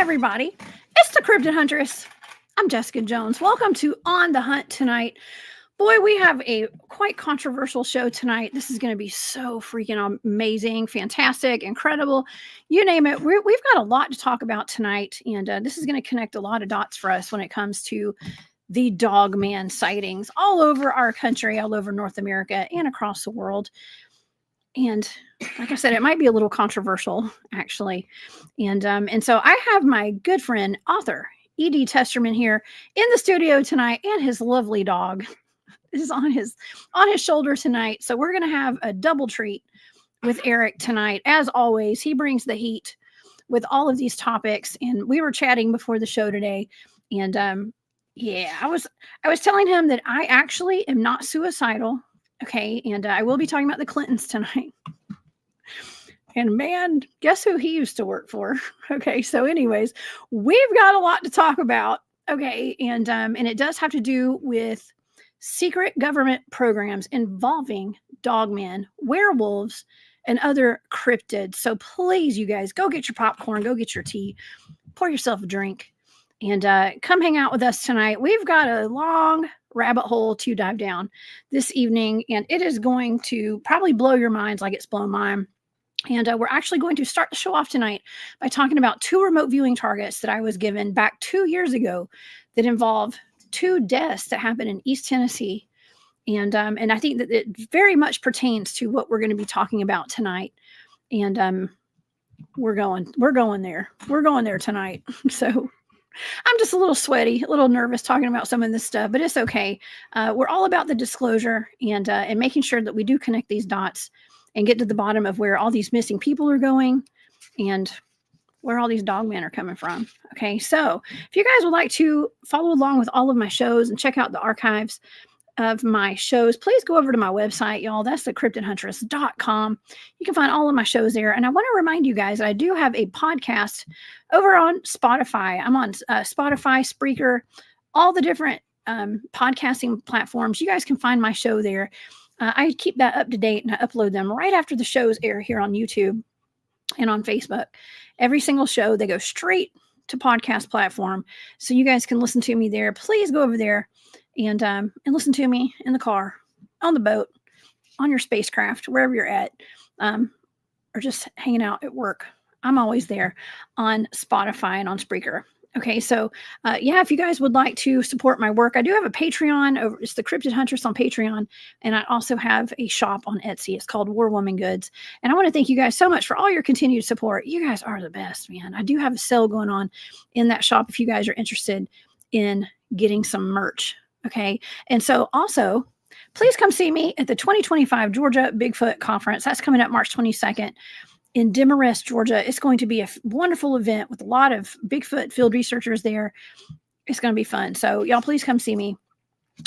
Everybody, it's the Cryptid Huntress. I'm Jessica Jones. Welcome to On the Hunt tonight. Boy, we have a quite controversial show tonight. This is going to be so freaking amazing, fantastic, incredible. You name it. We've got a lot to talk about tonight, and this is going to connect a lot of dots for us when it comes to the Dogman sightings all over our country, all over North America, and across the world. And like I said, it might be a little controversial, actually. And so I have my good friend, author E.D. Testerman here in the studio tonight, and his lovely dog is on his shoulder tonight. So we're going to have a double treat with Eric tonight. As always, he brings the heat with all of these topics. And we were chatting before the show today. And yeah, I was telling him that I actually am not suicidal. Okay, and I will be talking about the Clintons tonight. And man, guess who he used to work for? Okay, so anyways, we've got a lot to talk about. Okay, and it does have to do with secret government programs involving dogmen, werewolves, and other cryptids. So please, you guys, go get your popcorn, go get your tea, pour yourself a drink, and come hang out with us tonight. We've got a long rabbit hole to dive down this evening, and it is going to probably blow your minds like it's blown mine. And we're actually going to start the show off tonight by talking about 2 remote viewing targets that I was given back 2 years ago that involve 2 deaths that happened in East Tennessee. And I think that it very much pertains to what we're going to be talking about tonight. And we're going there tonight. So I'm just a little sweaty, a little nervous talking about some of this stuff, but it's okay. We're all about the disclosure and making sure that we do connect these dots and get to the bottom of where all these missing people are going and where all these dogmen are coming from. Okay, so if you guys would like to follow along with all of my shows and check out the archives of my shows, please go over to my website, y'all. That's the cryptidhuntress.com. You can find all of my shows there. And I want to remind you guys that I do have a podcast over on Spotify. I'm on Spotify, Spreaker, all the different podcasting platforms. You guys can find my show there. I keep that up to date, and I upload them right after the shows air here on YouTube and on Facebook. Every single show, they go straight to podcast platform. So you guys can listen to me there. Please go over there and listen to me in the car, on the boat, on your spacecraft, wherever you're at, or just hanging out at work. I'm always there on Spotify and on Spreaker. Okay, so yeah, if you guys would like to support my work, I do have a Patreon. It's the Cryptid Huntress on Patreon, and I also have a shop on Etsy. It's called War Woman Goods, and I want to thank you guys so much for all your continued support. You guys are the best, man. I do have a sale going on in that shop if you guys are interested in getting some merch. Okay, and so also, please come see me at the 2025 Georgia Bigfoot Conference. That's coming up March 22nd. In Demarest, Georgia. It's going to be a wonderful event with a lot of Bigfoot field researchers there. It's going to be fun. So y'all, please come see me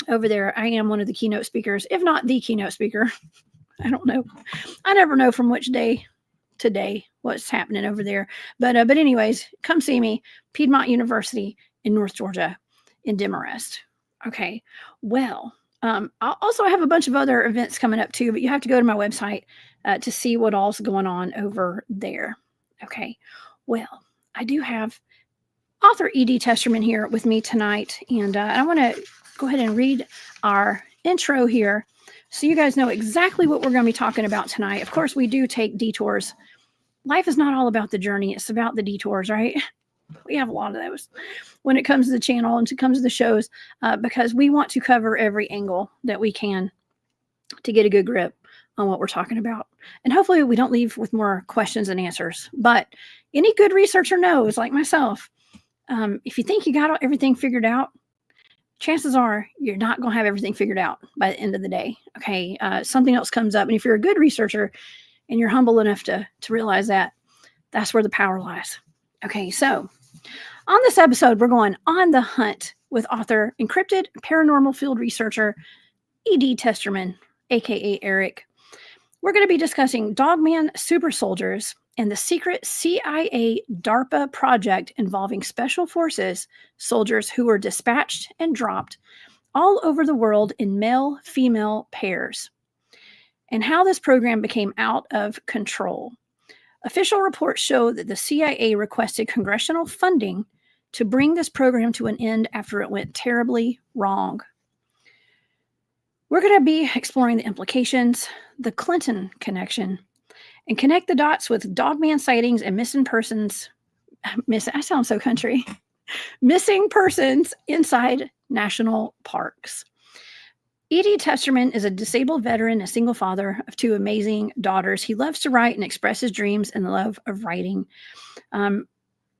over there. I am one of the keynote speakers, if not the keynote speaker. I don't know. I never know from which day to day what's happening over there. But anyways, come see me, Piedmont University in North Georgia in Demarest. Okay. Well, I also have a bunch of other events coming up too, but you have to go to my website to see what all's going on over there. Okay. Well, I do have author E.D. Testerman here with me tonight, and I want to go ahead and read our intro here so you guys know exactly what we're going to be talking about tonight. Of course, we do take detours. Life is not all about the journey. It's about the detours, right? We have a lot of those when it comes to the channel and it comes to the shows because we want to cover every angle that we can to get a good grip on what we're talking about. And hopefully we don't leave with more questions and answers. But any good researcher knows, like myself, if you think you got everything figured out, chances are you're not going to have everything figured out by the end of the day. Okay. Something else comes up. And if you're a good researcher and you're humble enough to realize that, that's where the power lies. Okay. So on this episode, we're going on the hunt with author and cryptid paranormal field researcher E.D. Testerman, aka Eric. We're going to be discussing Dogman super soldiers and the secret CIA DARPA project involving special forces soldiers who were dispatched and dropped all over the world in male-female pairs, and how this program became out of control. Official reports show that the CIA requested congressional funding to bring this program to an end after it went terribly wrong. We're going to be exploring the implications, the Clinton connection, and connect the dots with Dogman sightings and missing persons. I sound so country. Missing persons inside national parks. E.D. Testerman is a disabled veteran, a single father of 2 amazing daughters. He loves to write and express his dreams and the love of writing.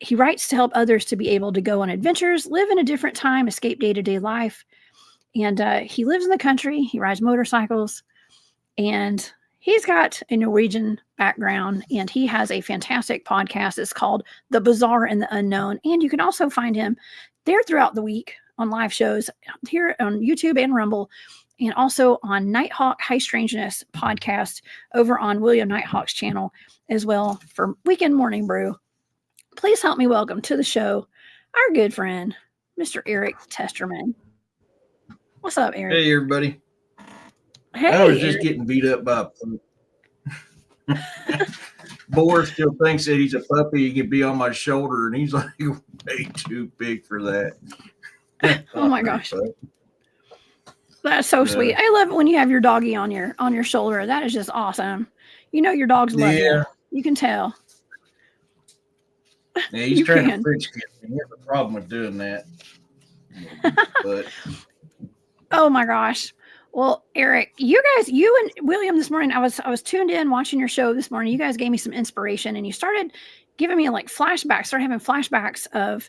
He writes to help others to be able to go on adventures, live in a different time, escape day-to-day life. And he lives in the country. He rides motorcycles. And he's got a Norwegian background. And he has a fantastic podcast. It's called The Bizarre and the Unknown. And you can also find him there throughout the week on live shows here on YouTube and Rumble. And also on Nighthawk High Strangeness podcast over on William Nighthawk's channel as well for Weekend Morning Brew. Please help me welcome to the show our good friend, Mr. Eric Testerman. What's up, Eric? Hey, everybody. Hey, I was just getting beat up by a Boris still thinks that he's a puppy. He can be on my shoulder, and he's like way too big for that. Oh my gosh. That's so sweet. I love it when you have your doggy on your shoulder. That is just awesome. You know your dogs love you. You can tell. Yeah, he's trying to French kiss me. He has a problem with doing that. But oh my gosh. Well, Eric, you and William this morning, I was tuned in watching your show this morning. You guys gave me some inspiration and you started giving me like flashbacks, started having flashbacks of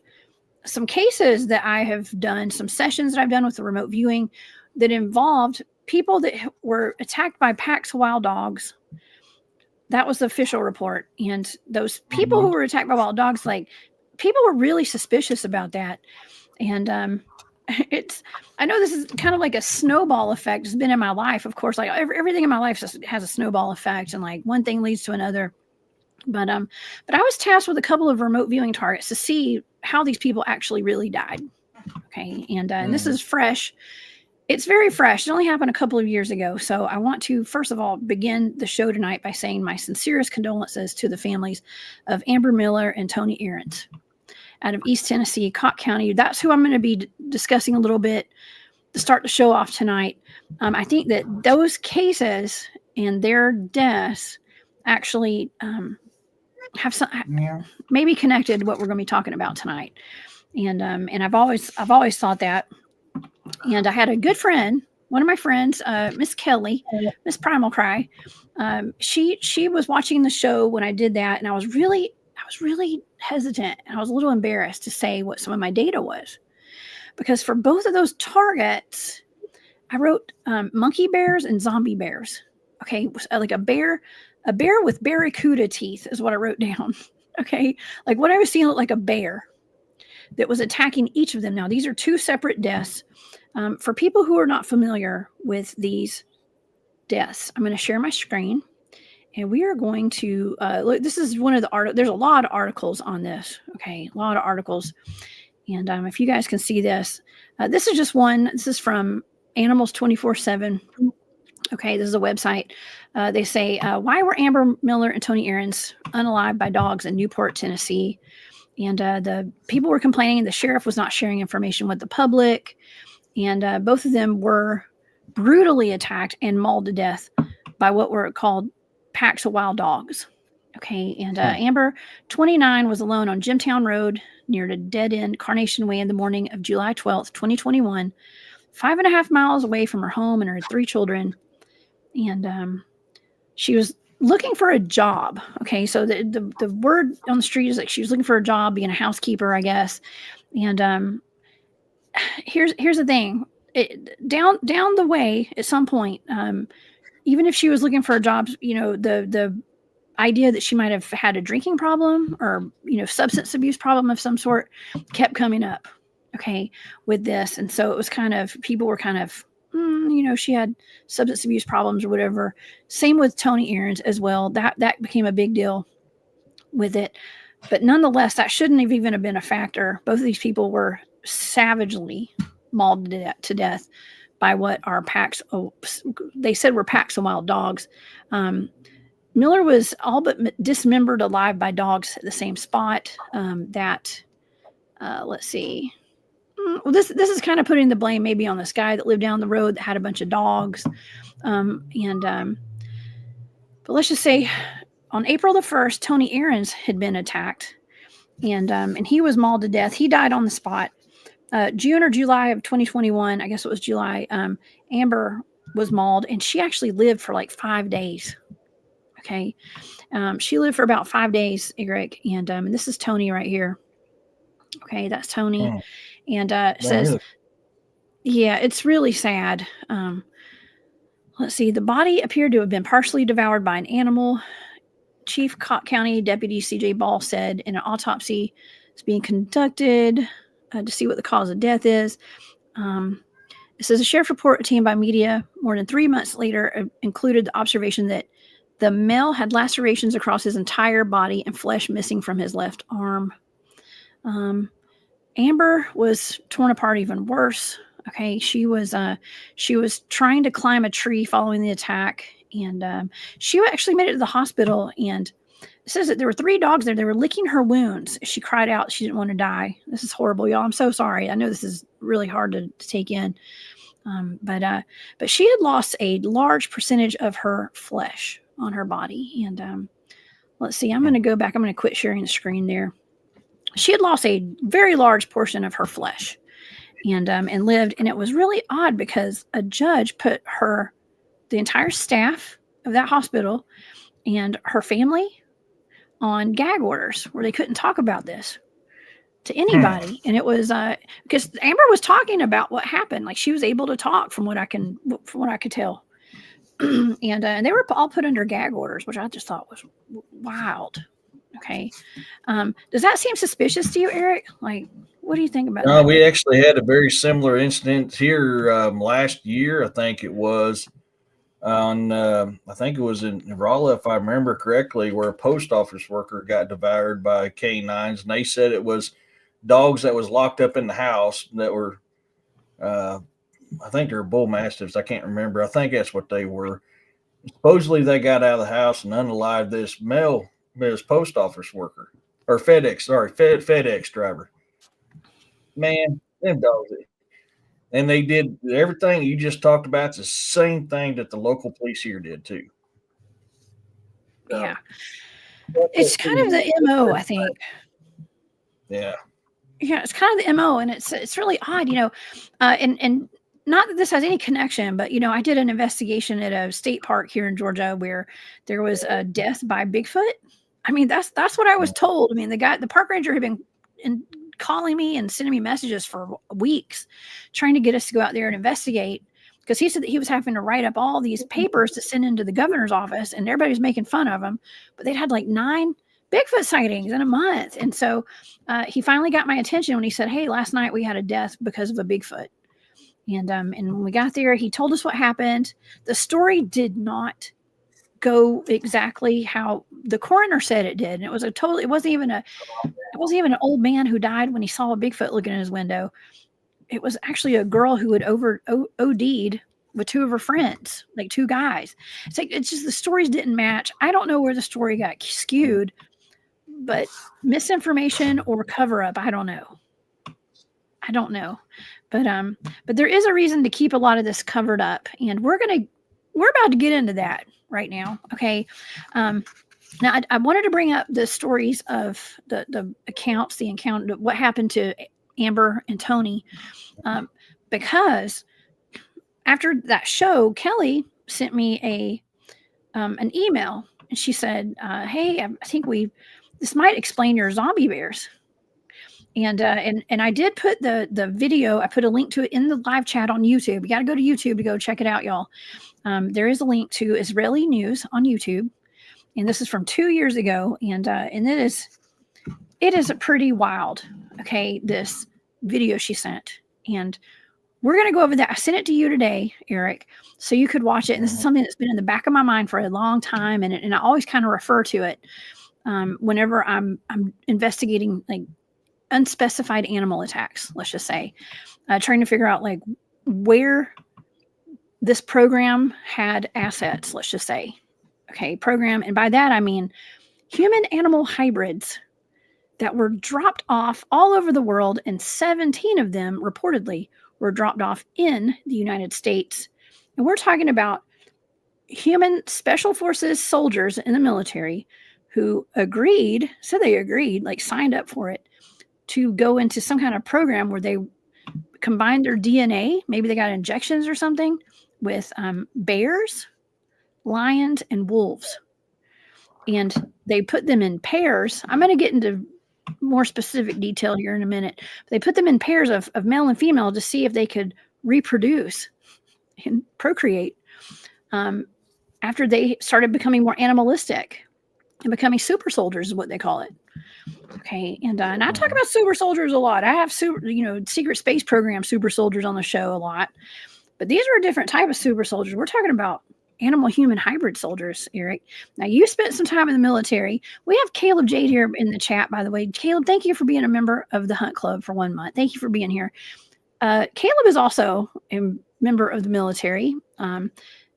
some cases that I have done, some sessions that I've done with the remote viewing that involved people that were attacked by packs of wild dogs. That was the official report. And those people who were attacked by wild dogs, like people were really suspicious about that. And I know this is kind of like a snowball effect. It's been in my life, of course, like everything in my life has a snowball effect, and like one thing leads to another. But I was tasked with a couple of remote viewing targets to see how these people actually really died. Okay. And this is fresh. It's very fresh. It only happened a couple of years ago. So I want to, first of all, begin the show tonight by saying my sincerest condolences to the families of Amber Miller and Tony Ahrens out of East Tennessee, Cott County. That's who I'm going to be discussing a little bit to start the show off tonight. I think that those cases and their deaths actually have some maybe connected to what we're going to be talking about tonight. And I've always thought that. And I had a good friend, one of my friends, Miss Kelly, Miss Primal Cry. She was watching the show when I did that, and I was really hesitant, and I was a little embarrassed to say what some of my data was, because for both of those targets, I wrote monkey bears and zombie bears. Okay, like a bear with barracuda teeth is what I wrote down. Okay, like what I was seeing looked like a bear that was attacking each of them. Now, these are 2 separate deaths. For people who are not familiar with these deaths, I'm going to share my screen, and we are going to look. This is one of the articles. There's a lot of articles on this. Okay, a lot of articles. And if you guys can see this, this is just one. This is from Animals 24/7. Okay, this is a website. They say, why were Amber Miller and Tony Ahrens unalived by dogs in Newport, Tennessee? And the people were complaining the sheriff was not sharing information with the public. And both of them were brutally attacked and mauled to death by what were called packs of wild dogs. Okay. And Amber, 29, was alone on Jimtown Road near the dead-end Carnation Way in the morning of July 12th, 2021, 5.5 miles away from her home and her 3 children. and she was looking for a job. Okay, so the word on the street is that she was looking for a job, being a housekeeper, I guess. And here's the thing: down the way at some point, even if she was looking for a job, the idea that she might have had a drinking problem or substance abuse problem of some sort kept coming up. Okay, with this, and so it was kind of, people were kind of, she had substance abuse problems or whatever. Same with Tony Aarons as well. That became a big deal with it. But nonetheless, that shouldn't have even been a factor. Both of these people were savagely mauled to death by what are packs. They said were packs of wild dogs. Miller was all but dismembered alive by dogs at the same spot. Let's see. Well, this is kind of putting the blame maybe on this guy that lived down the road that had a bunch of dogs. But let's just say on April the 1st, Tony Aarons had been attacked, and he was mauled to death. He died on the spot. June or July of 2021, I guess it was July, Amber was mauled, and she actually lived for like 5 days. Okay. She lived for about 5 days, Eric. And this is Tony right here. Okay. That's Tony. Oh. And it says, really? Yeah, it's really sad. Let's see. The body appeared to have been partially devoured by an animal. Chief County Deputy C.J. Ball said an autopsy is being conducted to see what the cause of death is. It says a sheriff report obtained by media more than 3 months later included the observation that the male had lacerations across his entire body and flesh missing from his left arm. Amber was torn apart even worse. Okay, she was trying to climb a tree following the attack, and she actually made it to the hospital. And it says that there were 3 dogs there. They were licking her wounds. She cried out. She didn't want to die. This is horrible, y'all. I'm so sorry. I know this is really hard to take in. But she had lost a large percentage of her flesh on her body. And let's see, I'm going to go back. I'm going to quit sharing the screen there. She had lost a very large portion of her flesh and lived. And it was really odd because a judge put the entire staff of that hospital and her family on gag orders where they couldn't talk about this to anybody. And it was because Amber was talking about what happened. Like, she was able to talk from what I could tell. And they were all put under gag orders, which I just thought was wild. Okay. Does that seem suspicious to you, Eric? Like, what do you think about that? We actually had a very similar incident here last year. I think it was I think it was in Raleigh, if I remember correctly, where a post office worker got devoured by canines. And they said it was dogs that was locked up in the house that were, I think they were bull mastiffs. I can't remember. I think that's what they were. Supposedly they got out of the house and unalived this post office worker or FedEx driver. Man, them dogs. And they did everything you just talked about. It's the same thing that the local police here did too. Yeah. It's kind of the MO, I think. Yeah. Yeah, it's kind of the MO, and it's really odd, and not that this has any connection, but I did an investigation at a state park here in Georgia where there was a death by Bigfoot. I mean, that's what I was told. I mean, the park ranger had been calling me and sending me messages for weeks, trying to get us to go out there and investigate, because he said that he was having to write up all these papers to send into the governor's office, and everybody's making fun of him. But they'd had like 9 Bigfoot sightings in a month. And so he finally got my attention when he said, hey, last night we had a death because of a Bigfoot. And when we got there, he told us what happened. The story did not go exactly how the coroner said it did. And it wasn't even an old man who died when he saw a Bigfoot looking in his window. It was actually a girl who had OD'd with 2 of her friends, like 2 guys. It's just the stories didn't match. I don't know where the story got skewed, but misinformation or cover up, I don't know. But there is a reason to keep a lot of this covered up, and we're about to get into that right now. Okay. Now I wanted to bring up the stories of the accounts, the encounter, what happened to Amber and Tony, because after that show, Kelly sent me an email, and she said, "Hey, I think this might explain your zombie bears." And I did put the video. I put a link to it in the live chat on YouTube. You got to go to YouTube to go check it out, y'all. There is a link to Israeli news on YouTube, and this is from 2 years ago, and it is pretty wild. Okay, this video she sent, and we're going to go over that. I sent it to you today, Eric, so you could watch it. And this is something that's been in the back of my mind for a long time, and I always kind of refer to it whenever I'm investigating like unspecified animal attacks. Let's just say, trying to figure out like where this program had assets. Let's just say, okay, program, and by that I mean human animal hybrids that were dropped off all over the world, and 17 of them reportedly were dropped off in the United States. And we're talking about human special forces soldiers in the military who said they agreed, like signed up for it, to go into some kind of program where they combined their DNA, maybe they got injections or something, with bears, lions, and wolves. And they put them in pairs. I'm going to get into more specific detail here in a minute. They put them in pairs of male and female to see if they could reproduce and procreate after they started becoming more animalistic and becoming super soldiers is what they call it. Okay. And I talk about super soldiers a lot. I have secret space program super soldiers on the show a lot, but these are a different type of super soldiers. We're talking about animal human hybrid soldiers, Eric. Now, you spent some time in the military. We have Caleb Jade here in the chat, by the way. Caleb, thank you for being a member of the Hunt Club for 1 month. Thank you for being here. Caleb is also a member of the military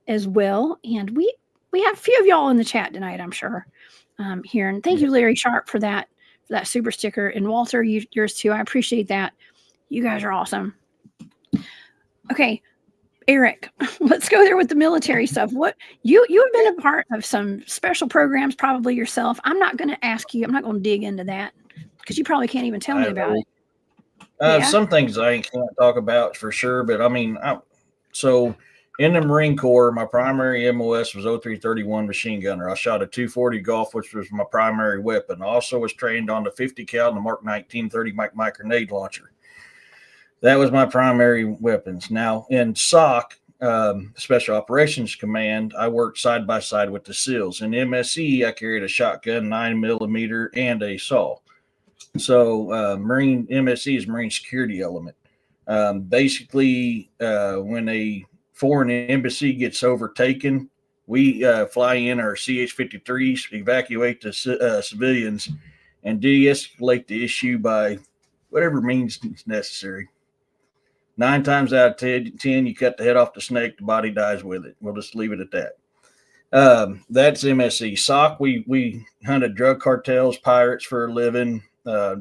as well. And we have a few of y'all in the chat tonight, I'm sure, here. And thank you, Larry Sharp, for that super sticker. And Walter, yours too. I appreciate that. You guys are awesome. Okay. Eric, let's go there with the military stuff. What you've been a part of some special programs, probably yourself. I'm not going to ask you. I'm not going to dig into that because you probably can't even tell me about it. Some things I can't talk about for sure, but I mean, so in the Marine Corps, my primary MOS was 0331 machine gunner. I shot a 240 Golf, which was my primary weapon. I also was trained on the 50 cal and the Mark 1930 Mike grenade launcher. That was my primary weapons. Now, in SOC, Special Operations Command, I worked side by side with the SEALs. In MSE, I carried a shotgun, 9mm, and a saw. So, Marine MSE is Marine Security Element. Basically, when a foreign embassy gets overtaken, we fly in our CH-53s, evacuate the civilians, and de-escalate the issue by whatever means necessary. 9 times out of 10, you cut the head off the snake, the body dies with it. We'll just leave it at that. That's MSE. SOC, we hunted drug cartels, pirates for a living,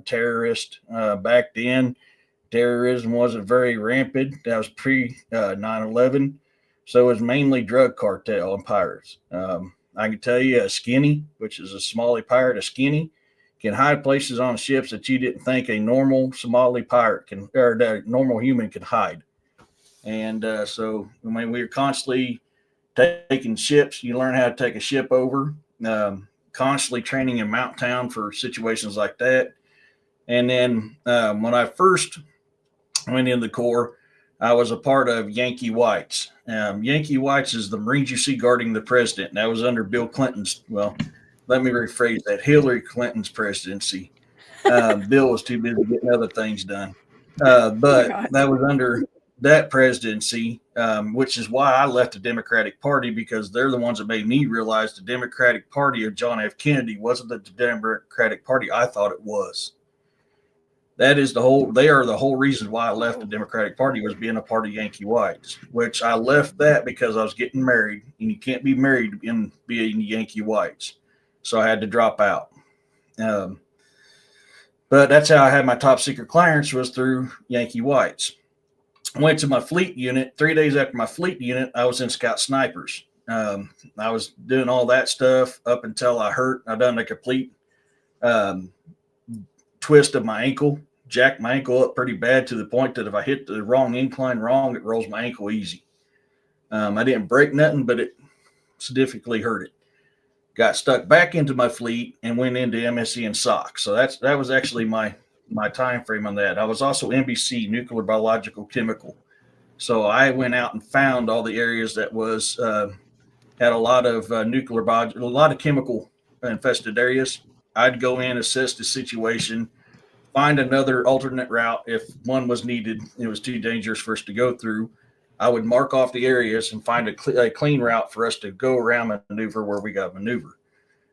terrorists. Back then, terrorism wasn't very rampant. That was pre 9/11. So it was mainly drug cartel and pirates. I can tell you a skinny, which is a Somali pirate, a skinny, can hide places on ships that you didn't think a normal Somali pirate can, or a normal human could hide. And so, I mean, we were constantly taking ships. You learn how to take a ship over, constantly training in Mount Town for situations like that. And then when I first went in the Corps, I was a part of Yankee Whites. Yankee Whites is the Marines you see guarding the president. And that was under Bill Clinton's, well, let me rephrase that, Hillary Clinton's presidency. Bill was too busy getting other things done. But that was under that presidency, which is why I left the Democratic Party, because they're the ones that made me realize the Democratic Party of John F. Kennedy wasn't the Democratic Party I thought it was. They are the whole reason why I left the Democratic Party, was being a part of Yankee Whites, which I left that because I was getting married, and you can't be married and be Yankee Whites. So I had to drop out. But that's how I had my top secret clearance, was through Yankee Whites. Went to my fleet unit. 3 days after my fleet unit, I was in Scout Snipers. I was doing all that stuff up until I hurt. I done a complete twist of my ankle, jacked my ankle up pretty bad, to the point that if I hit the wrong incline wrong, it rolls my ankle easy. I didn't break nothing, but it significantly hurt it. Got stuck back into my fleet and went into MSC and SOC. So that was actually my time frame on that. I was also NBC, nuclear, biological, chemical. So I went out and found all the areas that was had a lot of a lot of chemical infested areas. I'd go in, assess the situation, find another alternate route if one was needed. It was too dangerous for us to go through. I would mark off the areas and find a clean route for us to go around and maneuver where we got maneuver.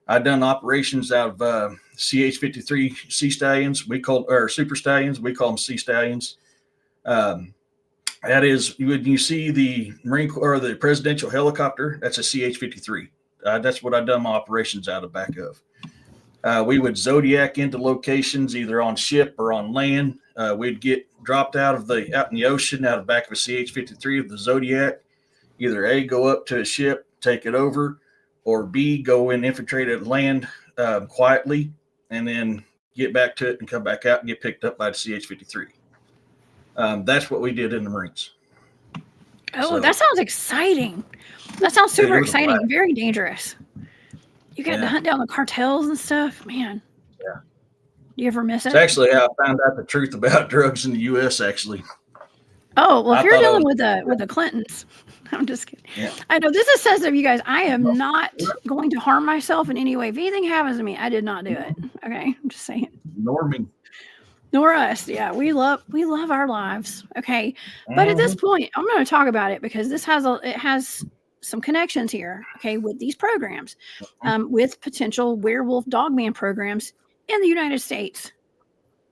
I've done operations out of CH-53 Sea Stallions. We call or Super Stallions. We call them Sea Stallions. That is when you see the Marine Corps or the presidential helicopter. That's a CH-53. That's what I've done my operations out of back of. We would Zodiac into locations either on ship or on land. We'd get dropped out in the ocean out of back of a CH-53 of the Zodiac. Either A, go up to a ship, take it over, or B, go and infiltrate it land quietly, and then get back to it and come back out and get picked up by the CH-53. That's what we did in the Marines. Oh, so, that sounds exciting. That sounds super exciting. Very dangerous. You got to hunt down the cartels and stuff, man. Yeah. Do you ever miss it? It's actually how I found out the truth about drugs in the U.S. Actually. Oh well, if you're dealing with the Clintons, I'm just kidding. Yeah. I know this is sensitive, you guys. I am not going to harm myself in any way. If anything happens to me, I did not do it. Okay, I'm just saying. Nor me. Nor us. Yeah, we love our lives. Okay, but at this point, I'm going to talk about it because this has some connections here. Okay, with these programs, with potential werewolf dogman programs in the United States.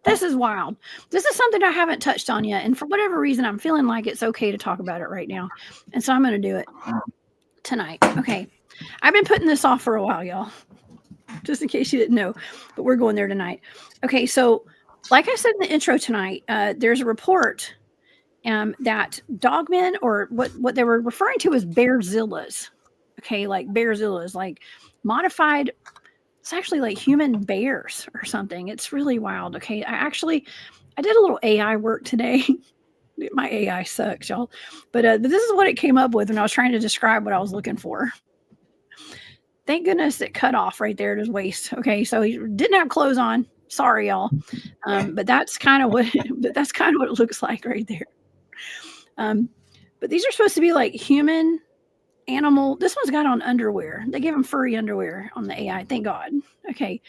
This is wild. This is something I haven't touched on yet. And for whatever reason, I'm feeling like it's okay to talk about it right now. And so I'm going to do it tonight. Okay. I've been putting this off for a while, y'all, just in case you didn't know, but we're going there tonight. Okay. So like I said in the intro tonight, there's a report that Dogman, or what they were referring to as Bearzillas. Okay. Like Bearzillas, like modified. It's actually like human bears or something. It's really wild. Okay. I did a little AI work today. My AI sucks, y'all. But this is what it came up with when I was trying to describe what I was looking for. Thank goodness it cut off right there at his waist. Okay. So he didn't have clothes on. Sorry, y'all. But that's kind of what it looks like right there. But these are supposed to be like human animal. This one's got on underwear. They give them furry underwear on the AI. Thank God. Okay.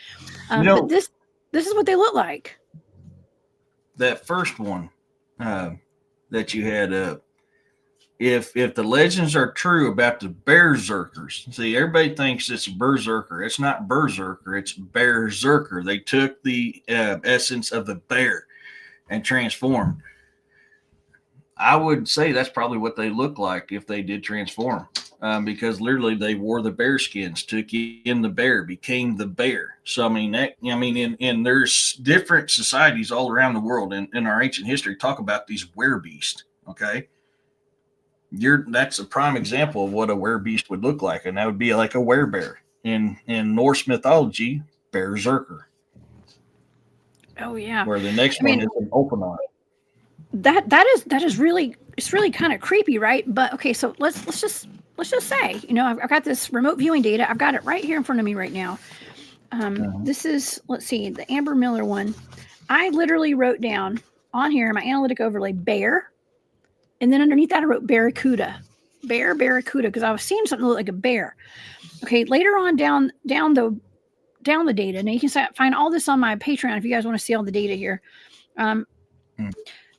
But this is what they look like. That first one that you had up. If the legends are true about the berserkers, see, everybody thinks it's a berserker. It's not berserker. It's berserker. They took the essence of the bear and transformed. I would say that's probably what they look like if they did transform, because literally they wore the bear skins, took in the bear, became the bear. So and there's different societies all around the world in our ancient history talk about these werebeasts. Okay, that's a prime example of what a werebeast would look like, and that would be like a werebear in Norse mythology, berserker. Oh yeah, where the next one is an open eye. That is really, it's really kind of creepy, right? But okay, so let's just say, I've got this remote viewing data. I've got it right here in front of me right now. This is, let's see, the Amber Miller one. I literally wrote down on here in my analytic overlay bear, and then underneath that I wrote barracuda, because I was seeing something that looked like a bear. Okay, later on down the data. Now you can find all this on my Patreon if you guys want to see all the data here.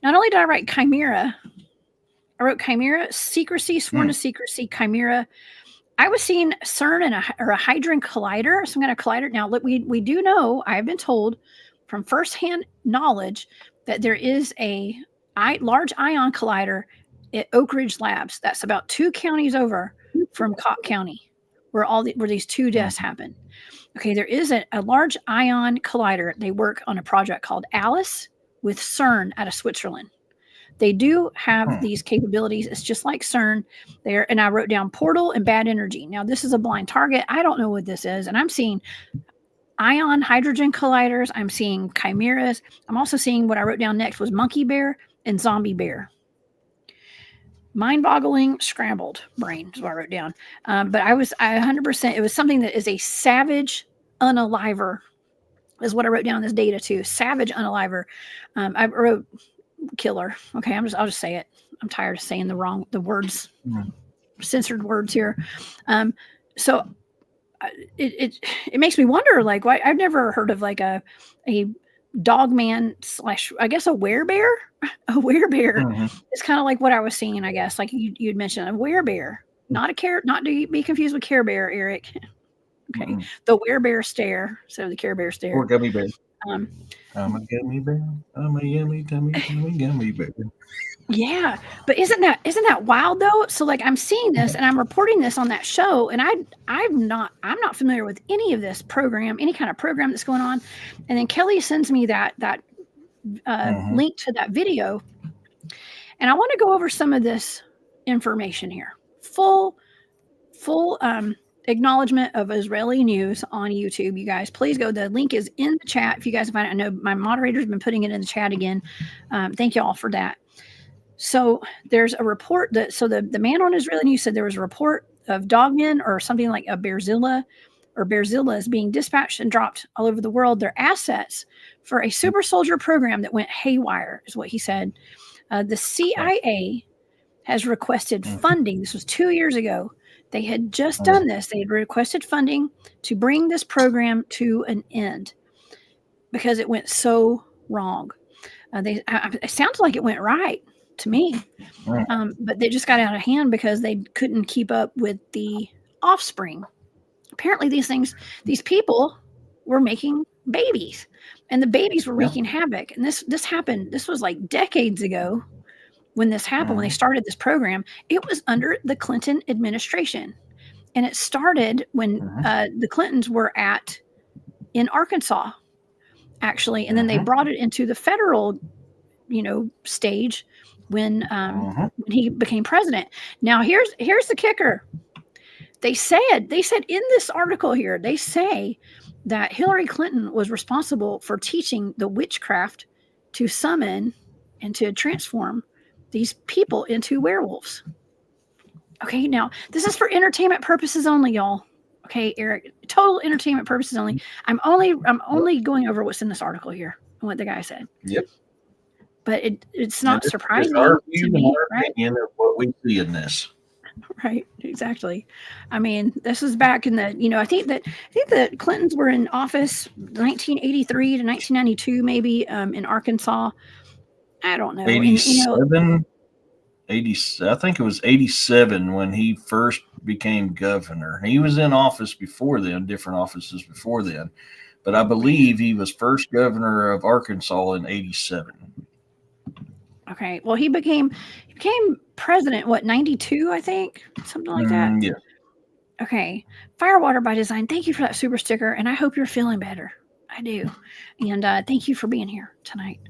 Not only did I write chimera, I wrote chimera, secrecy, sworn to secrecy, chimera. I was seeing CERN or a Hadron Collider, some kind of collider. Now, look, we do know, I have been told from firsthand knowledge that there is a large ion collider at Oak Ridge Labs. That's about 2 counties over from Cobb County, where these 2 deaths happened. Okay, there is a large ion collider. They work on a project called Alice with CERN out of Switzerland. They do have these capabilities. It's just like CERN there. And I wrote down portal and bad energy. Now, this is a blind target. I don't know what this is. And I'm seeing ion hydrogen colliders. I'm seeing chimeras. I'm also seeing what I wrote down next was monkey bear and zombie bear. mind-boggling, scrambled brain is what I wrote down. But I 100%. It was something that is a savage unaliver, is what I wrote down in this data too. Savage unaliver. I wrote killer. Okay, I'll just say it. I'm tired of saying the words, censored words here. So it makes me wonder, like, why I've never heard of like a Dogman / I guess a werebear. A werebear is kind of like what I was seeing, I guess, like you'd mentioned, a werebear, not to be confused with Care Bear, Eric. Okay, the werebear stare, so the Care Bear stare. Or gummy bear. I'm a gummy bear. I'm a yummy gummy bear. Yeah, but isn't that wild though? So like I'm seeing this and I'm reporting this on that show, and I'm not familiar with any of this program, any kind of program that's going on, and then Kelly sends me that link to that video, and I want to go over some of this information here. Full acknowledgement of Israeli news on YouTube. You guys, please go. The link is in the chat if you guys find it. I know my moderator's been putting it in the chat again. Thank you all for that. So there's a report that, so the man on Israeli news said there was a report of Dogman or something like a Bearzilla or Bearzilla is being dispatched and dropped all over the world. They're assets for a super soldier program that went haywire, is what he said. The CIA has requested funding. This was 2 years ago. They had just done this. They had requested funding to bring this program to an end because it went so wrong. It sounds like it went right to me, but they just got out of hand because they couldn't keep up with the offspring. Apparently these people were making babies, and the babies were wreaking havoc. And this happened. This was like decades ago when this happened, when they started this program. It was under the Clinton administration, and it started when the Clintons were in Arkansas, actually, and then they brought it into the federal, stage when he became president. Now here's the kicker. They said in this article here, they say that Hillary Clinton was responsible for teaching the witchcraft to summon and to transform these people into werewolves. Okay, now this is for entertainment purposes only, y'all. Okay, Eric, total entertainment purposes only. I'm only going over what's in this article here and what the guy said. Yep. But it's not surprising our to me, right? Opinion of what we see in this. Right, exactly. I mean, this is back in the, I think the Clintons were in office 1983 to 1992, maybe, in Arkansas. I don't know. 87, 80, I think it was 87 when he first became governor. He was in office before then, different offices before then, but I believe he was first governor of Arkansas in 87. Okay. Well, he became president, 92, I think, something like that. Yeah. Okay. Firewater by Design. Thank you for that super sticker, and I hope you're feeling better. I do. And thank you for being here tonight.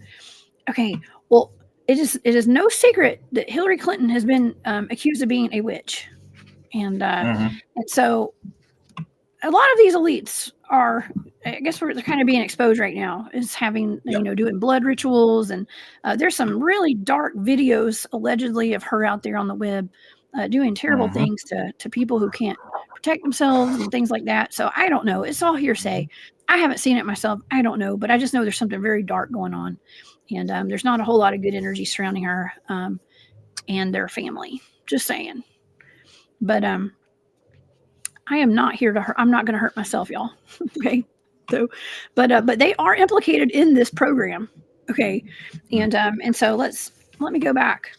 Okay. Well, it is no secret that Hillary Clinton has been accused of being a witch, and so a lot of these elites are, I guess, they're kind of being exposed right now, is having, doing blood rituals. And there's some really dark videos allegedly of her out there on the web doing terrible things to people who can't protect themselves and things like that. So I don't know. It's all hearsay. I haven't seen it myself. I don't know, but I just know there's something very dark going on. And there's not a whole lot of good energy surrounding her and their family. Just saying. But I am not here to hurt. I'm not going to hurt myself, y'all. Okay. So, but they are implicated in this program. Okay. And so let me go back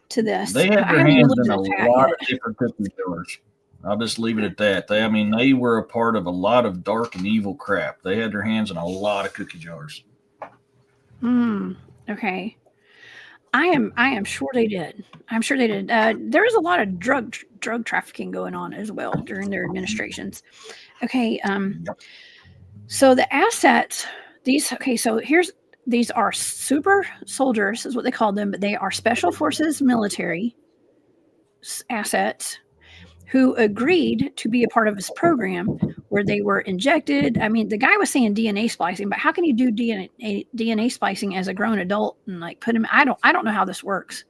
to this. They had their hands in a lot of different cookie jars. I'll just leave it at that. They were a part of a lot of dark and evil crap. They had their hands in a lot of cookie jars. Okay. I am sure they did. I'm sure they did. There was a lot of drug trafficking going on as well during their administrations. Okay. So the assets, these are super soldiers, is what they call them, but they are special forces military assets who agreed to be a part of this program where they were injected. I mean, the guy was saying DNA splicing, but how can you do DNA splicing as a grown adult and like put him? I don't know how this works.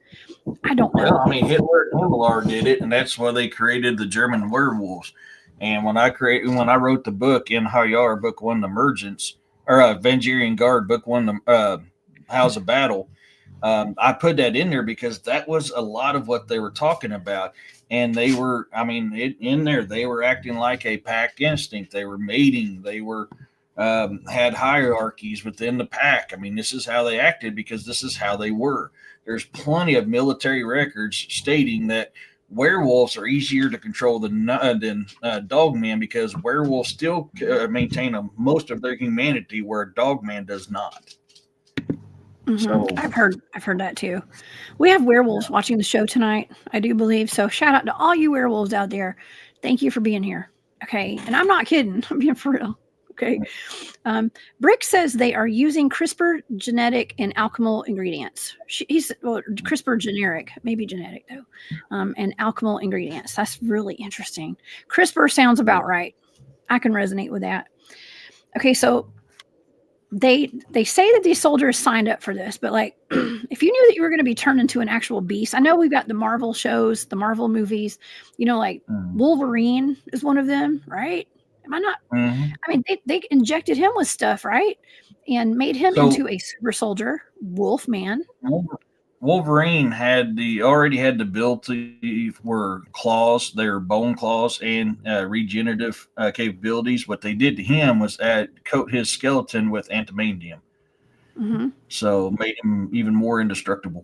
I don't know. Well, I mean, Hitler and Himmler did it, and that's why they created the German werewolves. And when I wrote the book in Hayar, book one, The Emergence, or Vengerian Guard, book one, the House of Battle, I put that in there because that was a lot of what they were talking about. And they were, I mean, in there, they were acting like a pack instinct. They were mating. They were had hierarchies within the pack. I mean, this is how they acted because this is how they were. There's plenty of military records stating that werewolves are easier to control than dogmen because werewolves still maintain most of their humanity where a dogman does not. Mm-hmm. So I've heard that too. We have werewolves watching the show tonight, I do believe. So shout out to all you werewolves out there. Thank you for being here. Okay. And I'm not kidding. I'm being for real. Okay. Brick says they are using CRISPR genetic and alchemical ingredients. CRISPR generic, maybe genetic though, and alchemical ingredients. That's really interesting. CRISPR sounds about right. I can resonate with that. Okay, so they say that these soldiers signed up for this, but like, if you knew that you were going to be turned into an actual beast, I know we've got the Marvel shows, the Marvel movies, like Wolverine is one of them, right? Am I not? Mm-hmm. I mean, they injected him with stuff, right? And made him into a super soldier, wolf man. Wolverine already had the ability for claws, their bone claws, and regenerative capabilities. What they did to him was coat his skeleton with adamantium. Mm-hmm. So made him even more indestructible.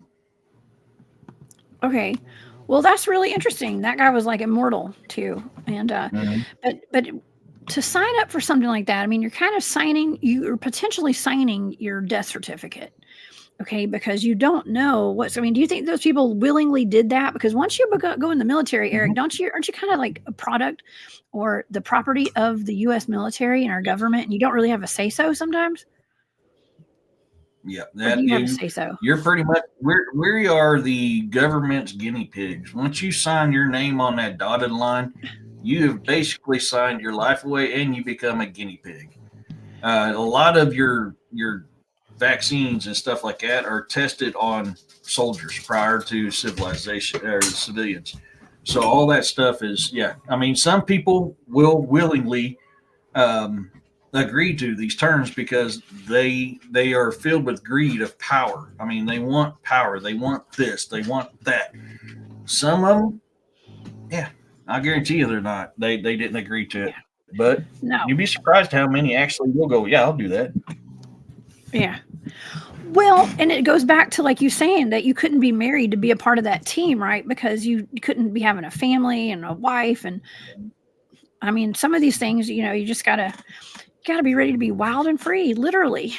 Okay. Well, that's really interesting. That guy was like immortal too. And but to sign up for something like that, I mean, you're potentially signing your death certificate. Okay, because you don't know do you think those people willingly did that? Because once you go in the military, Eric, aren't you kind of like a product or the property of the U.S. military and our government, and you don't really have a say-so sometimes? Yeah, you have a say-so. You're pretty much we are the government's guinea pigs. Once you sign your name on that dotted line, you have basically signed your life away, and you become a guinea pig. A lot of your vaccines and stuff like that are tested on soldiers prior to civilization or civilians. So all that stuff is, I mean, some people will willingly agree to these terms because they are filled with greed of power. I mean, they want power. They want this. They want that. Some of them, I guarantee you they're not. They didn't agree to it. But you'd be surprised how many actually will go, I'll do that. Yeah. Well, and it goes back to like you saying that you couldn't be married to be a part of that team, right? Because you couldn't be having a family and a wife. And I mean, some of these things, you just gotta be ready to be wild and free, literally.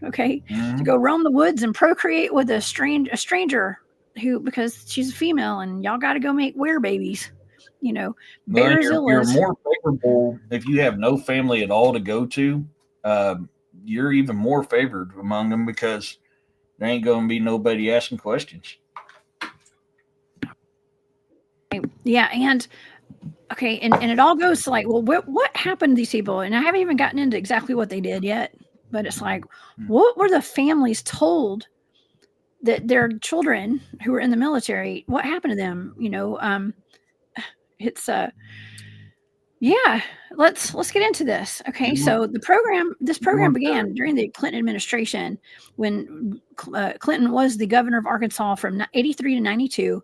Okay. Mm-hmm. To go roam the woods and procreate with a stranger because she's a female and y'all got to go make babies. Bearzilla. You're more favorable if you have no family at all to go to. You're even more favored among them because there ain't going to be nobody asking questions. Yeah. And okay. And it all goes to like, well, what happened to these people? And I haven't even gotten into exactly what they did yet, but it's like, what were the families told that their children who were in the military, what happened to them? It's let's get into this. Okay. Mm-hmm. So this program began during the Clinton administration when Clinton was the governor of Arkansas from 83 to 92.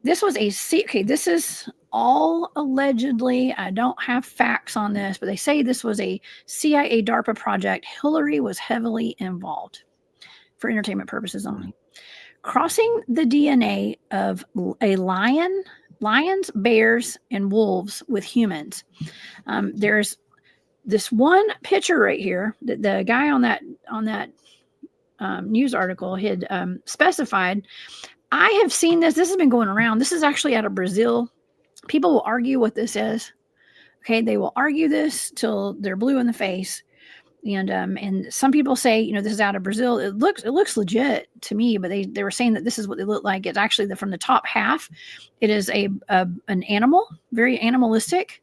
This was this is all allegedly, I don't have facts on this, but they say this was a CIA DARPA project. Hillary was heavily involved for entertainment purposes only. Crossing the DNA of a lions, bears, and wolves with humans. There's this one picture right here that the guy on that news article had specified. I have seen this. This has been going around. This is actually out of Brazil. People will argue what this is. Okay, they will argue this till they're blue in the face. And some people say, this is out of Brazil. It looks legit to me, but they were saying that this is what they look like. It's actually from the top half. It is an animal, very animalistic.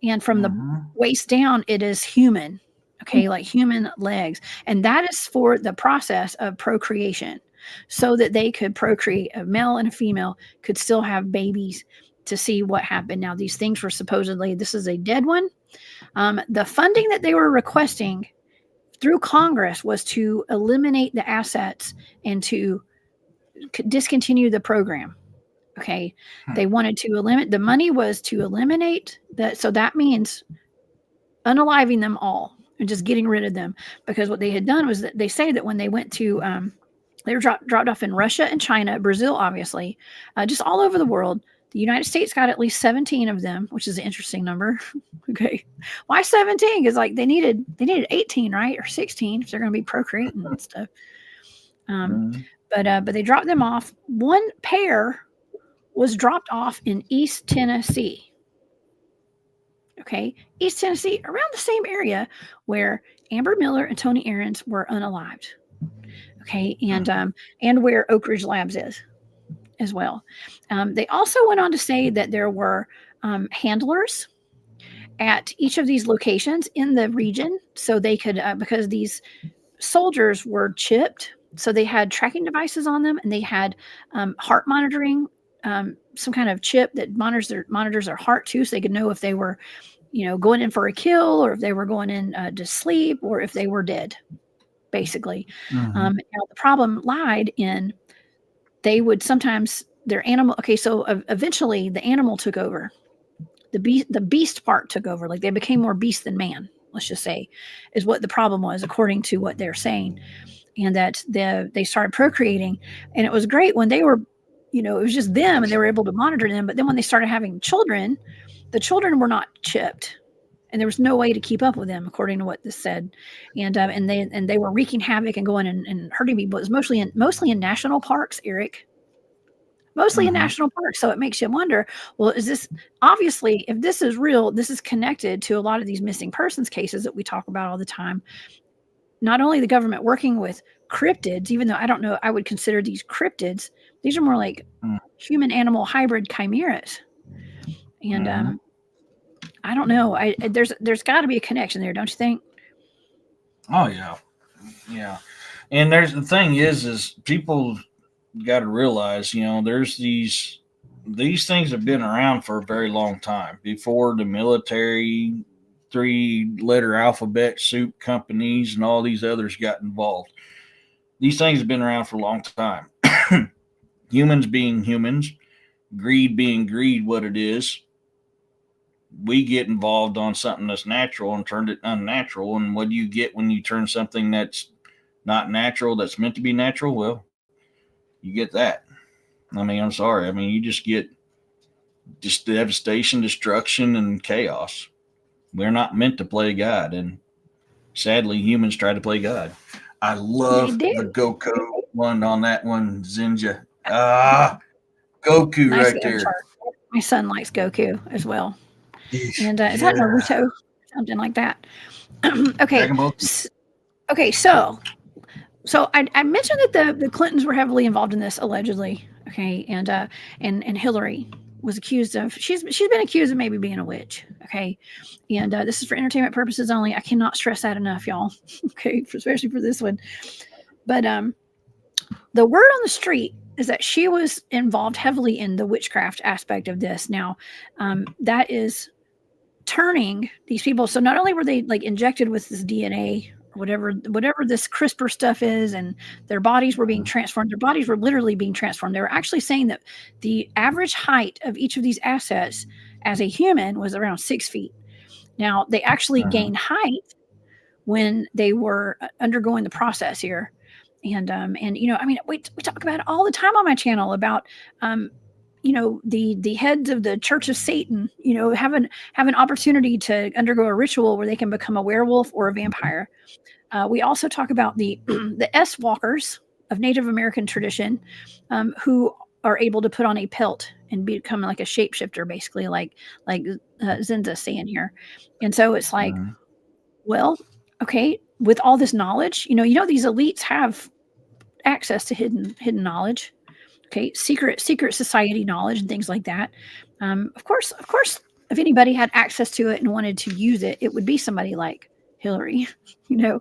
And from the waist down, it is human. Okay, like human legs. And that is for the process of procreation, so that they could procreate. A male and a female could still have babies to see what happened. Now, these things were supposedly, this is a dead one. The funding that they were requesting through Congress was to eliminate the assets and to discontinue the program. Okay. They wanted to eliminate, the money was to eliminate that. So that means unaliving them all and just getting rid of them, because what they had done was that they say that when they went to, they were dropped off in Russia and China, Brazil, obviously, just all over the world. The United States got at least 17 of them, which is an interesting number. Okay. Why 17? Because like they needed 18, right? Or 16 if they're going to be procreating and stuff. But they dropped them off. One pair was dropped off in East Tennessee. Okay. East Tennessee, around the same area where Amber Miller and Tony Aarons were unalived. Okay. And where Oak Ridge Labs is as well. They also went on to say that there were handlers at each of these locations in the region, so they could, because these soldiers were chipped, so they had tracking devices on them, and they had heart monitoring, some kind of chip that monitors their heart too, so they could know if they were, going in for a kill, or if they were going in to sleep, or if they were dead, basically. Now the problem lied in, they would sometimes, their animal, okay, so eventually the animal took over. The beast part took over. Like they became more beast than man, let's just say, is what the problem was, according to what they're saying. And that they started procreating. And it was great when they were, it was just them and they were able to monitor them. But then when they started having children, the children were not chipped. And there was no way to keep up with them, according to what this said. And they were wreaking havoc and going and hurting people. It was mostly in national parks, Eric. Mostly in national parks. So it makes you wonder, well, is this, obviously, if this is real, this is connected to a lot of these missing persons cases that we talk about all the time. Not only the government working with cryptids, even though I don't know, I would consider these cryptids, these are more like human animal hybrid chimeras. And I don't know. There's got to be a connection there, don't you think? Oh yeah, yeah. And there's the thing is people got to realize, there's these things have been around for a very long time before the military, 3-letter alphabet soup companies, and all these others got involved. These things have been around for a long time. Humans being humans, greed being greed, what it is. We get involved on something that's natural and turned it unnatural. And what do you get when you turn something that's not natural, that's meant to be natural? Well, you get that. I mean, I'm sorry. I mean, you just get just devastation, destruction, and chaos. We're not meant to play God. And sadly, humans try to play God. I love the Goku one on that one, Zinja. Goku nice right there. Chart. My son likes Goku as well. And is that Naruto? Something like that. Okay. Okay, so I mentioned that the Clintons were heavily involved in this, allegedly. Okay, and Hillary was accused of, she's been accused of maybe being a witch. Okay, and this is for entertainment purposes only. I cannot stress that enough, y'all. Okay, especially for this one. But the word on the street is that she was involved heavily in the witchcraft aspect of this. Now, that is turning these people. So not only were they like injected with this DNA or whatever this CRISPR stuff is, and their bodies were being transformed. Their bodies were literally being transformed. They were actually saying that the average height of each of these assets as a human was around 6 feet. Now they actually gained height when they were undergoing the process here. And I mean, we talk about it all the time on my channel about, the heads of the Church of Satan, have an opportunity to undergo a ritual where they can become a werewolf or a vampire. We also talk about the S walkers of Native American tradition, who are able to put on a pelt and become like a shapeshifter, basically, like Zinza's saying here. And so it's like, well, okay, with all this knowledge, these elites have access to hidden knowledge. Okay, secret society knowledge and things like that. Of course, if anybody had access to it and wanted to use it, it would be somebody like Hillary, you know.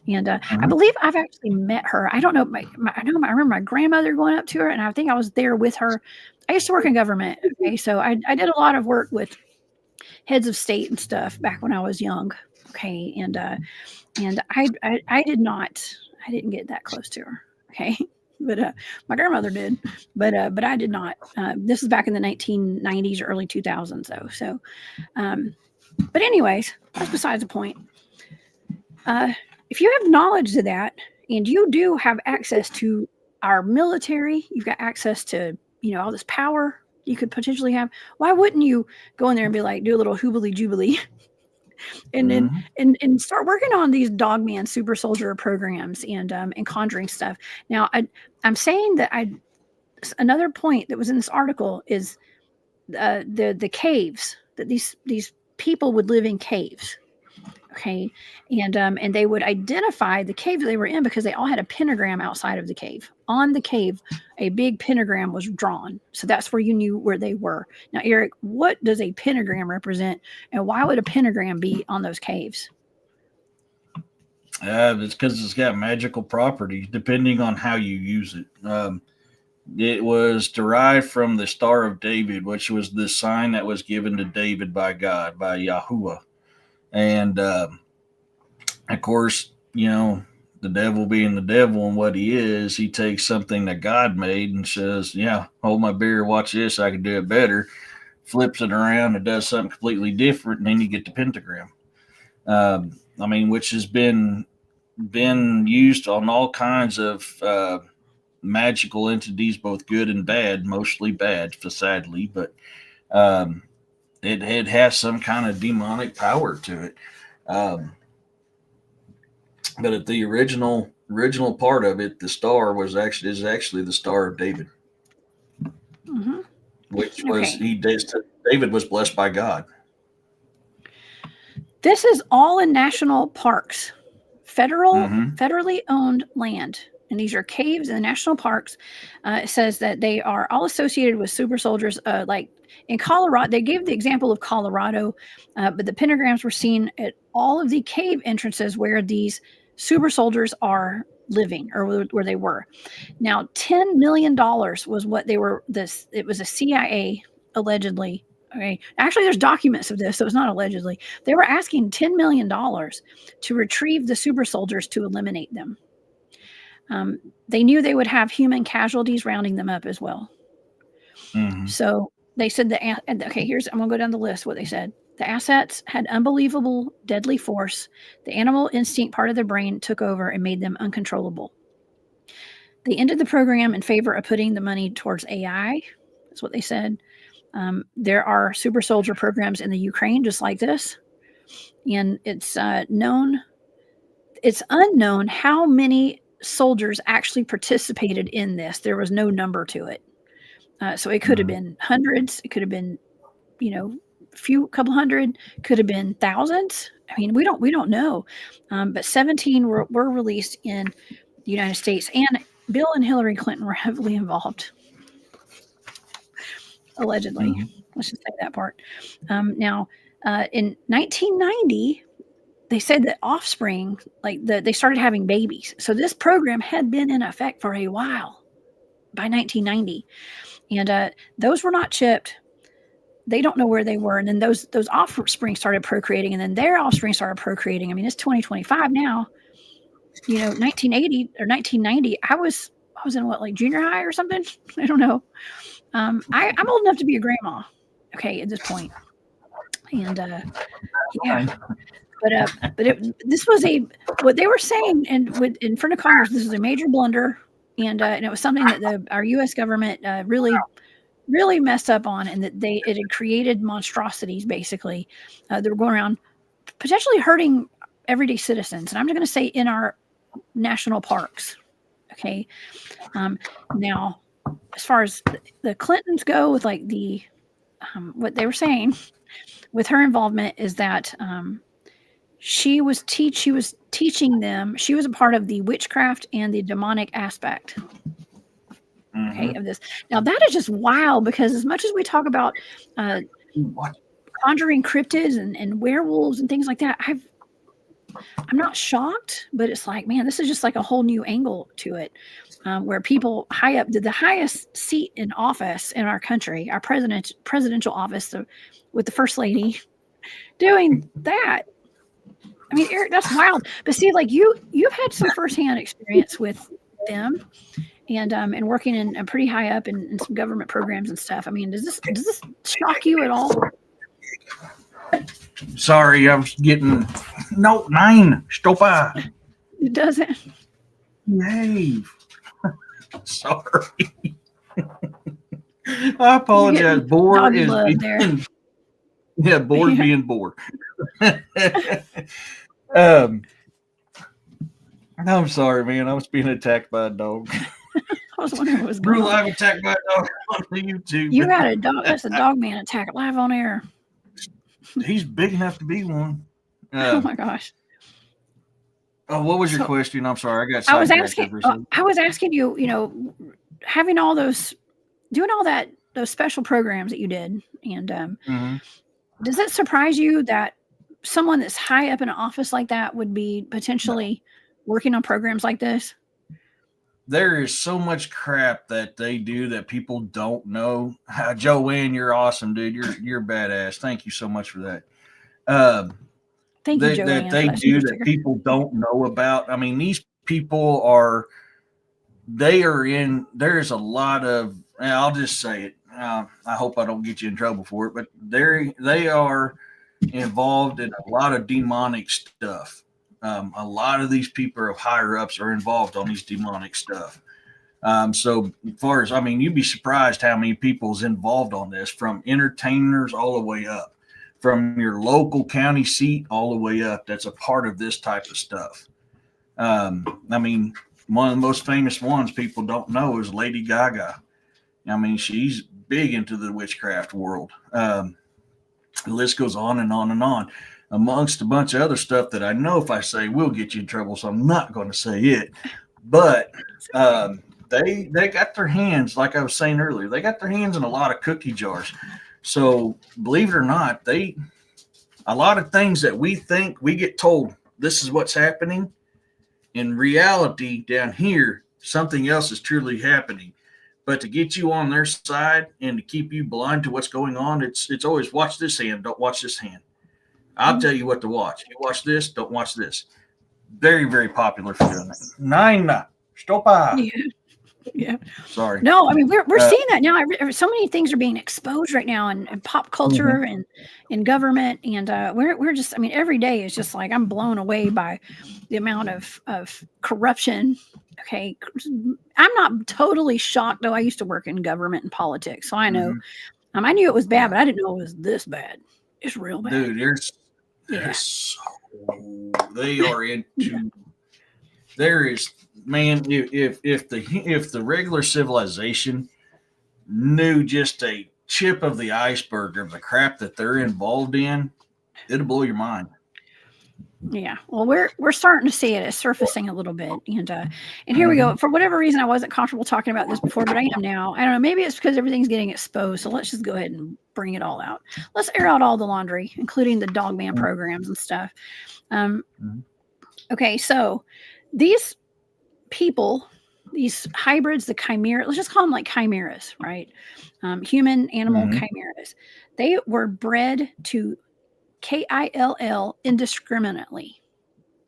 And I believe I've actually met her. I don't know. I remember my grandmother going up to her, and I think I was there with her. I used to work in government. Okay, so I did a lot of work with heads of state and stuff back when I was young. Okay, and I didn't get that close to her. Okay. But my grandmother did, but I did not. This is back in the 1990s or early 2000s, though. So, but anyways, that's besides the point. If you have knowledge of that, and you do have access to our military, you've got access to, you know, all this power you could potentially have. Why wouldn't you go in there and be like, do a little hoobly jubilee? And then and start working on these Dogman super soldier programs and conjuring stuff. Now I'm saying that another point that was in this article is the caves, that these people would live in caves. Okay. And they would identify the cave that they were in because they all had a pentagram outside of the cave. On the cave, a big pentagram was drawn. So that's where you knew where they were. Now, Eric, what does a pentagram represent? And why would a pentagram be on those caves? It's because it's got magical properties depending on how you use it. It was derived from the Star of David, which was the sign that was given to David by God, by Yahuwah. And, of course, you know, the devil being the devil and what he is, he takes something that God made and says, yeah, hold my beer, watch this, I can do it better. Flips it around and does something completely different, and then you get the pentagram. I mean, which has been used on all kinds of magical entities, both good and bad, mostly bad, sadly, but it has some kind of demonic power to it. But at the original part of it, the star is actually the Star of David, which was David was blessed by God. This is all in national parks, federally owned land. And these are caves in the national parks. It says that they are all associated with super soldiers. Like in Colorado, they gave the example of Colorado, but the pentagrams were seen at all of the cave entrances where these super soldiers are living, or where they were. Now, $10 million was what they were. It was a CIA, allegedly. Okay. Actually, there's documents of this, so it's not allegedly. They were asking $10 million to retrieve the super soldiers to eliminate them. They knew they would have human casualties rounding them up as well. So they said I'm going to go down the list. What they said: the assets had unbelievable, deadly force. The animal instinct part of their brain took over and made them uncontrollable. They ended the program in favor of putting the money towards AI. That's what they said. There are super soldier programs in the Ukraine just like this, and it's unknown how many soldiers actually participated in this. There was no number to it. So it could have been hundreds. It could have been, couple hundred, could have been thousands. I mean, we don't know. But 17 were released in the United States, and Bill and Hillary Clinton were heavily involved. Allegedly. Let's just say that part. Now, in 1990, they said that offspring, they started having babies. So this program had been in effect for a while by 1990. And those were not chipped. They don't know where they were. And then those offspring started procreating, and then their offspring started procreating. I mean, it's 2025 now. 1980 or 1990, I was in what, like junior high or something? I don't know. I'm old enough to be a grandma. Okay, at this point. And yeah. But this was what they were saying, and in front of Congress, this is a major blunder, and it was something that our U.S. government really messed up on, and that it had created monstrosities basically that were going around potentially hurting everyday citizens, and I'm just going to say in our national parks. Okay, now as far as the Clintons go, with like what they were saying with her involvement is that. She was teaching them. She was a part of the witchcraft and the demonic aspect. Okay, of this. Now that is just wild, because as much as we talk about conjuring cryptids and werewolves and things like that, I'm not shocked, but it's like, man, this is just like a whole new angle to it, where people high up, the highest seat in office in our country, our presidential office, with the first lady doing that. I mean, Eric, that's wild. But see, like you've had some firsthand experience with them, and working in pretty high up in some government programs and stuff. I mean, does this shock you at all? Sorry, I was getting no 9. Stop. It doesn't. Behave. Sorry. I apologize. Boar is being, yeah, bored being bored. I'm sorry, man. I was being attacked by a dog. I was wondering what was going on. Live attacked by a dog on YouTube. You got a dog. That's a Dogman attack live on air. He's big enough to be one. Oh my gosh. Oh, what was your question? I'm sorry. I was asking you, having all those, doing all that, those special programs that you did. And does it surprise you that someone that's high up in an office like that would be potentially working on programs like this? There is so much crap that they do that people don't know. Joanne, you're awesome, dude. You're badass. Thank you so much for that. Thank you, Joanne. That they do that people don't know about. I mean, these people are in. There's a lot of. I'll just say it. I hope I don't get you in trouble for it, but they are involved in a lot of demonic stuff. A lot of these people of higher ups are involved on these demonic stuff. So as far as, I mean, you'd be surprised how many people's involved on this, from entertainers all the way up, from your local county seat all the way up. That's a part of this type of stuff. I mean, one of the most famous ones people don't know is Lady Gaga. I mean, she's big into the witchcraft world. The list goes on and on and on, amongst a bunch of other stuff that I know if I say will get you in trouble, so I'm not going to say it. But they got their hands, like I was saying earlier, they got their hands in a lot of cookie jars. So believe it or not, a lot of things that we think, we get told this is what's happening. In reality, down here, something else is truly happening. But to get you on their side and to keep you blind to what's going on, it's always watch this hand, don't watch this hand. I'll tell you what to watch. You watch this, don't watch this. Very, very popular for doing that. 9. Stop. Yeah. Sorry. No, I mean, we're seeing that now. So many things are being exposed right now in pop culture and in government. And we're just, I mean, every day is just like, I'm blown away by the amount of corruption. Okay. I'm not totally shocked, though. I used to work in government and politics, so I know. I knew it was bad, but I didn't know it was this bad. It's real bad. Dude, they are into. There is, man. If the regular civilization knew just a tip of the iceberg of the crap that they're involved in, it'll blow your mind. Yeah, well, we're starting to see it. It's surfacing a little bit, and here we go. For whatever reason, I wasn't comfortable talking about this before, but I am now. I don't know. Maybe it's because everything's getting exposed. So let's just go ahead and bring it all out. Let's air out all the laundry, including the Dogman programs and stuff. Okay, so these people, these hybrids, the chimera, let's just call them like chimeras, right? Human animal chimeras. They were bred to kill indiscriminately.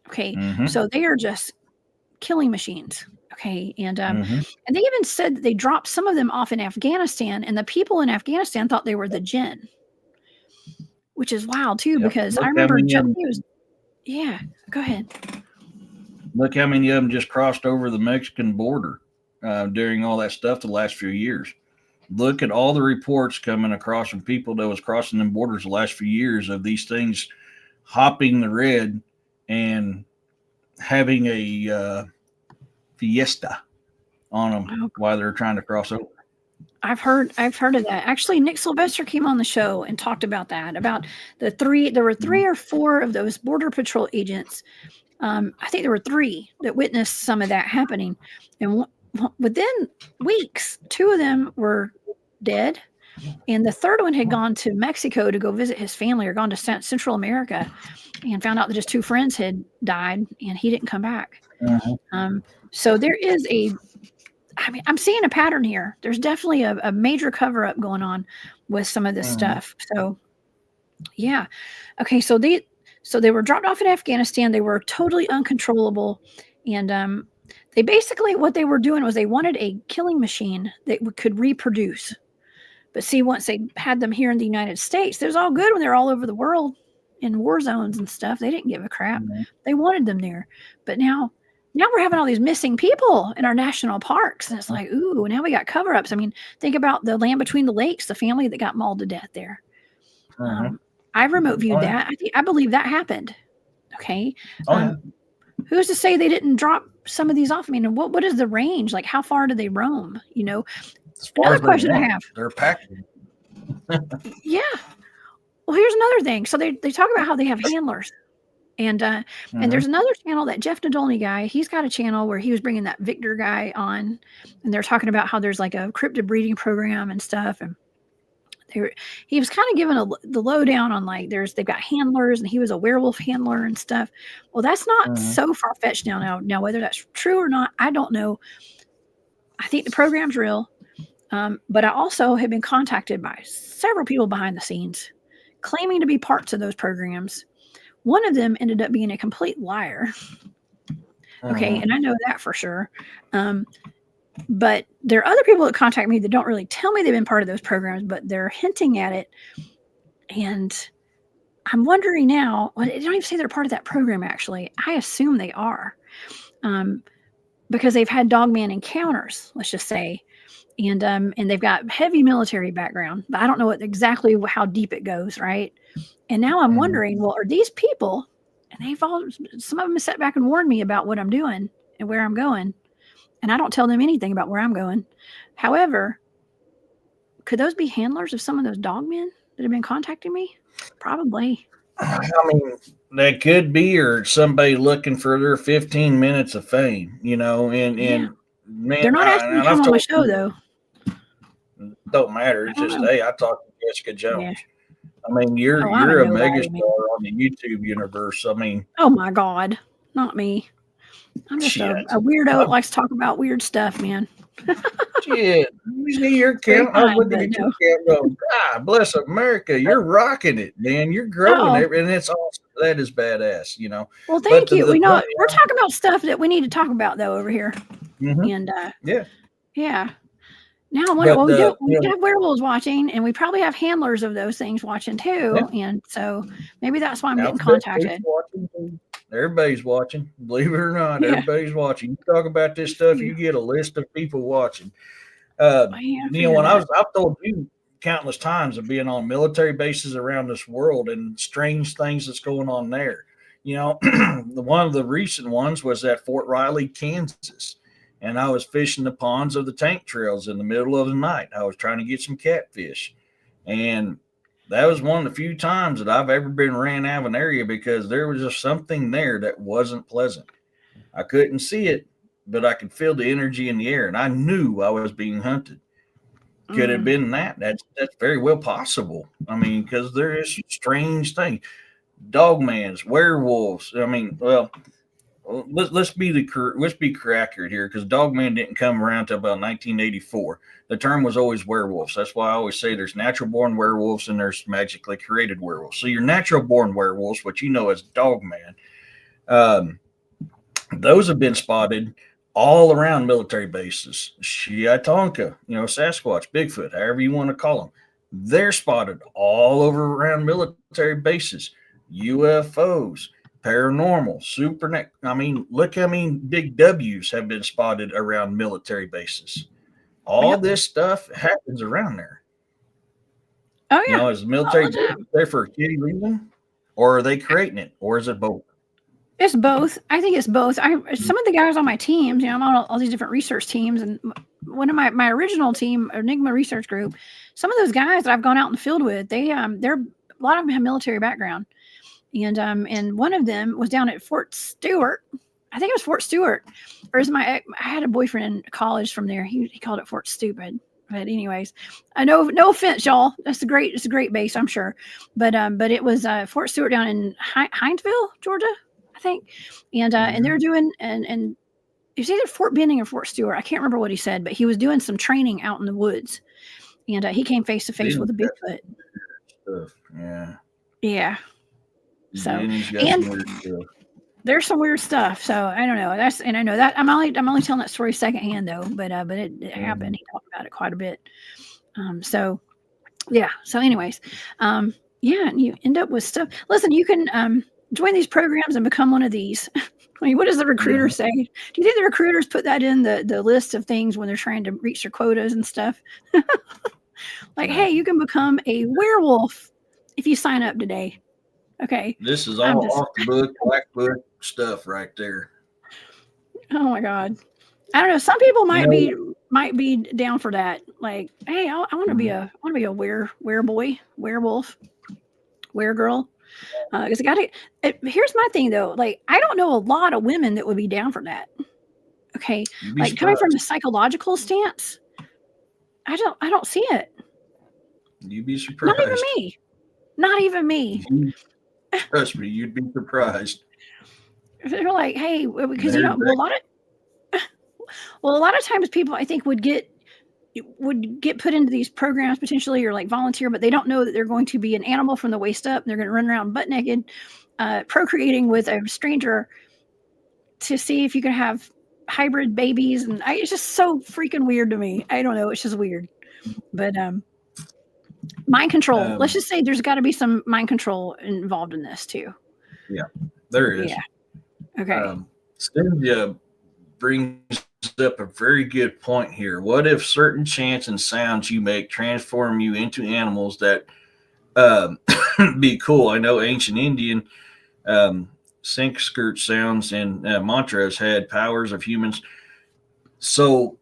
Okay. So they are just killing machines. Okay. And they even said that they dropped some of them off in Afghanistan, and the people in Afghanistan thought they were the jinn, which is wild too, because I remember yeah, go ahead. Look how many of them just crossed over the Mexican border during all that stuff the last few years. Look at all the reports coming across from people that was crossing them borders the last few years of these things hopping the red and having a fiesta on them while they're trying to cross over. I've heard of that. Actually, Nick Sylvester came on the show and talked about that, about there were 3 or 4 of those Border Patrol agents. I think there were 3 that witnessed some of that happening. And within weeks, 2 of them were dead. And the third one had gone to Mexico to go visit his family, or gone to Central America, and found out that his two friends had died, and he didn't come back. So there is I'm seeing a pattern here. There's definitely a major cover up going on with some of this stuff. So yeah. Okay. So they were dropped off in Afghanistan. They were totally uncontrollable. And they basically, what they were doing was they wanted a killing machine that could reproduce. But see, once they had them here in the United States, it was all good when they're all over the world in war zones and stuff. They didn't give a crap. They wanted them there. But now we're having all these missing people in our national parks. And it's like, ooh, now we got cover-ups. I mean, think about the Land Between the Lakes, the family that got mauled to death there. I remote viewed that. I believe that happened. Okay. Who's to say they didn't drop some of these off? I mean, what is the range? Like, how far do they roam? You know, another question I have. They're packing. Yeah. Well, here's another thing. So they talk about how they have handlers. And there's another channel, that Jeff Nadolny guy. He's got a channel where he was bringing that Victor guy on, and they're talking about how there's like a cryptid breeding program and stuff. And he was kind of giving the lowdown on, like, they've got handlers, and he was a werewolf handler and stuff. Well, that's not so far fetched now. Now, whether that's true or not, I don't know. I think the program's real. But I also have been contacted by several people behind the scenes claiming to be parts of those programs. One of them ended up being a complete liar. Okay. And I know that for sure. But there are other people that contact me that don't really tell me they've been part of those programs, but they're hinting at it. And I'm wondering now, well, they don't even say they're part of that program, actually. I assume they are. Because they've had Dogman encounters, let's just say. And they've got heavy military background, but I don't know exactly how deep it goes, right? And now I'm wondering, well, are these people, and some of them have sat back and warned me about what I'm doing and where I'm going, and I don't tell them anything about where I'm going. However, could those be handlers of some of those dogmen that have been contacting me? Probably. I mean, they could be, or somebody looking for their 15 minutes of fame, you know, and man, they're not asking me to come on my show, though. Don't matter. It's just, hey, I talked to Jessica Jones. Yeah. I mean, you're a megastar on the YouTube universe. I mean, oh my God, not me. I'm just a weirdo that likes to talk about weird stuff, man. Shit, you see your camp. I was looking at your camp going, God bless America. You're rocking it, man. You're growing it, and it's awesome. That is badass, you know. Well, thank you. We know we're talking about stuff that we need to talk about, though, over here. And yeah. Now, we have werewolves watching, and we probably have handlers of those things watching too. Yeah. And so maybe that's why I'm getting contacted. Everybody's watching, believe it or not. Yeah. Everybody's watching. You talk about this stuff, you get a list of people watching. When I've told you countless times of being on military bases around this world and strange things that's going on there. You know, one of the recent ones was at Fort Riley, Kansas. And I was fishing the ponds of the tank trails in the middle of the night. I was trying to get some catfish. And that was one of the few times that I've ever been ran out of an area because there was just something there that wasn't pleasant. I couldn't see it, but I could feel the energy in the air, and I knew I was being hunted. Could have been that. That's very well possible. I mean, because there is strange things. Dogmans, werewolves. I mean, well, let's be accurate here, because Dogman didn't come around until about 1984. The term was always werewolves. That's why I always say there's natural born werewolves and there's magically created werewolves. So your natural born werewolves, what you know as Dogman, those have been spotted all around military bases. Shiatonka, Sasquatch, Bigfoot, however you want to call them. They're spotted all over around military bases. UFOs, paranormal, supernatural. I mean, look how many big W's have been spotted around military bases. All this stuff happens around there. Oh, yeah. Is the military there for a kiddie reason? Or are they creating it? Or is it both? It's both. I think it's both. Some of the guys on my teams, I'm on all these different research teams, and one of my original team, Enigma Research Group, some of those guys that I've gone out in the field with, they're a lot of them have military background. And one of them was down at Fort Stewart. I think it was Fort Stewart. Or I had a boyfriend in college from there. He called it Fort Stupid. But anyways, I know, no offense, y'all. It's a great base, I'm sure. But it was Fort Stewart down in Hinesville, Georgia, I think. And and they're doing and it's either Fort Benning or Fort Stewart. I can't remember what he said, but he was doing some training out in the woods, and he came face to face with a Bigfoot. Stuff. Yeah. So and there's some weird stuff. So I don't know. I know that I'm only telling that story secondhand though, but it happened. He talked about it quite a bit. So yeah. So anyways, yeah, and you end up with stuff. Listen, you can join these programs and become one of these. I mean, what does the recruiter say? Do you think the recruiters put that in the list of things when they're trying to reach their quotas and stuff? Like, hey, you can become a werewolf if you sign up today. Okay. This is all off the book, black book stuff right there. Oh my God. I don't know. Some people might be down for that. Like, hey, I want to be a wereboy, werewolf, weregirl. Because here's my thing though. Like, I don't know a lot of women that would be down for that. Okay. Like surprised. Coming from the psychological stance, I don't see it. You'd be surprised. Not even me. Trust me, you'd be surprised. They're like, hey, because a lot of times people I think would get put into these programs potentially or like volunteer, but they don't know that they're going to be an animal from the waist up. And they're going to run around butt naked, procreating with a stranger to see if you can have hybrid babies. And it's just so freaking weird to me. I don't know. It's just weird. But mind control. Let's just say there's got to be some mind control involved in this too. Yeah, there is. Yeah. Okay. Cynthia brings up a very good point here. What if certain chants and sounds you make transform you into animals that be cool? I know ancient Indian sink skirt sounds and mantras had powers of humans. So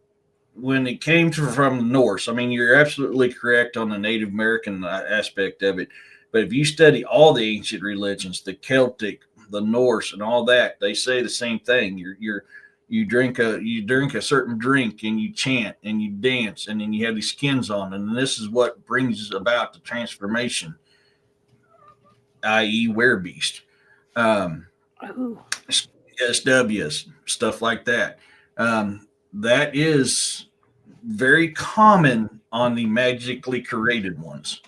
when it came from the Norse, I mean, you're absolutely correct on the Native American aspect of it. But if you study all the ancient religions, the Celtic, the Norse, and all that, they say the same thing. You drink a certain drink and you chant and you dance and then you have these skins on, and this is what brings about the transformation, i.e., werebeast, SWs, stuff like that. That is very common on the magically created ones.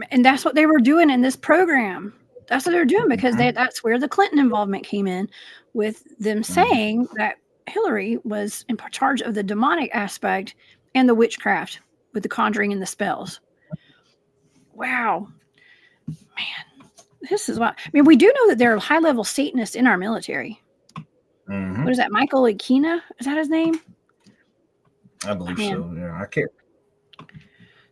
And that's what they were doing in this program. That's what they're doing because that's where the Clinton involvement came in with them saying that Hillary was in charge of the demonic aspect and the witchcraft with the conjuring and the spells. Wow. Man, this is what, I mean, we do know that there are high-level Satanists in our military. What is that? Michael Aquina? Is that his name? I believe so. Yeah, I can't.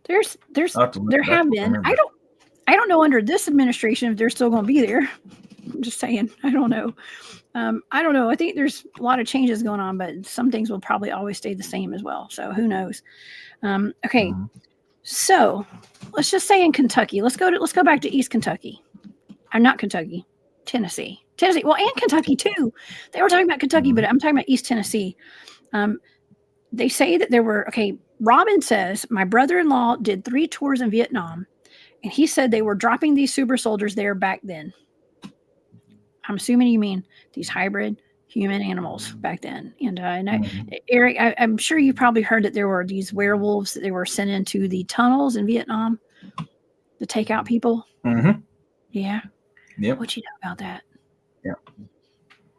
There have been. I don't know under this administration if they're still going to be there. I'm just saying. I don't know. I don't know. I think there's a lot of changes going on, but some things will probably always stay the same as well. So who knows? Okay. So let's just say in Kentucky. Let's go back to East Kentucky. I'm not Kentucky. Tennessee. Well, and Kentucky too. They were talking about Kentucky, but I'm talking about East Tennessee. They say that there were, Robin says, my brother-in-law did 3 tours in Vietnam, and he said they were dropping these super soldiers there back then. I'm assuming you mean these hybrid human animals back then. And Eric, I'm sure you probably heard that there were these werewolves that they were sent into the tunnels in Vietnam to take out people. Yeah. Yep. What you know about that? Yeah.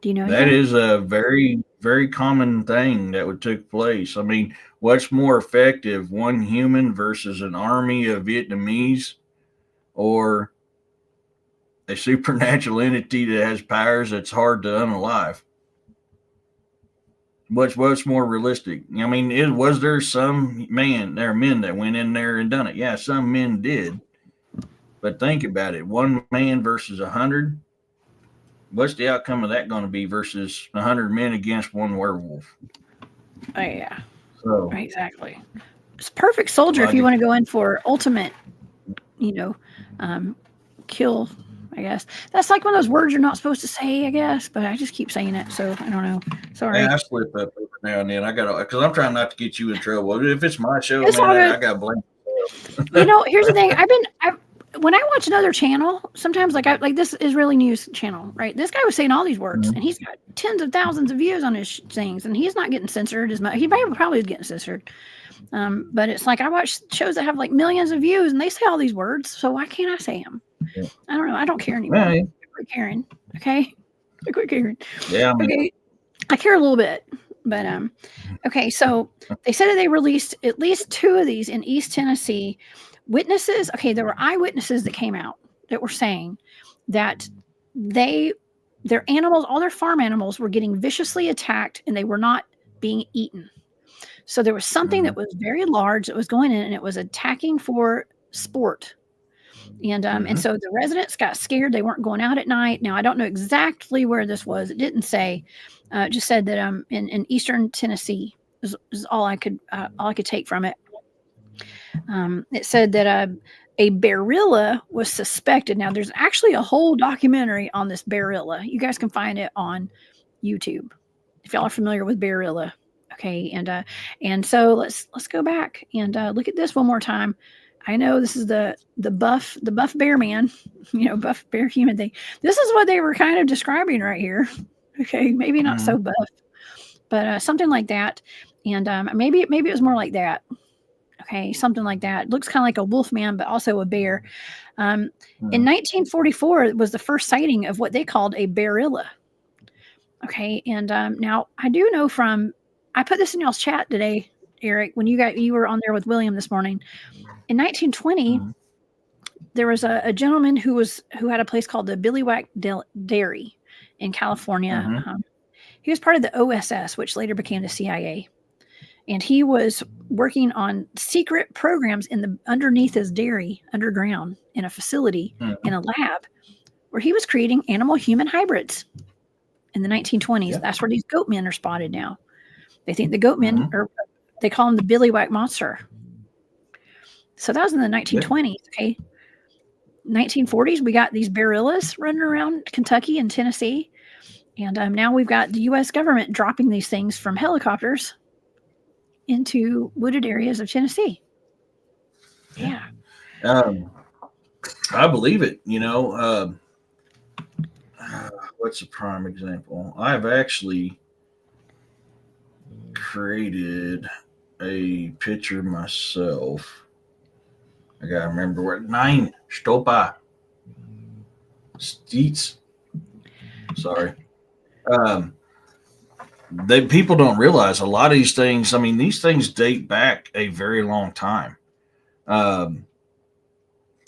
Do you know that is a very, very common thing that would take place? I mean, what's more effective, one human versus an army of Vietnamese, or a supernatural entity that has powers that's hard to unalive? What's more realistic? I mean, was there some men that went in there and done it? Yeah, some men did. But think about it. One man versus 100. What's the outcome of that going to be versus 100 men against one werewolf? Oh, yeah. So, exactly. It's perfect soldier if you want to go in for ultimate, kill, I guess. That's like one of those words you're not supposed to say, I guess, but I just keep saying it, so I don't know. Sorry. Yeah, I slip up every now and then. I got because I'm trying not to get you in trouble. If it's my show, It's all man, good. I got to blame. Here's the thing. When I watch another channel, sometimes like this Israeli news channel, right? This guy was saying all these words, and he's got tens of thousands of views on his things, and he's not getting censored as much. He probably is getting censored, but it's like I watch shows that have like millions of views, and they say all these words. So why can't I say them? Yeah. I don't know. I don't care anymore. Yeah. I quit caring. Okay, I quit caring. Yeah. Okay, I care a little bit, but okay. So they said that they released at least 2 of these in East Tennessee. Witnesses, okay, there were eyewitnesses that came out that were saying that their animals, all their farm animals, were getting viciously attacked and they were not being eaten. So there was something that was very large that was going in, and it was attacking for sport. And so the residents got scared. They weren't going out at night. Now I don't know exactly where this was. It didn't say. It just said that in eastern Tennessee is all I could take from it. It said that a Bearzilla was suspected. Now, there's actually a whole documentary on this Bearzilla. You guys can find it on YouTube if y'all are familiar with Bearzilla. Okay, and so let's go back and look at this one more time. I know this is the buff bear man, buff bear human thing. This is what they were kind of describing right here. Okay, maybe not so buff, but something like that. And maybe it was more like that. Okay, something like that. Looks kind of like a wolf man, but also a bear. In 1944, it was the first sighting of what they called a Bearzilla. Okay, and now I do know I put this in y'all's chat today, Eric, when you were on there with William this morning. In 1920, there was a gentleman who had a place called the Billywhack Dairy in California. He was part of the OSS, which later became the CIA. And he was working on secret programs underneath his dairy, underground, in a facility, in a lab, where he was creating animal-human hybrids in the 1920s. Yeah. That's where these goat men are spotted now. They think the goat men they call them the Billywhack monster. So that was in the 1920s. Okay, 1940s, we got these Bearzillas running around Kentucky and Tennessee, and now we've got the U.S. government dropping these things from helicopters into wooded areas of Tennessee. Yeah. I believe it. What's a prime example? I've actually created a picture myself. I gotta remember what 9 Stopa Steets. Sorry. People don't realize a lot of these things. I mean, these things date back a very long time.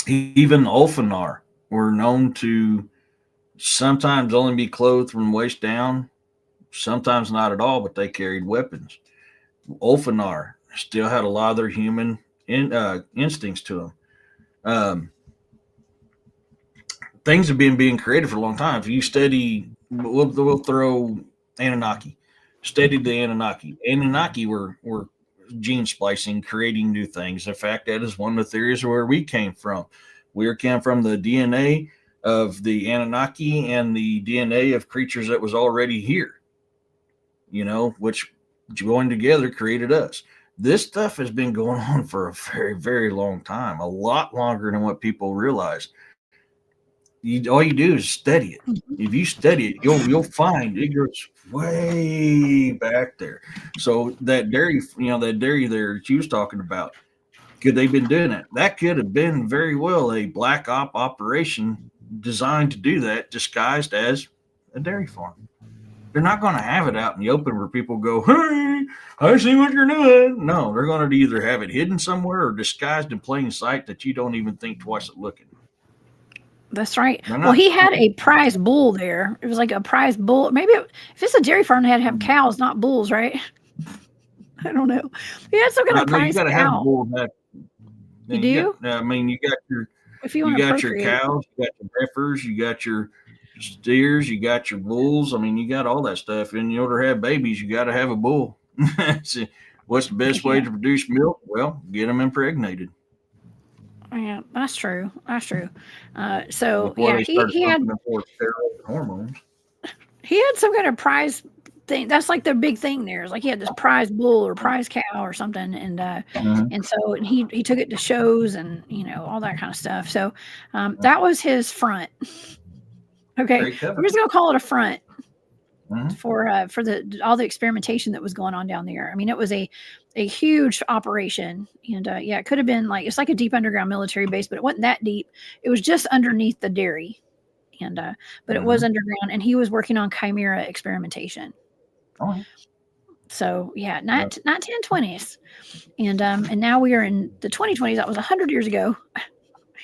Even Ulfanar were known to sometimes only be clothed from waist down, sometimes not at all, but they carried weapons. Ulfanar still had a lot of their human instincts to them. Things have been being created for a long time. If you study, we'll throw Anunnaki. Studied the Anunnaki. Anunnaki were gene splicing, creating new things. In fact, that is one of the theories where we came from. We came from the DNA of the Anunnaki and the DNA of creatures that was already here, which joined together created us. This stuff has been going on for a very, very long time, a lot longer than what people realize. All you do is study it. If you study it, you'll find it goes way back there. So that dairy there she was talking about, could they been doing it? That could have been very well a black op operation designed to do that, disguised as a dairy farm. They're not going to have it out in the open where people go, "Hey, I see what you're doing." No, they're going to either have it hidden somewhere or disguised in plain sight that you don't even think twice at looking. That's right. Well, he had a prize bull there. It was like a prize bull. Maybe if it's a dairy farm, they had to have cows, not bulls, right? I don't know. He had some kind of prize cow. You got to have a bull. You do? You got your your cows, you got your heifers, you got your steers, you got your bulls. I mean, you got all that stuff. And in order to have babies, you got to have a bull. So what's the best way to produce milk? Well, get them impregnated. Yeah, that's true. That's true. So yeah, he had hormones. He had some kind of prize thing. That's like the big thing there. It's like he had this prize bull or prize cow or something, and so he took it to shows and all that kind of stuff. So that was his front. Okay, we're just gonna call it a front for all the experimentation that was going on down there. I mean, it was a huge operation, and it could have been it's like a deep underground military base, but it wasn't that deep. It was just underneath the dairy, and but it was underground, and he was working on chimera experimentation. Oh. So 1920s, and now we are in the 2020s. That was 100 years ago.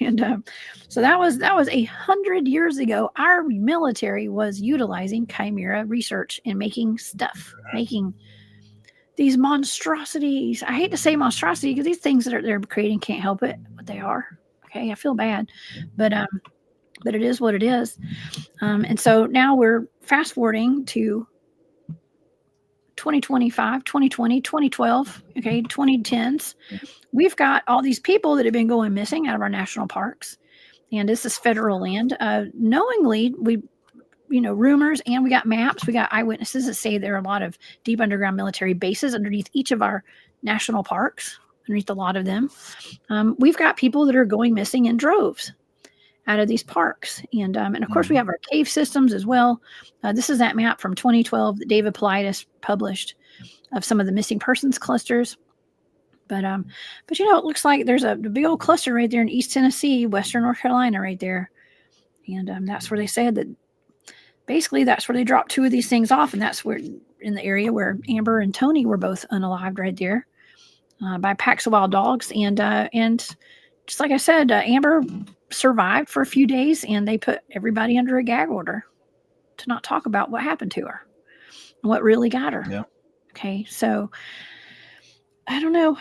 And so that was 100 years ago. Our military was utilizing chimera research and making these monstrosities. I hate to say monstrosity because these things that they're creating can't help it, what they are. Okay, I feel bad, but it is what it is. And so now we're fast forwarding to 2025, 2020, 2012, 2010s. We've got all these people that have been going missing out of our national parks, and this is federal land. Knowingly, rumors, and we got maps, we got eyewitnesses that say there are a lot of deep underground military bases underneath each of our national parks, underneath a lot of them. We've got people that are going missing in droves out of these parks. And of course, we have our cave systems as well. This is that map from 2012 that David Paulides published of some of the missing persons clusters. But it looks like there's a big old cluster right there in East Tennessee, Western North Carolina right there. And that's where they said that basically that's where they dropped two of these things off. And that's where in the area where Amber and Tony were both unalived right there by packs of wild dogs. And just like I said, Amber survived for a few days, and they put everybody under a gag order to not talk about what happened to her and what really got her. Yeah. Okay. So I don't know.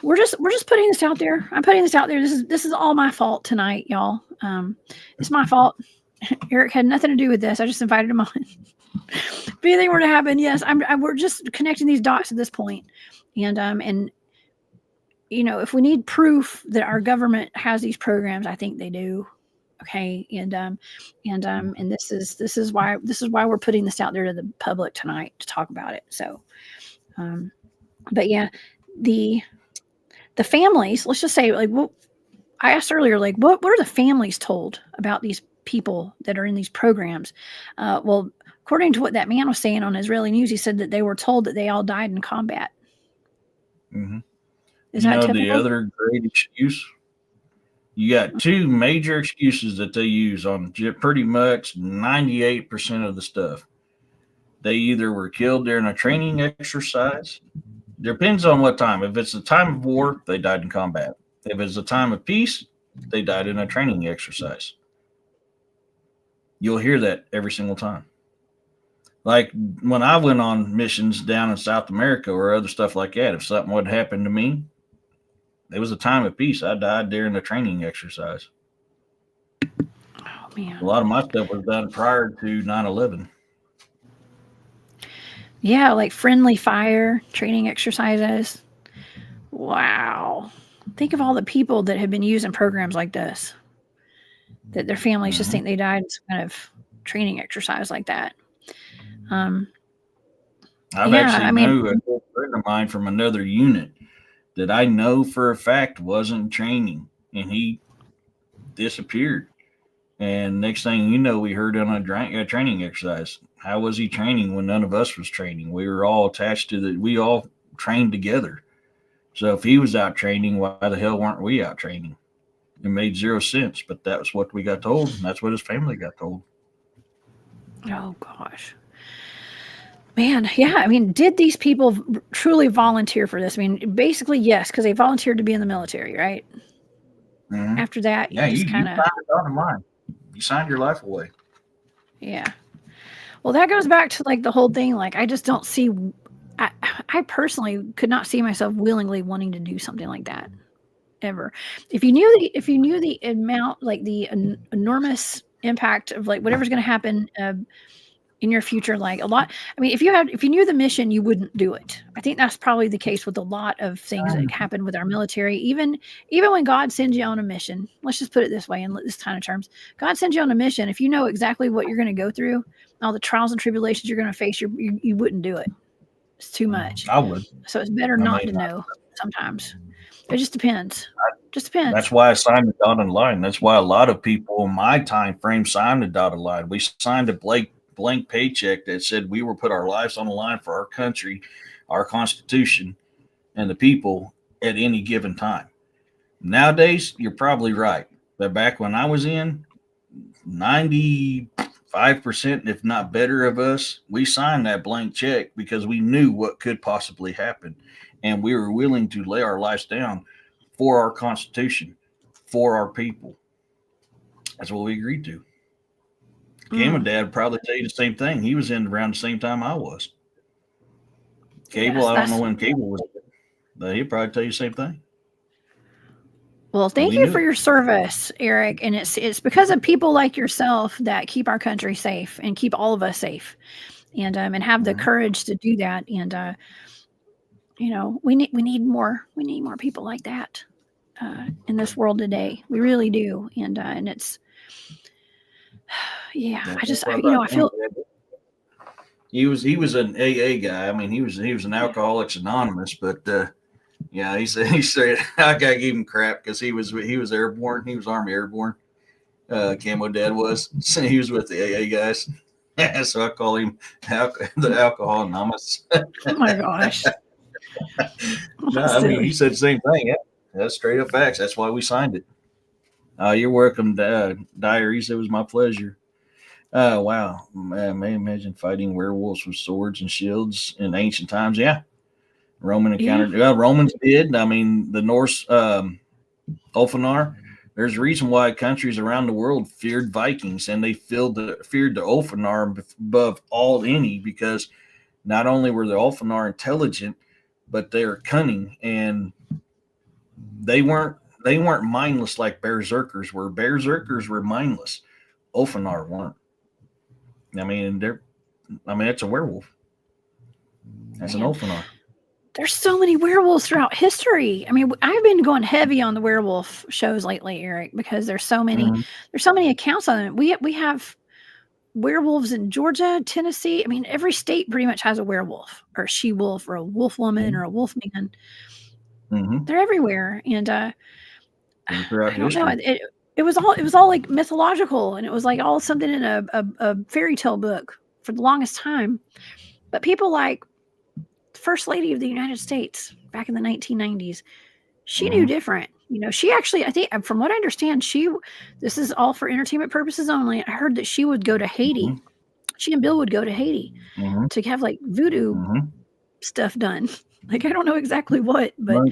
We're just putting this out there. I'm putting this out there. This is all my fault tonight, y'all. It's my fault. Eric had nothing to do with this. I just invited him on. If anything were to happen, yes, we're just connecting these dots at this point. And if we need proof that our government has these programs, I think they do. Okay. And this is why we're putting this out there to the public tonight to talk about it. So, but yeah, the families, let's just say, like, what I asked earlier, like, what are the families told about these people that are in these programs? Well, according to what that man was saying on Israeli news, he said that they were told that they all died in combat. Mm-hmm. Is that typical? The other great excuse? You got two major excuses that they use on pretty much 98% of the stuff. They either were killed during a training exercise. Depends on what time. If it's a time of war, they died in combat. If it's a time of peace, they died in a training exercise. You'll hear that every single time. Like when I went on missions down in South America or other stuff like that, if something would happen to me, it was a time of peace. I died during a training exercise. Oh, man. A lot of my stuff was done prior to 9/11. Yeah, like friendly fire training exercises. Wow. Think of all the people that have been using programs like this, that their families just think they died in some kind of training exercise like that. I've actually knew a good friend of mine from another unit that I know for a fact wasn't training, and he disappeared. And next thing you know, we heard on a training exercise. How was he training when none of us was training? We were all attached to we all trained together. So if he was out training, why the hell weren't we out training? It made zero sense, but that was what we got told, and that's what his family got told. Oh, gosh. Man, yeah. I mean, did these people truly volunteer for this? I mean, basically, yes, because they volunteered to be in the military, right? Mm-hmm. After that, you just kind of you signed your life away. Yeah. Well, that goes back to like the whole thing. Like, I just don't see. I personally could not see myself willingly wanting to do something like that ever. If you knew the amount, like the enormous impact of like whatever's going to happen in your future, like a lot. I mean, if you knew the mission, you wouldn't do it. I think that's probably the case with a lot of things that happen with our military. Even when God sends you on a mission, let's just put it this way in this kind of terms. God sends you on a mission. If you know exactly what you're going to go through, all the trials and tribulations you're going to face, you wouldn't do it. It's too much. I would. So it's better not to know sometimes. It just depends. That's why I signed the dotted line. That's why a lot of people in my time frame signed the dotted line. We signed a blank paycheck that said we will put our lives on the line for our country, our Constitution, and the people at any given time. Nowadays, you're probably right. But back when I was in, 95%, if not better, of us, we signed that blank check because we knew what could possibly happen. And we were willing to lay our lives down for our Constitution, for our people. That's what we agreed to. Camo Dad would probably tell you the same thing. He was in around the same time I was. Cable, I don't know when Cable was, but he'd probably tell you the same thing. Well, thank you for your service, Eric. And it's because of people like yourself that keep our country safe and keep all of us safe, and have the courage to do that. And we need more people like that in this world today. We really do. And it's I feel he was an AA guy. I mean, he was an Alcoholics Anonymous, but yeah, he said I gotta give him crap because he was airborne. He was Army Airborne. Camo Dad was. So he was with the AA guys. So I call him the Alcohol Anonymous. Oh my gosh. No, I mean, he said the same thing. Yeah, that's straight up facts. That's why we signed it. You're welcome, Diaries. It was my pleasure. Wow. Man, may imagine fighting werewolves with swords and shields in ancient times. Yeah. Roman encountered. Yeah. Romans did. I mean, the Norse Ulfanar. There's a reason why countries around the world feared Vikings, and they feared the Ulfanar above all any, because not only were the Ulfanar intelligent, but they're cunning, and they weren't mindless like berserkers were. Berserkers were mindless. Ulfanar weren't. I mean, it's a werewolf. That's an Ulfanar. There's so many werewolves throughout history. I mean, I've been going heavy on the werewolf shows lately, Eric, because there's so many accounts on it. We have werewolves in Georgia, Tennessee. I mean, every state pretty much has a werewolf or a she-wolf or a wolf woman or a wolf man. They're everywhere. And I don't know. It was all like mythological, and it was like all something in a fairy tale book for the longest time. But people like First Lady of the United States back in the 1990s, she knew different. She actually, I think, from what I understand, this is all for entertainment purposes only. I heard that she would go to Haiti. She and Bill would go to Haiti to have like voodoo stuff done. Like, I don't know exactly what, but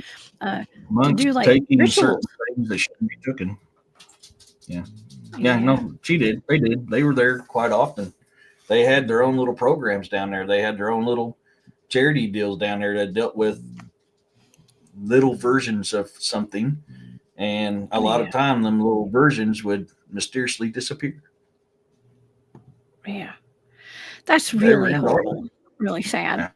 to do like rituals. Things that shouldn't be taken. Yeah, no, she did. They did. They were there quite often. They had their own little programs down there. They had their own little charity deals down there that dealt with little versions of something, and a lot of time them little versions would mysteriously disappear. Yeah, that's really horrible, really sad.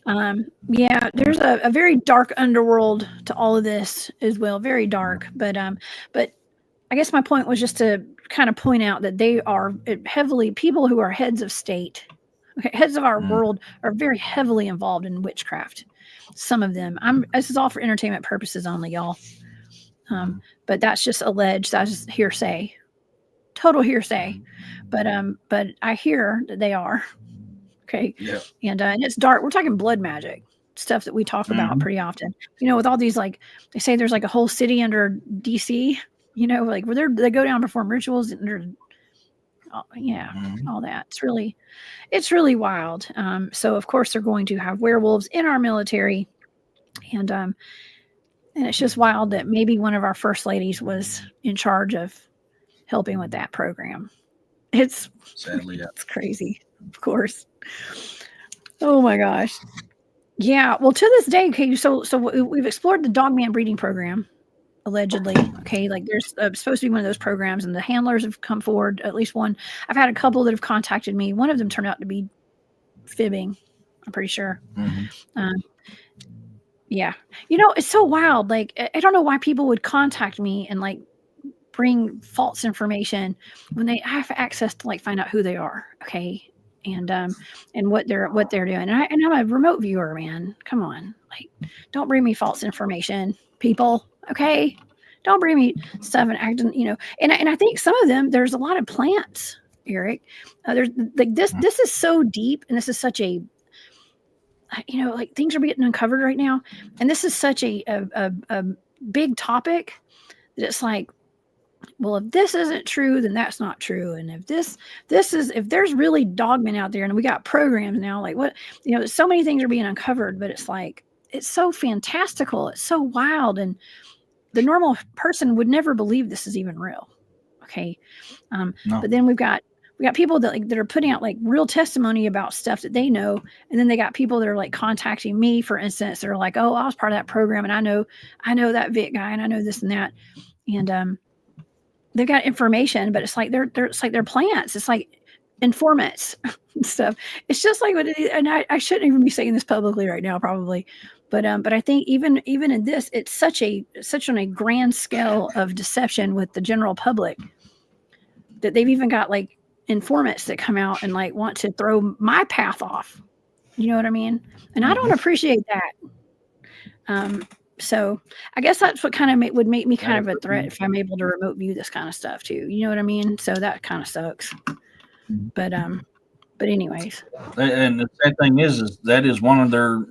There's a very dark underworld to all of this as well, very dark. But I guess my point was just to kind of point out that they are heavily people who are heads of state. Heads of our world are very heavily involved in witchcraft. Some of them. This is all for entertainment purposes only, y'all. But that's just alleged. That's just hearsay, total hearsay. But I hear that they are. Okay. Yeah. And it's dark. We're talking blood magic stuff that we talk about pretty often. With all these, like, they say there's like a whole city under DC. Like where they go down and perform rituals and all that. It's really wild. So of course they're going to have werewolves in our military, and it's just wild that maybe one of our first ladies was in charge of helping with that program. It's sadly, it's crazy, of course. Oh my gosh. Yeah. Well, to this day, okay. So we've explored the Dogman breeding program. Allegedly, okay, like there's supposed to be one of those programs, and the handlers have come forward. At least one. I've had a couple that have contacted me. One of them turned out to be fibbing. I'm pretty sure. Yeah, it's so wild. Like, I don't know why people would contact me and like bring false information when they have access to like find out who they are. Okay, and what they're doing. And I'm a remote viewer, man. Come on, like, don't bring me false information, people. Okay, don't bring me stuff and acting, And I think some of them, there's a lot of plants, Eric. There's like this. This is so deep, and this is such a, like, things are getting uncovered right now, and this is such a big topic that it's like, well, if this isn't true, then that's not true. And if if there's really dogmen out there, and we got programs now, like, what, so many things are being uncovered, but it's like, it's so fantastical. It's so wild. And the normal person would never believe this is even real. Okay. No. But then we got people that are putting out like real testimony about stuff that they know. And then they got people that are like contacting me, for instance. They're like, oh, I was part of that program, and I know that Vic guy, and I know this and that. And, they've got information, but it's like they're plants. It's like informants and stuff. It's just like what it is. And I shouldn't even be saying this publicly right now, probably. But I think even in this, it's such on a grand scale of deception with the general public that they've even got like informants that come out and like want to throw my path off. You know what I mean? And I don't appreciate that. So I guess that's what kind of would make me kind of a threat if I'm able to remote view this kind of stuff too. You know what I mean? So that kind of sucks. But anyways. And the sad thing is that is one of their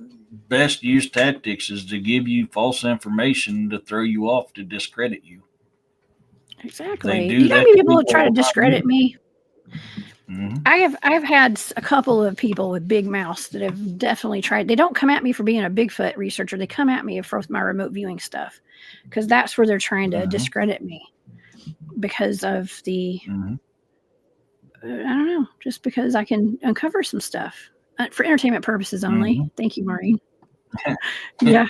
best used tactics, is to give you false information to throw you off, to discredit you. Exactly. You know how many people try to discredit me? Mm-hmm. I've had a couple of people with big mouths that have definitely tried. They don't come at me for being a Bigfoot researcher. They come at me for my remote viewing stuff, because that's where they're trying to discredit me because of the, I don't know, just because I can uncover some stuff for entertainment purposes only. Thank you, Maureen. Yeah,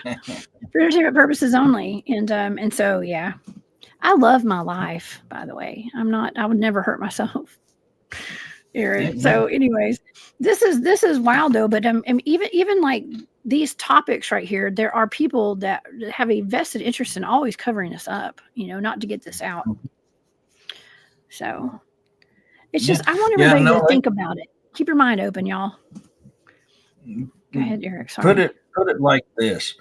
for entertainment purposes only. And so, yeah, I love my life, by the way. I would never hurt myself. Eric. So anyways, this is wild though, but even like these topics right here, there are people that have a vested interest in always covering this up, not to get this out. So it's just, I want everybody to think about it. Keep your mind open, y'all. Go ahead, Eric. Sorry. Put it like this.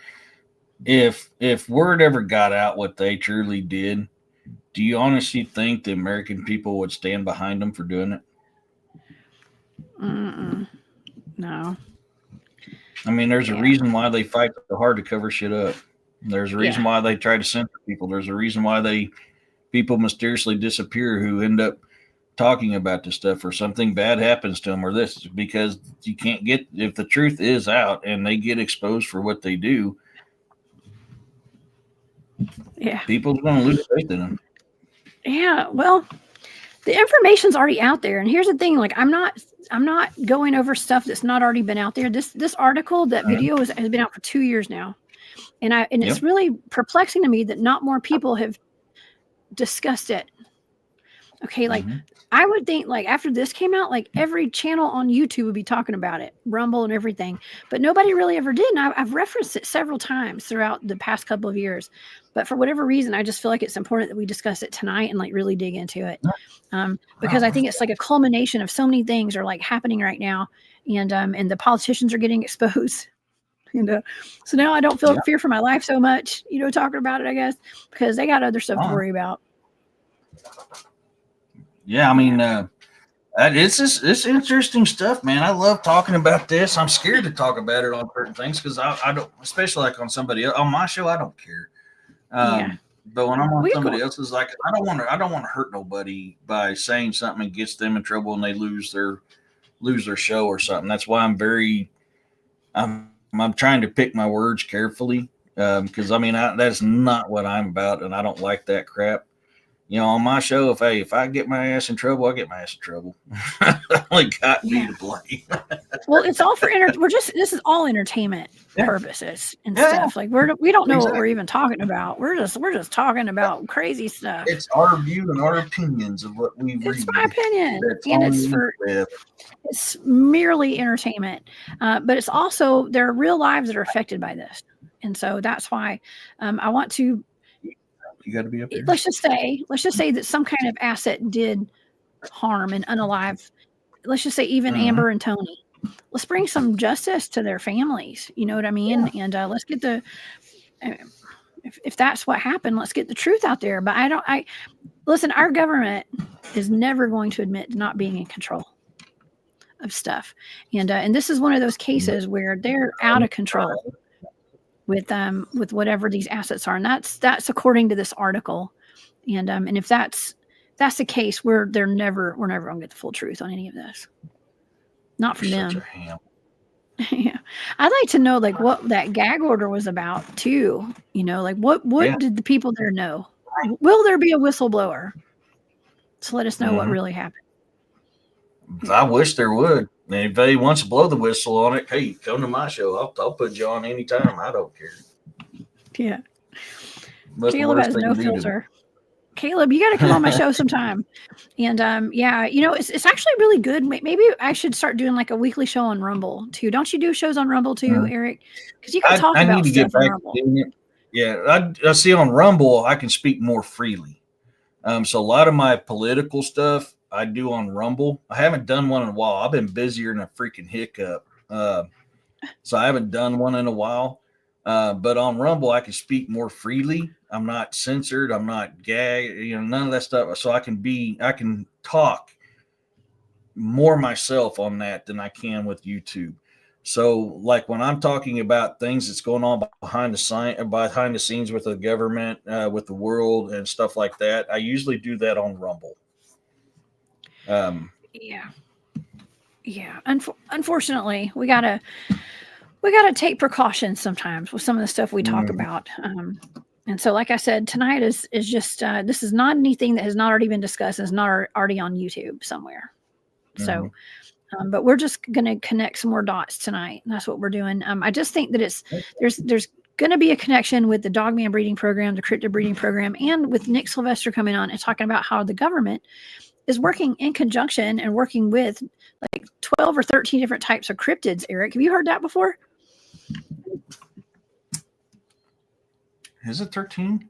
If word ever got out what they truly did, do you honestly think the American people would stand behind them for doing it? No. I mean, there's a reason why they fight so hard to cover shit up. There's a reason why they try to censor people. There's a reason why people mysteriously disappear who end up talking about this stuff, or something bad happens to them, or this, because you can't get, if the truth is out and they get exposed for what they do, people's going to lose faith in them. Yeah, well, the information's already out there, and here's the thing: like, I'm not going over stuff that's not already been out there. This article, that video has been out for 2 years now, and it's really perplexing to me that not more people have discussed it. Okay, like I would think, like, after this came out, like every channel on YouTube would be talking about it, Rumble and everything, but nobody really ever did. And I've referenced it several times throughout the past couple of years, but for whatever reason, I just feel like it's important that we discuss it tonight and like really dig into it, because I think it's like a culmination of so many things are like happening right now, and the politicians are getting exposed. And so now I don't feel fear for my life so much, talking about it, I guess, because they got other stuff to worry about. Yeah, I mean, it's interesting stuff, man. I love talking about this. I'm scared to talk about it on certain things because I don't, especially like on somebody else, on my show, I don't care. But when I'm on somebody else's, like, I don't want to hurt nobody by saying something that gets them in trouble and they lose their show or something. That's why I'm trying to pick my words carefully, because I mean, that's not what I'm about, and I don't like that crap. On my show, if I get my ass in trouble, I get my ass in trouble. Only got me to blame. Well, it's all for this is all entertainment purposes and stuff. Like we don't know what we're even talking about. We're just talking about crazy stuff. It's our view and our opinions of what we read. It's my opinion, and it's merely entertainment. But it's also, there are real lives that are affected by this, and so that's why I want to. You got to be up there. Let's just say that some kind of asset did harm and unalive let's just say even Amber and Tony. Let's bring some justice to their families. You know what I mean? Yeah. And let's get the, if that's what happened, let's get the truth out there. But listen, our government is never going to admit not being in control of stuff. And this is one of those cases where they're out of control with whatever these assets are. And that's according to this article. And if that's the case, we're never going to get the full truth on any of this. Not from them. Yeah. I'd like to know like what that gag order was about too. You know, like what did the people there know? Will there be a whistleblower to let us know what really happened? I wish there would. And if they wants to blow the whistle on it, hey, come to my show. I'll put you on anytime. I don't care. Yeah. But Caleb has no filter. Caleb, you got to come on my show sometime. And yeah, you know, it's actually really good. Maybe I should start doing like a weekly show on Rumble too. Don't you do shows on Rumble too, Eric? Because you can talk about need to stuff get back on Rumble. Yeah, I see on Rumble I can speak more freely. So a lot of my political stuff I do on Rumble. I haven't done one in a while. I've been busier than a freaking hiccup. So I haven't done one in a while. But on Rumble, I can speak more freely. I'm not censored. I'm not gagged, none of that stuff. So I can talk more myself on that than I can with YouTube. So like when I'm talking about things that's going on behind the scenes with the government, with the world and stuff like that, I usually do that on Rumble. Yeah. Unfortunately, we gotta take precautions sometimes with some of the stuff we talk about. And so, like I said, tonight is just this is not anything that has not already been discussed. It's not already on YouTube somewhere. So, but we're just going to connect some more dots tonight. And that's what we're doing. I just think that there's going to be a connection with the Dogman breeding program, the Cryptid breeding program, and with Nick Sylvester coming on and talking about how the government is working in conjunction and working with like 12 or 13 different types of cryptids. Eric, have you heard that before? Is it 13?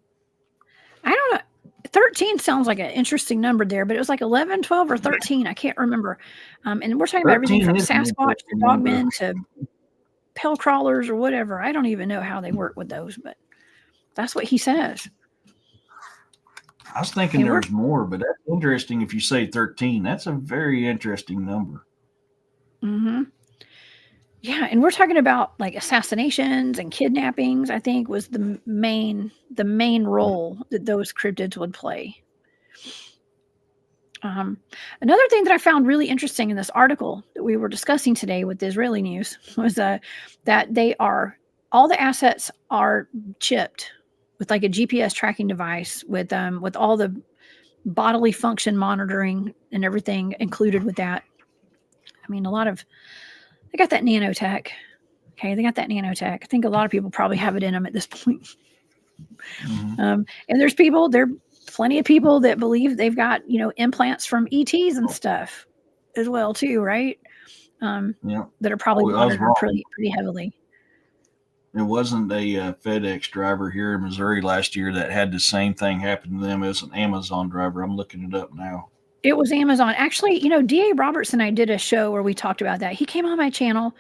I don't know. 13 sounds like an interesting number there, but it was like 11, 12, or 13. I can't remember. And we're talking about everything from Sasquatch to Dogmen to pale crawlers or whatever. I don't even know how they work with those, but that's what he says. I was thinking there was more, but that's interesting if you say 13. That's a very interesting number. Yeah, and we're talking about like assassinations and kidnappings, I think was the main role that those cryptids would play. Another thing that I found really interesting in this article that we were discussing today with the Israeli news was that all the assets are chipped with like a GPS tracking device with all the bodily function monitoring and everything included with that. I mean, they got that nanotech. Okay, they got that nanotech. I think a lot of people probably have it in them at this point. And there are plenty of people that believe they've got, implants from ETs and stuff as well too, right? That are probably monitored pretty heavily. It wasn't a FedEx driver here in Missouri last year that had the same thing happen to them. It was an Amazon driver. I'm looking it up now. It was Amazon. Actually, D.A. Roberts and I did a show where we talked about that. He came on my channel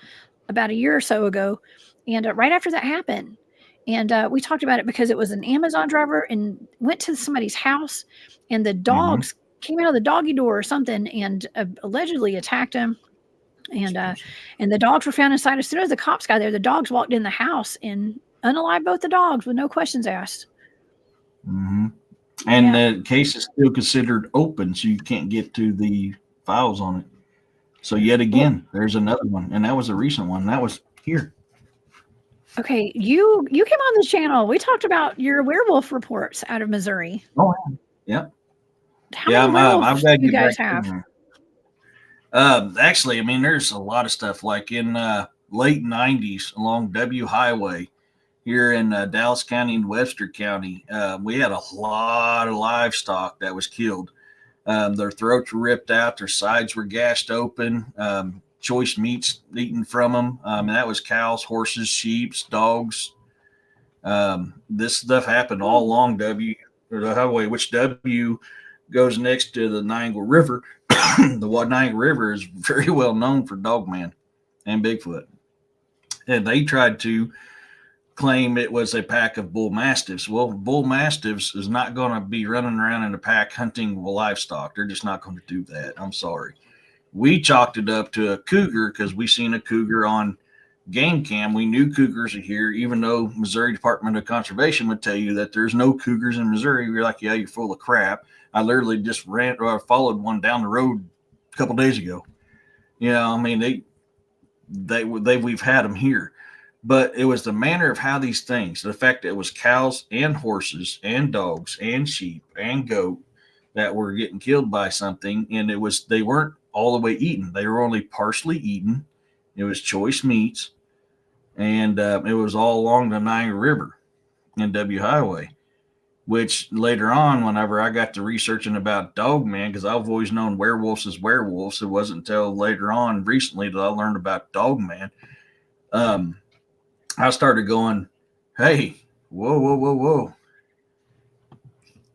about a year or so ago, and right after that happened. And we talked about it because it was an Amazon driver and went to somebody's house, and the dogs came out of the doggy door or something and allegedly attacked him. And the dogs were found inside. As soon as the cops got there, the dogs walked in the house and unalived both the dogs with no questions asked. And the case is still considered open, so you can't get to the files on it. So yet again, there's another one, and that was a recent one. That was here. Okay, you came on the channel. We talked about your werewolf reports out of Missouri. Oh, yeah. How many werewolves do you guys have? Actually, I mean, there's a lot of stuff. Like in late 90s along W Highway here in Dallas County and Webster County, we had a lot of livestock that was killed. Their throats were ripped out. Their sides were gashed open. Choice meats eaten from them. And that was cows, horses, sheep, dogs. This stuff happened all along the highway, which W goes next to the Niagara River. the Niagara River is very well known for Dogman and Bigfoot. And they tried to claim it was a pack of bull mastiffs. Well, bull mastiffs is not going to be running around in a pack hunting livestock. They're just not going to do that. I'm sorry. We chalked it up to a cougar because we seen a cougar on game cam. We knew cougars are here, even though Missouri Department of Conservation would tell you that there's no cougars in Missouri. We're like, yeah, you're full of crap. I literally just ran or followed one down the road a couple days ago. I mean, we've had them here. But it was the manner of how these things, the fact that it was cows and horses and dogs and sheep and goat that were getting killed by something. And they weren't all the way eaten. They were only partially eaten. It was choice meats. And it was all along the Niagara River and W Highway, which later on, whenever I got to researching about Dogman, because I've always known werewolves as werewolves. It wasn't until later on recently that I learned about Dogman. I started going, hey, whoa.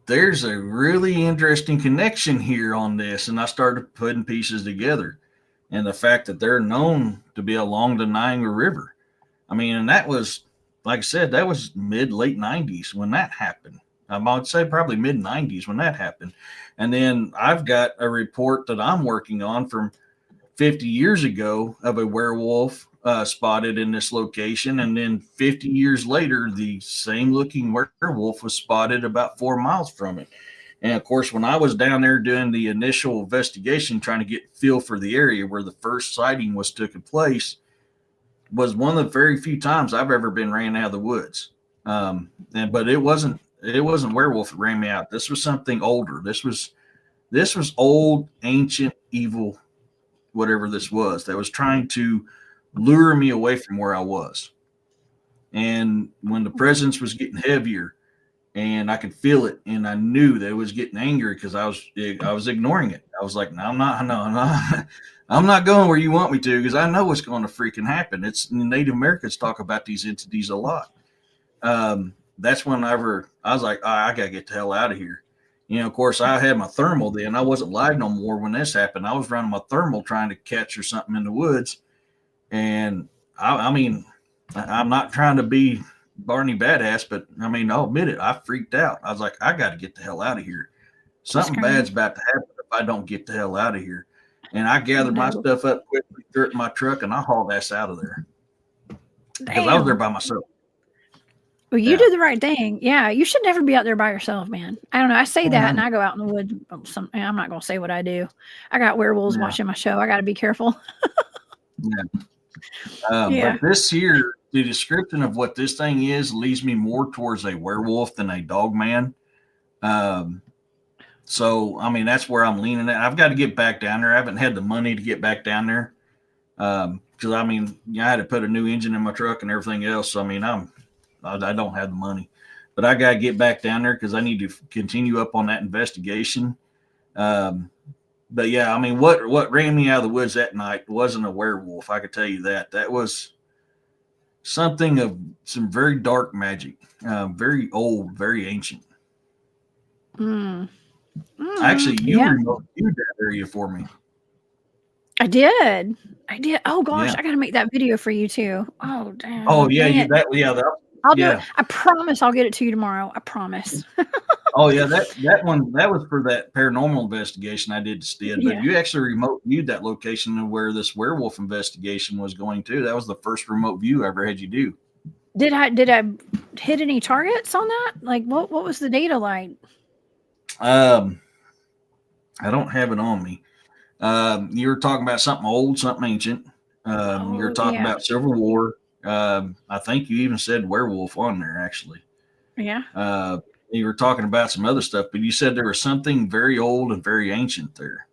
There's a really interesting connection here on this. And I started putting pieces together. And the fact that they're known to be along the Niagara River. I mean, and that was, like I said, that was late 90s when that happened. I would say probably mid 90s when that happened. And then I've got a report that I'm working on from 50 years ago of a werewolf spotted in this location, and then 50 years later the same looking werewolf was spotted about 4 miles from it. And of course, when I was down there doing the initial investigation, trying to get feel for the area where the first sighting was taking place, was one of the very few times I've ever been ran out of the woods. But it wasn't werewolf that ran me out. This was something older. This was old, ancient, evil, whatever this was, that was trying to lure me away from where I was. And when the presence was getting heavier and I could feel it, and I knew that it was getting angry because I was ignoring it. I was like, no, I'm not going where you want me to, because I know what's going to freaking happen. It's Native Americans talk about these entities a lot. That's whenever I was like, I got to get the hell out of here. Of course, I had my thermal then. I wasn't live no more when this happened. I was running my thermal trying to catch or something in the woods. And I mean, I'm not trying to be Barney Badass, but I mean, I'll admit it. I freaked out. I was like, I got to get the hell out of here. Something bad's about to happen if I don't get the hell out of here. And I gathered my stuff up quickly, threw it in my truck, and I hauled ass out of there. Because I was there by myself. Well, you did the right thing. Yeah, you should never be out there by yourself, man. I don't know. I say that, and I go out in the woods. I'm not going to say what I do. I got werewolves watching my show. I got to be careful. But this here, the description of what this thing is leads me more towards a werewolf than a Dogman. So, I mean, that's where I'm leaning at. I've got to get back down there. I haven't had the money to get back down there. Because, I mean, I had to put a new engine in my truck and everything else. So, I mean, I don't have the money. But I got to get back down there because I need to continue up on that investigation. But yeah, I mean, what ran me out of the woods that night wasn't a werewolf. I could tell you that. That was something of some very dark magic, very old, very ancient. Actually, you remote viewed that area for me. I did. Oh gosh, I got to make that video for you too. Oh damn. Oh yeah, I'll do it. I promise I'll get it to you tomorrow. I promise. Oh yeah, that one, that was for that paranormal investigation I did instead. But you actually remote viewed that location of where this werewolf investigation was going to. That was the first remote view I ever had you do. Did I hit any targets on that? Like what was the data like? I don't have it on me. You were talking about something old, something ancient. You were talking about Civil War. I think you even said werewolf on there, actually. Yeah. You were talking about some other stuff, but you said there was something very old and very ancient there.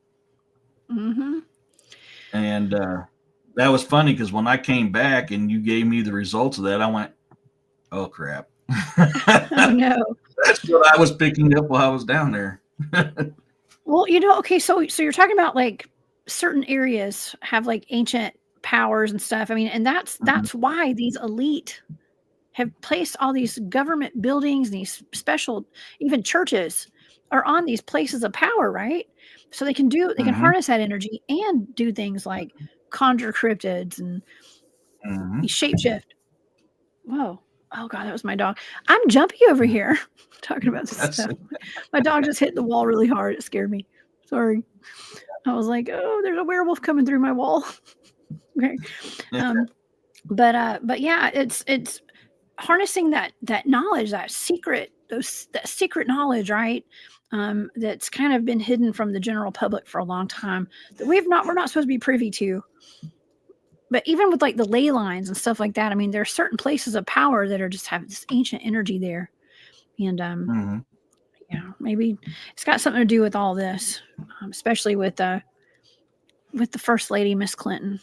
Mm-hmm. And that was funny because when I came back and you gave me the results of that, I went, oh, crap. Oh, no. That's what I was picking up while I was down there. Well, okay, so you're talking about like certain areas have like ancient powers and stuff. I mean, and that's why these elite have placed all these government buildings, these special, even churches are on these places of power, right? So they can harness that energy and do things like conjure cryptids and shapeshift. Whoa. Oh God, that was my dog. I'm jumpy over here talking about this stuff. My dog just hit the wall really hard. It scared me. Sorry. I was like, oh, there's a werewolf coming through my wall. Okay. But yeah, it's harnessing that knowledge, that secret knowledge, right? That's kind of been hidden from the general public for a long time that we're not supposed to be privy to. But even with like the ley lines and stuff like that, I mean, there are certain places of power that are just have this ancient energy there. And yeah, maybe it's got something to do with all this, especially with the First Lady, Miss Clinton,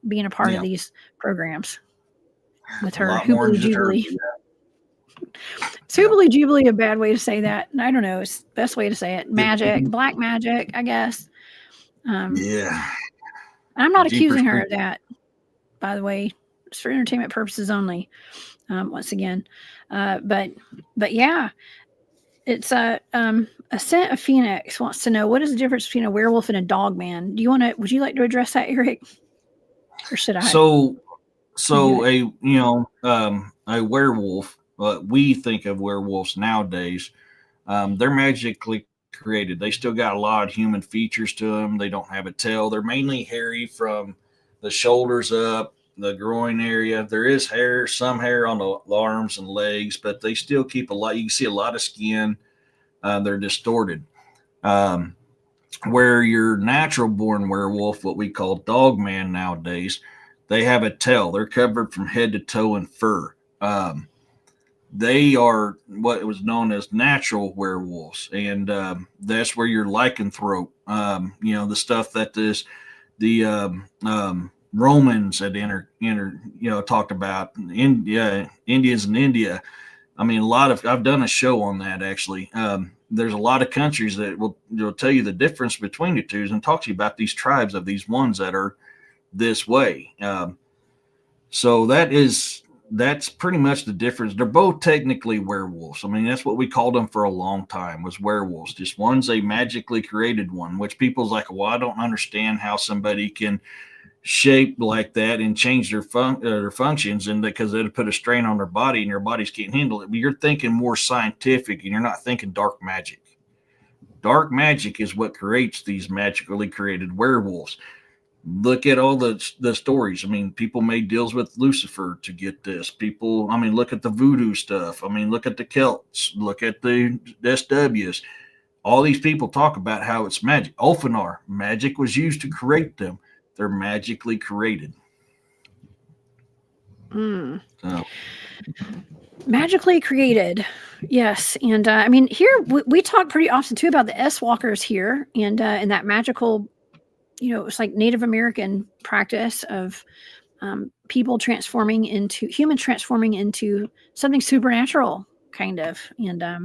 being a part of these programs with her Hoobly Jubilee. Is Hoobly Jubilee a bad way to say that? I don't know. It's the best way to say it. Magic, black magic, I guess. I'm not accusing her of that, by the way. It's for entertainment purposes only. Once again, but yeah, it's Ascent of Phoenix wants to know what is the difference between a werewolf and a dogman. Would you like to address that, Eric, or should I? So a werewolf. We think of werewolves nowadays. They're magically created. They still got a lot of human features to them. They don't have a tail. They're mainly hairy from the shoulders up, the groin area. There is some hair on the arms and legs, but they still keep a lot. You can see a lot of skin. They're distorted. Where your natural born werewolf, what we call dogman nowadays, they have a tail. They're covered from head to toe in fur. They are what was known as natural werewolves, and that's where your lycanthrope, the stuff that the Romans had talked about. Indians in India. I mean, I've done a show on that actually. There's a lot of countries that will tell you the difference between the two and talk to you about these tribes of these ones that are this way. So that's pretty much the difference. They're both technically werewolves. I mean, that's what we called them for a long time, was werewolves. Just one's a magically created one, which people's like, well, I don't understand how somebody can shape like that and change their functions, and because it'll put a strain on their body and your bodies can't handle it. But you're thinking more scientific, and you're not thinking dark magic. Dark magic is what creates these magically created werewolves. Look at all the stories. I mean, people made deals with Lucifer to get this. Look at the voodoo stuff. I mean, look at the Celts. Look at the SWs. All these people talk about how it's magic. Ulfanar, magic was used to create them. They're magically created. So. Magically created. Yes. And I mean, here we talk pretty often too about the S-walkers here and that magical, it's like Native American practice of humans transforming into something supernatural, kind of. And I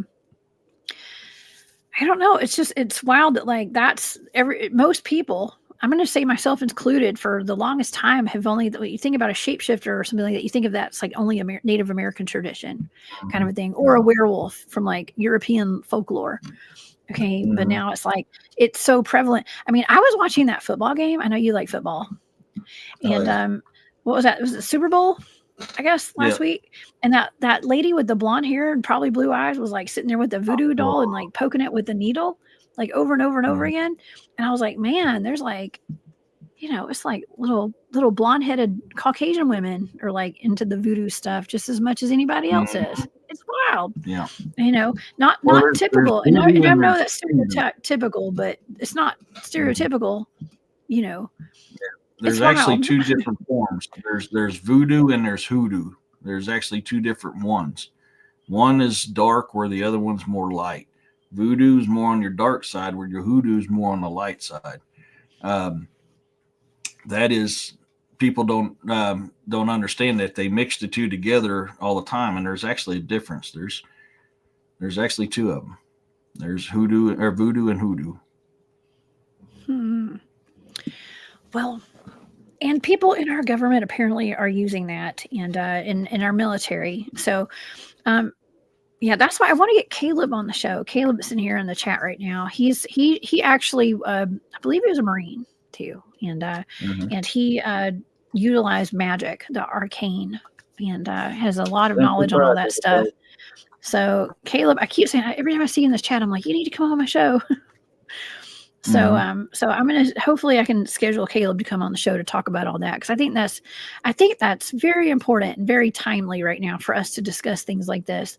don't know. It's wild that like most people, I'm going to say myself included, for the longest time have only, you think about a shapeshifter or something like that, you think of that's like only a Native American tradition kind of a thing, or a werewolf from like European folklore. Okay. But now it's like, it's so prevalent. I mean, I was watching that football game. I know you like football. And what was that? Was it Super Bowl, I guess, last week? And that lady with the blonde hair and probably blue eyes was like sitting there with the voodoo doll and like poking it with the needle, like over and over and over again. And I was like, man, there's like, it's like little blonde-headed Caucasian women are like into the voodoo stuff just as much as anybody else is. It's wild. Yeah. Not typical. And I know that's stereotypical, but it's not stereotypical, There's actually two different forms. There's voodoo and there's hoodoo. There's actually two different ones. One is dark where the other one's more light. Voodoo is more on your dark side where your hoodoo is more on the light side. That is, people don't understand that they mix the two together all the time, and there's actually a difference. There's actually two of them. There's voodoo and hoodoo. Well, and people in our government apparently are using that, and in our military. So, Yeah, that's why I want to get Caleb on the show. Caleb's in here in the chat right now. He actually I believe he was a Marine too, and he utilized magic, the arcane, and has a lot of knowledge on all that stuff. So Caleb, I keep saying every time I see you in this chat, I'm like, you need to come on my show. So so I'm gonna hopefully I can schedule Caleb to come on the show to talk about all that, because I think that's very important and very timely right now for us to discuss things like this,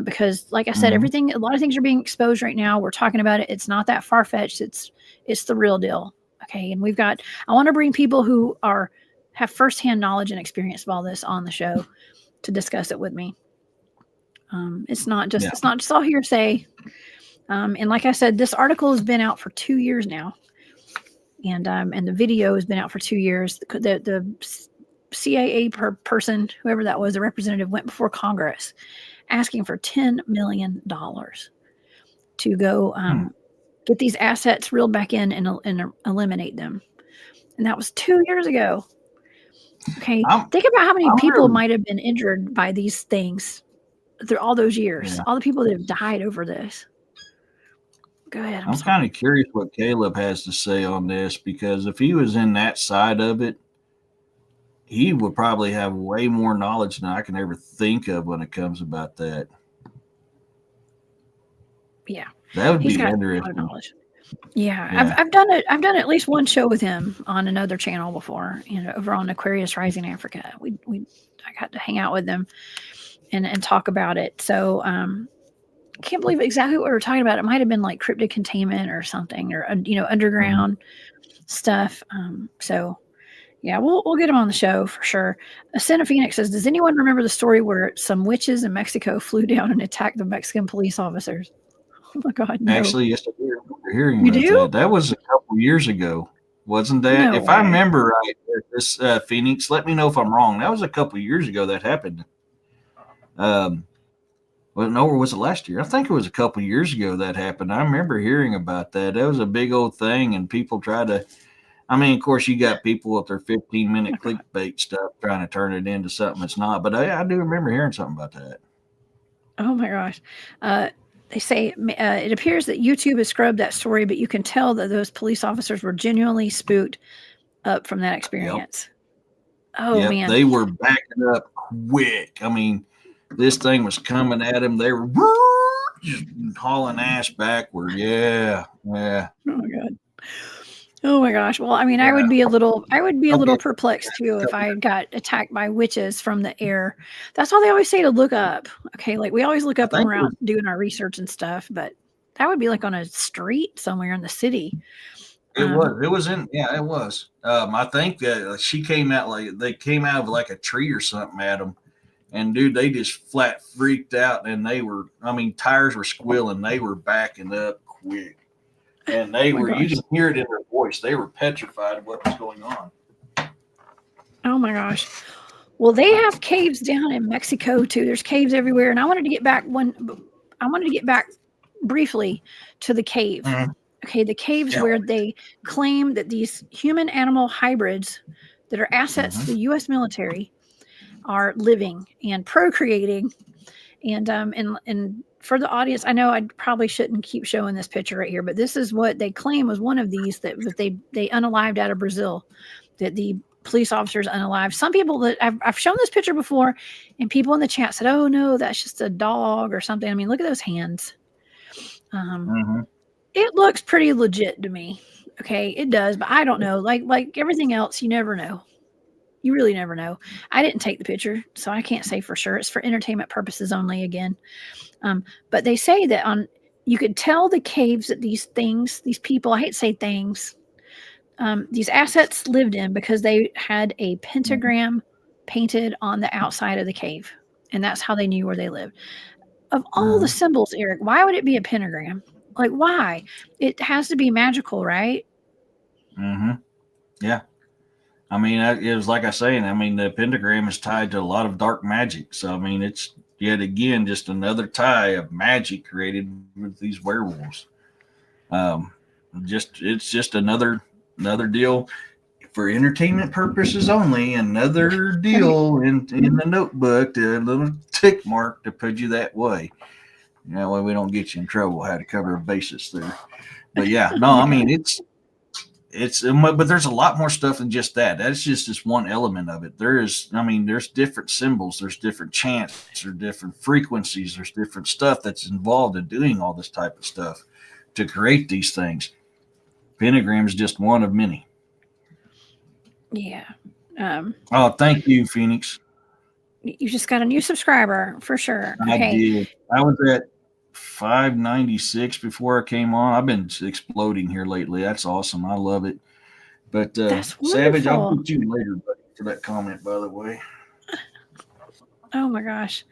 because like I said, a lot of things are being exposed right now. We're talking about it. It's not that far fetched. It's the real deal. Okay, and I want to bring people who have firsthand knowledge and experience of all this on the show to discuss it with me. It's not just all hearsay. And like I said, this article has been out for 2 years now, and the video has been out for 2 years. The CAA person, whoever that was, the representative, went before Congress asking for $10 million to go get these assets reeled back in and eliminate them. And that was 2 years ago. Okay, think about how many people might have been injured by these things through all those years. All the people that have died over this. Go ahead. I'm kind of curious what Caleb has to say on this, because if he was in that side of it, he would probably have way more knowledge than I can ever think of when it comes about that. Yeah, that would be interesting. Yeah, I've done it. I've done at least one show with him on another channel before. Over on Aquarius Rising Africa. I got to hang out with them and talk about it. So I can't believe exactly what we were talking about. It might have been like cryptid containment or something, or underground stuff. So yeah, we'll get him on the show for sure. Ascena Phoenix says, does anyone remember the story where some witches in Mexico flew down and attacked the Mexican police officers? Oh my God, no. Actually, yes, I do remember hearing about that. That was a couple years ago, wasn't that? No if way. I remember right, this Phoenix, let me know if I'm wrong. That was a couple years ago that happened. Well, no, or was it last year? I think it was a couple of years ago that happened. I remember hearing about that. That was a big old thing, and people try to. I mean, of course, you got people with their 15-minute clickbait stuff trying to turn it into something it's not. But I do remember hearing something about that. Oh my gosh. They say it appears that YouTube has scrubbed that story, but you can tell that those police officers were genuinely spooked up from that experience. Yep. Oh, man. They were backing up quick. I mean, this thing was coming at them. They were just hauling ass backward. Yeah. Oh my God. Oh my gosh. Well, I mean, I would be a little perplexed too if I got attacked by witches from the air. That's why they always say to look up. Okay, like we always look up when we're out doing our research and stuff, but that would be like on a street somewhere in the city. It was. I think that she came out they came out of like a tree or something at them. And dude, they just flat freaked out, and tires were squealing. They were backing up quick. And you can hear it in their voice. They were petrified of what was going on. Oh my gosh. Well, they have caves down in Mexico too. There's caves everywhere. And I wanted to get back briefly to the cave. Mm-hmm. Okay, the caves where they claim that these human animal hybrids that are assets to the US military are living and procreating. And for the audience, I know I probably shouldn't keep showing this picture right here, but this is what they claim was one of these that they unalived out of Brazil, that the police officers unalived. Some people that I've shown this picture before, and people in the chat said, "Oh no, that's just a dog or something." I mean, look at those hands. It looks pretty legit to me. Okay, it does, but I don't know. Like everything else, you never know. You really never know. I didn't take the picture, so I can't say for sure. It's for entertainment purposes only again. But they say that you could tell the caves that these people, I hate to say things, these assets lived in because they had a pentagram painted on the outside of the cave. And that's how they knew where they lived. Of all the symbols, Eric, why would it be a pentagram? Like, why? It has to be magical, right? Yeah. I mean, it was like I say, the pentagram is tied to a lot of dark magic. So, it's yet again just another tie of magic created with these werewolves. It's just another deal. for entertainment purposes only. Another deal in the notebook, a little tick mark to put you that way. That way we don't get you in trouble. How to cover a basis there. But yeah, no, I mean but there's a lot more stuff than just that. That's just this one element of it. There's different symbols, there's different chants, there's different frequencies, there's different stuff that's involved in doing all this type of stuff to create these things. Pentagram is just one of many. Yeah. Oh, thank you, Phoenix. You just got a new subscriber for sure. I Okay. did. I was at 596 before I came on. I've been exploding here lately. That's awesome. I love it. But That's Savage, I'll wonderful. put you later for that comment, by the way. Oh my gosh.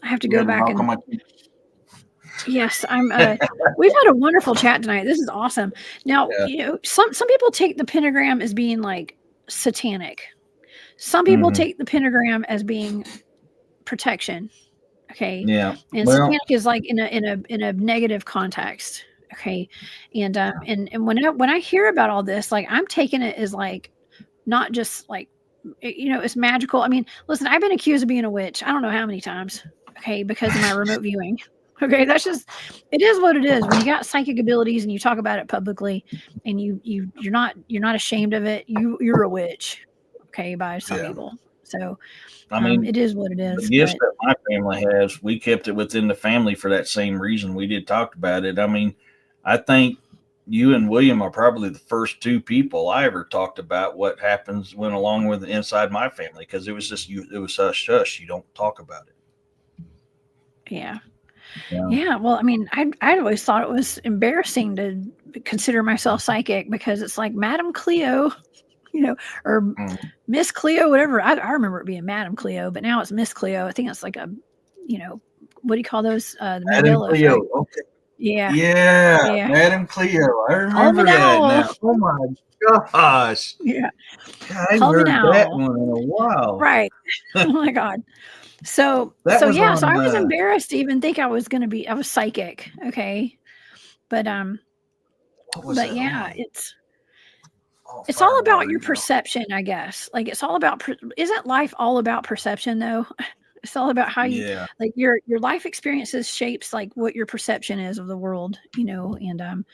I have to You go had to back knock on and my yes, we've had a wonderful chat tonight. This is awesome. Now, Yeah. you know, some people take the pentagram as being like satanic. Some people take the pentagram as being protection. Okay. Yeah. And Well, satanic is like in a negative context. Okay. And when I hear about all this, like I'm taking it as like not just like it's magical. I mean, listen, I've been accused of being a witch. I don't know how many times. Okay, because of my remote viewing. Okay, that's just it is what it is. When you got psychic abilities and you talk about it publicly and you're not ashamed of it, you're a witch. Okay, by some people. So I mean, it is what it is. the gifts that my family has, we kept it within the family for that same reason. We did talk about it. I mean, I think you and William are probably the first two people I ever talked about what went along with inside my family, because it was just it was hush hush. You don't talk about it. Yeah. Yeah. Well, I mean, I always thought it was embarrassing to consider myself psychic because it's like Madame Cleo, or Miss Cleo, whatever. I remember it being Madame Cleo, but now it's Miss Cleo. I think it's like a, what do you call those? The Madame Mandela Cleo. effect. Okay. Yeah. Yeah. Madame Cleo. I remember that now. Oh my gosh. Yeah. God, I haven't heard that one in a while. Right. Oh my God. So I was embarrassed to even think I was psychic. Okay. But yeah, it's all about your perception, I guess. Like it's all about, isn't life all about perception though? It's all about how you, like your life experiences shapes like what your perception is of the world, and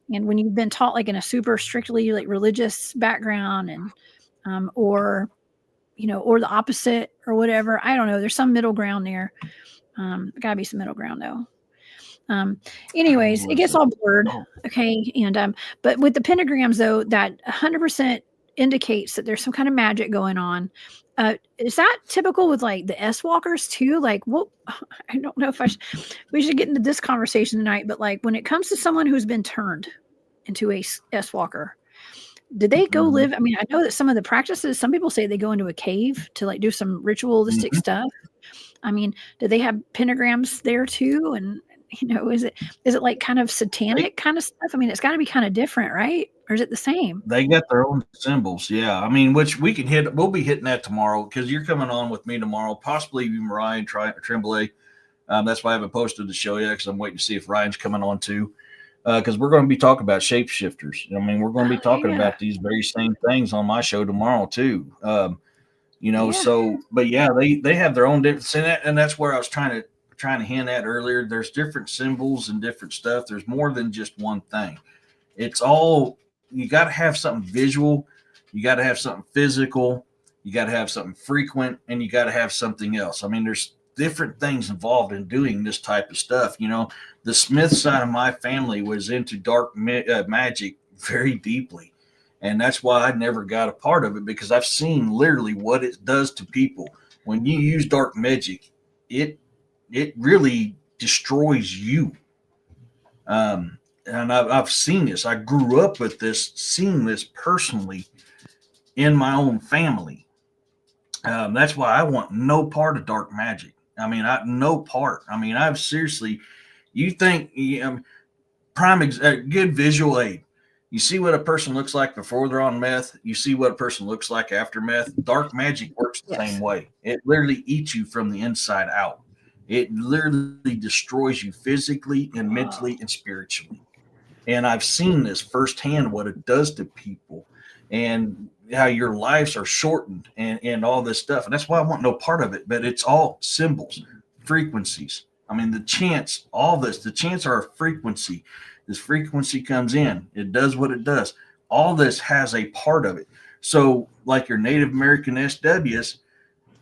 when you've been taught like in a super strictly like religious background and, or the opposite or whatever. I don't know. There's some middle ground there. Gotta be some middle ground though. Anyways, it gets all blurred. Okay. And, but with the pentagrams though, that 100% indicates that there's some kind of magic going on. Is that typical with like the S walkers too? Like, what, I don't know if we should get into this conversation tonight, but like when it comes to someone who's been turned into a S walker, did they go live? I mean, I know that some of the practices, some people say they go into a cave to like do some ritualistic stuff. I mean, do they have pentagrams there too? And is it like kind of satanic kind of stuff? I mean, it's got to be kind of different, right? Or is it the same? They got their own symbols. Yeah. I mean, which we can hit. We'll be hitting that tomorrow because you're coming on with me tomorrow, possibly even Ryan Tremblay. That's why I haven't posted the show yet because I'm waiting to see if Ryan's coming on too. Because we're going to be talking about shapeshifters. I mean, we're going to be talking about these very same things on my show tomorrow too. So, but yeah, they have their own different, and that's where I was trying to hint at earlier. There's different symbols and different stuff. There's more than just one thing. It's all, you got to have something visual, you got to have something physical, you got to have something frequent, and you got to have something else. I mean, there's different things involved in doing this type of stuff. The Smith side of my family was into dark magic very deeply. And that's why I never got a part of it, because I've seen literally what it does to people. When you use dark magic, it really destroys you. And I've seen this. I grew up with this, seeing this personally in my own family. That's why I want no part of dark magic. I mean, no part. I mean, I've seriously, you think, good visual aid. You see what a person looks like before they're on meth. You see what a person looks like after meth. Dark magic works the same way. It literally eats you from the inside out. It literally destroys you physically and mentally and spiritually. And I've seen this firsthand, what it does to people. And how your lives are shortened and all this stuff. And that's why I want no part of it. But it's all symbols, frequencies. I mean, the chants, all this, the chants are a frequency. This frequency comes in, it does what it does. All this has a part of it. So, like your Native American SWs,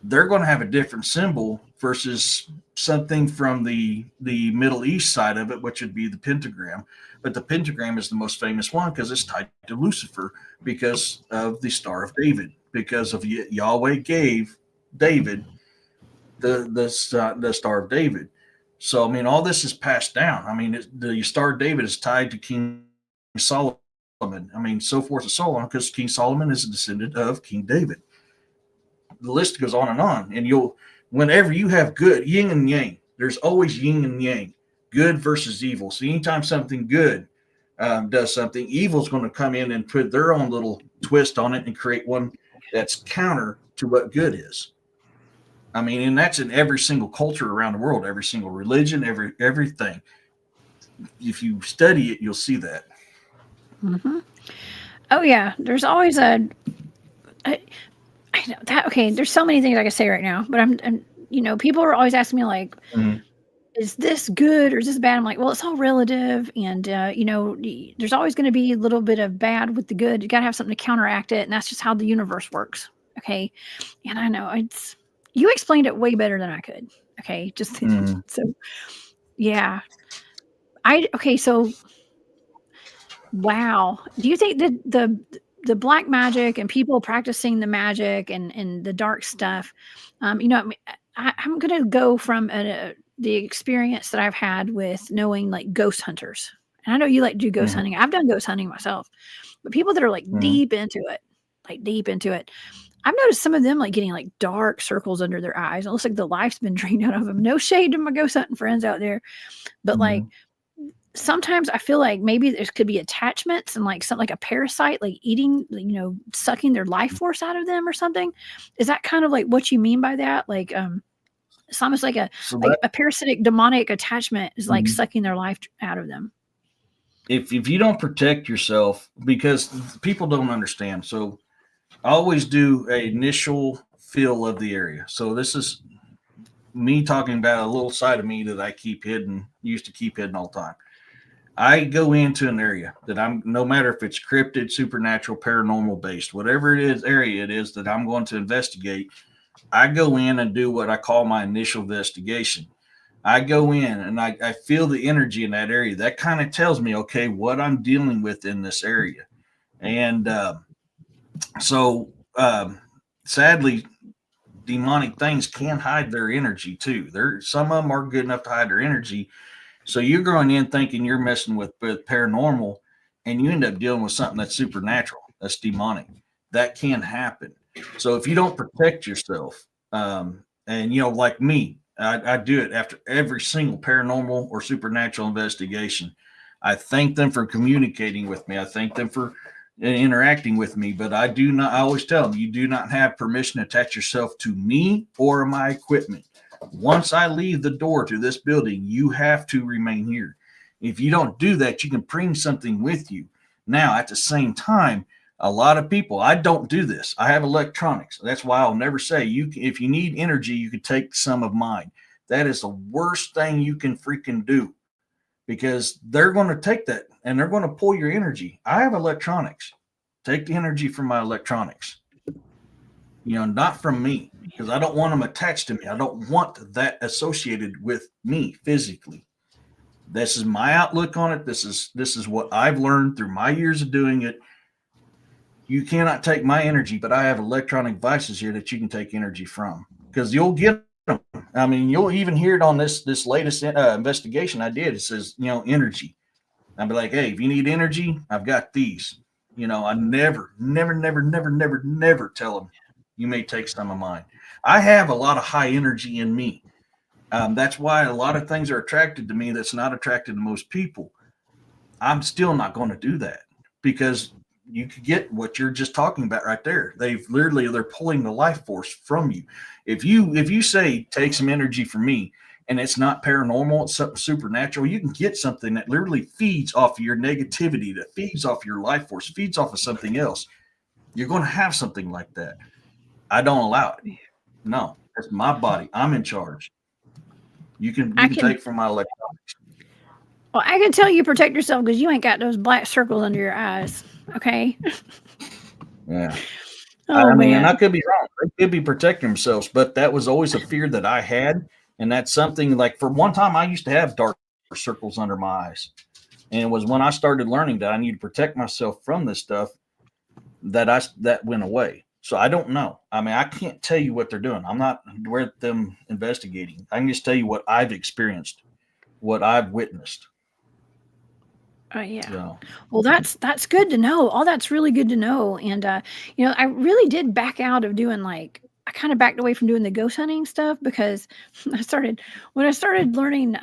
they're going to have a different symbol versus something from the Middle East side of it, which would be the pentagram. But the pentagram is the most famous one because it's tied to Lucifer, because of the Star of David, because of Yahweh gave David the Star of David. So I mean, all this is passed down. I mean, the Star of David is tied to King Solomon. I mean, so forth and so on, because King Solomon is a descendant of King David. The list goes on, and whenever you have good yin and yang, there's always yin and yang, good versus evil. So anytime something good does something, evil's going to come in and put their own little twist on it and create one that's counter to what good is. I mean, and that's in every single culture around the world, every single religion, everything. If you study it, you'll see that. Mm-hmm. Oh yeah, there's always I know that. Okay, there's so many things I can say right now, but I'm people are always asking me like, is this good or is this bad? I'm like, well, it's all relative, and there's always going to be a little bit of bad with the good. You got to have something to counteract it, and that's just how the universe works. Okay, and I know you explained it way better than I could. Okay, just so yeah, so wow. Do you think that the black magic and people practicing the magic and the dark stuff, I'm going to go from the experience that I've had with knowing like ghost hunters. And I know you like to do ghost hunting. I've done ghost hunting myself, but people that are like deep into it, I've noticed some of them like getting like dark circles under their eyes. It looks like the life's been drained out of them. No shade to my ghost hunting friends out there, but like, sometimes I feel like maybe there could be attachments and like something like a parasite, like eating, sucking their life force out of them or something. Is that kind of like what you mean by that? Like, it's almost like a parasitic demonic attachment is like sucking their life out of them. If you don't protect yourself, because people don't understand. So I always do an initial feel of the area. So this is me talking about a little side of me that I used to keep hidden all the time. I go into an area that no matter if it's cryptid, supernatural, paranormal based, whatever area it is that I'm going to investigate, I go in and do what I call my initial investigation. I go in and I feel the energy in that area. That kind of tells me, okay, what I'm dealing with in this area. And sadly, demonic things can hide their energy too. Some of them are good enough to hide their energy. So you're going in thinking you're messing with paranormal, and you end up dealing with something that's supernatural, that's demonic. That can happen. So if you don't protect yourself, and like me, I do it after every single paranormal or supernatural investigation. I thank them for communicating with me. I thank them for interacting with me, but I always tell them, you do not have permission to attach yourself to me or my equipment. Once I leave the door to this building, you have to remain here. If you don't do that, you can bring something with you. Now, at the same time, a lot of people, I don't do this. I have electronics. That's why I'll never say if you need energy, you can take some of mine. That is the worst thing you can freaking do, because they're going to take that and they're going to pull your energy. I have electronics. Take the energy from my electronics. Not from me, because I don't want them attached to me. I don't want that associated with me physically. This is my outlook on it. This is what I've learned through my years of doing it. You cannot take my energy, but I have electronic devices here that you can take energy from, because you'll get them. I mean, you'll even hear it on this latest investigation I did. It says, energy. I'll be like, hey, if you need energy, I've got these. I never tell them, you may take some of mine. I have a lot of high energy in me. That's why a lot of things are attracted to me that's not attracted to most people. I'm still not going to do that, because you could get what you're just talking about right there. They're pulling the life force from you. If you say take some energy from me, and it's not paranormal, it's something supernatural, you can get something that literally feeds off of your negativity, that feeds off your life force, feeds off of something else. You're going to have something like that. I don't allow it. No, that's my body. I'm in charge. You can take from my electronics. Well, I can tell you protect yourself because you ain't got those black circles under your eyes. Okay. Yeah. Oh, I mean, man. and I could be wrong. They could be protecting themselves, but that was always a fear that I had. And that's something like for one time I used to have dark circles under my eyes. And it was when I started learning that I need to protect myself from this stuff that went away. So I don't know. I mean, I can't tell you what they're doing. I'm not with them investigating. I can just tell you what I've experienced, what I've witnessed. Yeah. So. Well, that's good to know. All that's really good to know. And I really did back out of doing I kind of backed away from doing the ghost hunting stuff because when I started learning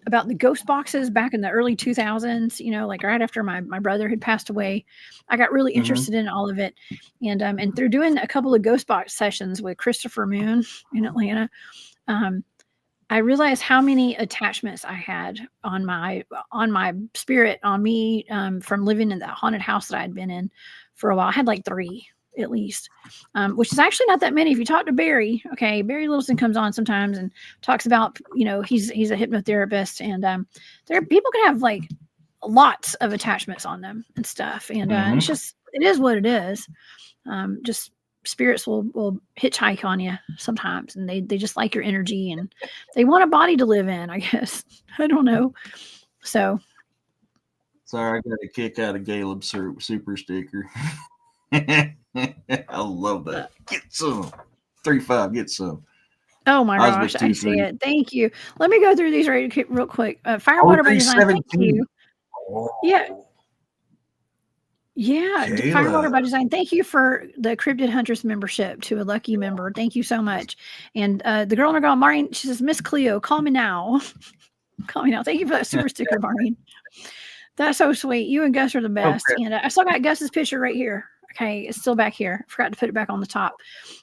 about the ghost boxes back in the early 2000s, like right after my brother had passed away, I got really interested in all of it. And they're doing a couple of ghost box sessions with Christopher Moon in Atlanta. I realized how many attachments I had on my spirit, on me, from living in that haunted house that I had been in for a while. I had 3 at least, which is actually not that many. If you talk to Barry, okay, Barry Littleson comes on sometimes and talks about, he's a hypnotherapist, and there people can have lots of attachments on them and stuff, and it is what it is. Just spirits will hitchhike on you sometimes, and they just like your energy, and they want a body to live in, I guess. I don't know. So sorry, I got a kick out of Caleb's super sticker. I love that. Get some 3-5. Get some. Oh my gosh, I see it. Thank you. Let me go through these real quick. Firewater by Design. Thank you. Oh. Yeah, Firewater by Design. Thank you for the Cryptid Huntress membership to a lucky member. Thank you so much. And the girl in her girl, Maureen, she says, Miss Cleo, call me now. Call me now. Thank you for that super sticker, Maureen. That's so sweet. You and Gus are the best. Okay. And I still got Gus's picture right here. Okay, it's still back here. Forgot to put it back on the top.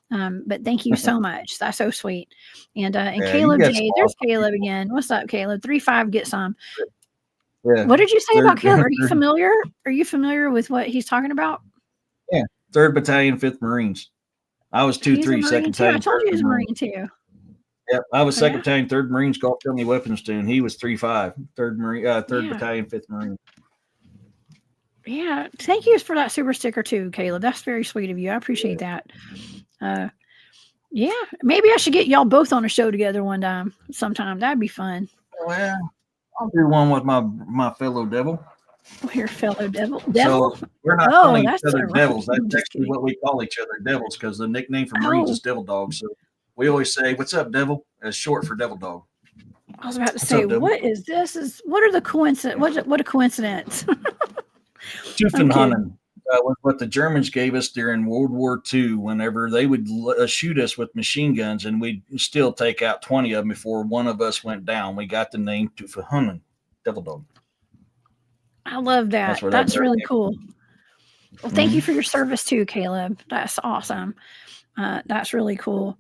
But thank you so much. That's so sweet. And Caleb J, there's Caleb again. What's up, Caleb? 3-5, get some. Yeah. What did you say about Caleb? Are you familiar? Are you familiar with what he's talking about? Yeah, 3rd Battalion, 5th Marines. I was 2-3, 2nd Battalion. I told you he was a Marine too. Yep, I was 2nd Battalion, 3rd Marines, Gulf Company Weapons Platoon. He was 3-5, 3rd Marine, 3rd Battalion, 5th Marine. Yeah, thank you for that super sticker too, Caleb. That's very sweet of you. I appreciate that. Yeah, maybe I should get y'all both on a show together one time, sometime. That'd be fun. Well, I'll do one with my fellow devil. Your fellow devil. So we're not calling each other devils. That's actually what we call each other, devils, because the nickname for Marines is Devil Dog. So we always say, "What's up, devil?" as short for Devil Dog. I was about to say, what is this? What are the coincidence? What a coincidence! Tuffenhannen was what the Germans gave us during World War II. Whenever they would shoot us with machine guns, and we'd still take out 20 of them before one of us went down, we got the name Tuffenhannen, Devil Dog. I love that. That's really cool. Well, thank you for your service too, Caleb. That's awesome. That's really cool.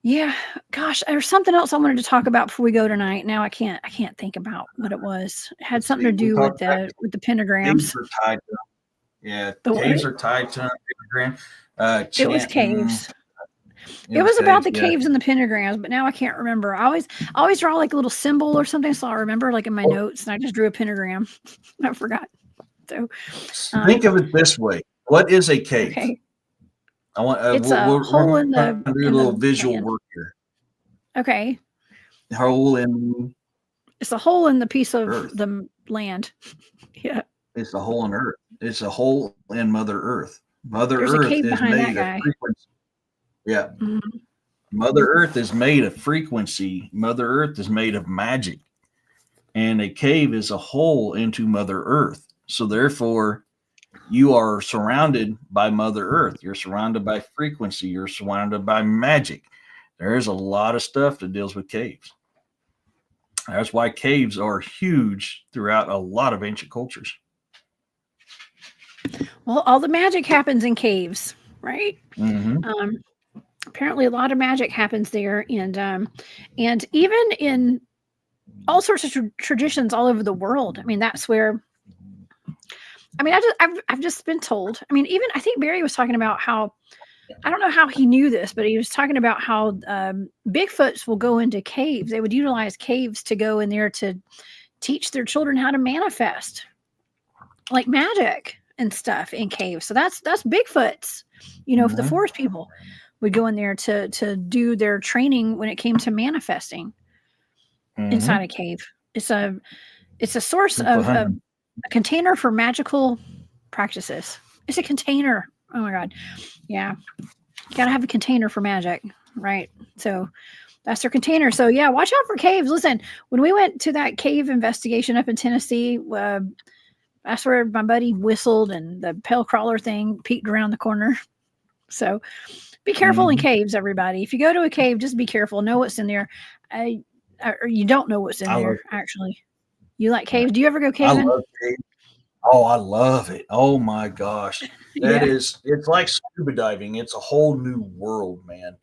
Yeah, gosh, there's something else I wanted to talk about before we go tonight. Now I can't think about what it was. It had something to do with the pentagrams. Caves are tied to caves are tied to a pentagram. It was caves. It was about the caves and the pentagrams, but now I can't remember. I always draw a little symbol or something, so I remember in my notes, and I just drew a pentagram. I forgot. So think of it this way: what is a cave? Okay. I want. It's a hole in the. Do a little visual work here. Okay. Hole in. It's a hole in the piece of the land. Yeah. It's a hole in Earth. It's a hole in Mother Earth. There's Earth a cave is behind made that of guy. frequency. Yeah. Mother Earth is made of frequency. Mother Earth is made of magic. And a cave is a hole into Mother Earth. So therefore, you are surrounded by Mother Earth. You're surrounded by frequency. You're surrounded by magic. There's a lot of stuff that deals with caves. That's why caves are huge throughout a lot of ancient cultures. Well, all the magic happens in caves, right? Apparently a lot of magic happens there, and even in all sorts of traditions all over the world. I mean, that's where I mean, I've just been told. I mean, even I think Barry was talking about how, I don't know how he knew this, but he was talking about how Bigfoots will go into caves. They would utilize caves to go in there to teach their children how to manifest, like magic and stuff in caves. So that's Bigfoots. You know, if the forest people would go in there to do their training when it came to manifesting inside a cave. It's a source of a container for magical practices. It's a container. Oh my God. Yeah. You got to have a container for magic, right? So that's their container. So yeah, watch out for caves. Listen, when we went to that cave investigation up in Tennessee, that's where my buddy whistled and the pale crawler thing peeked around the corner. So be careful in caves, everybody. If you go to a cave, just be careful. Know what's in there. Or you don't know what's in there, actually. You like caves? Do you ever go caving? I love caves. Oh, I love it. Oh my gosh. It's like scuba diving. It's a whole new world, man.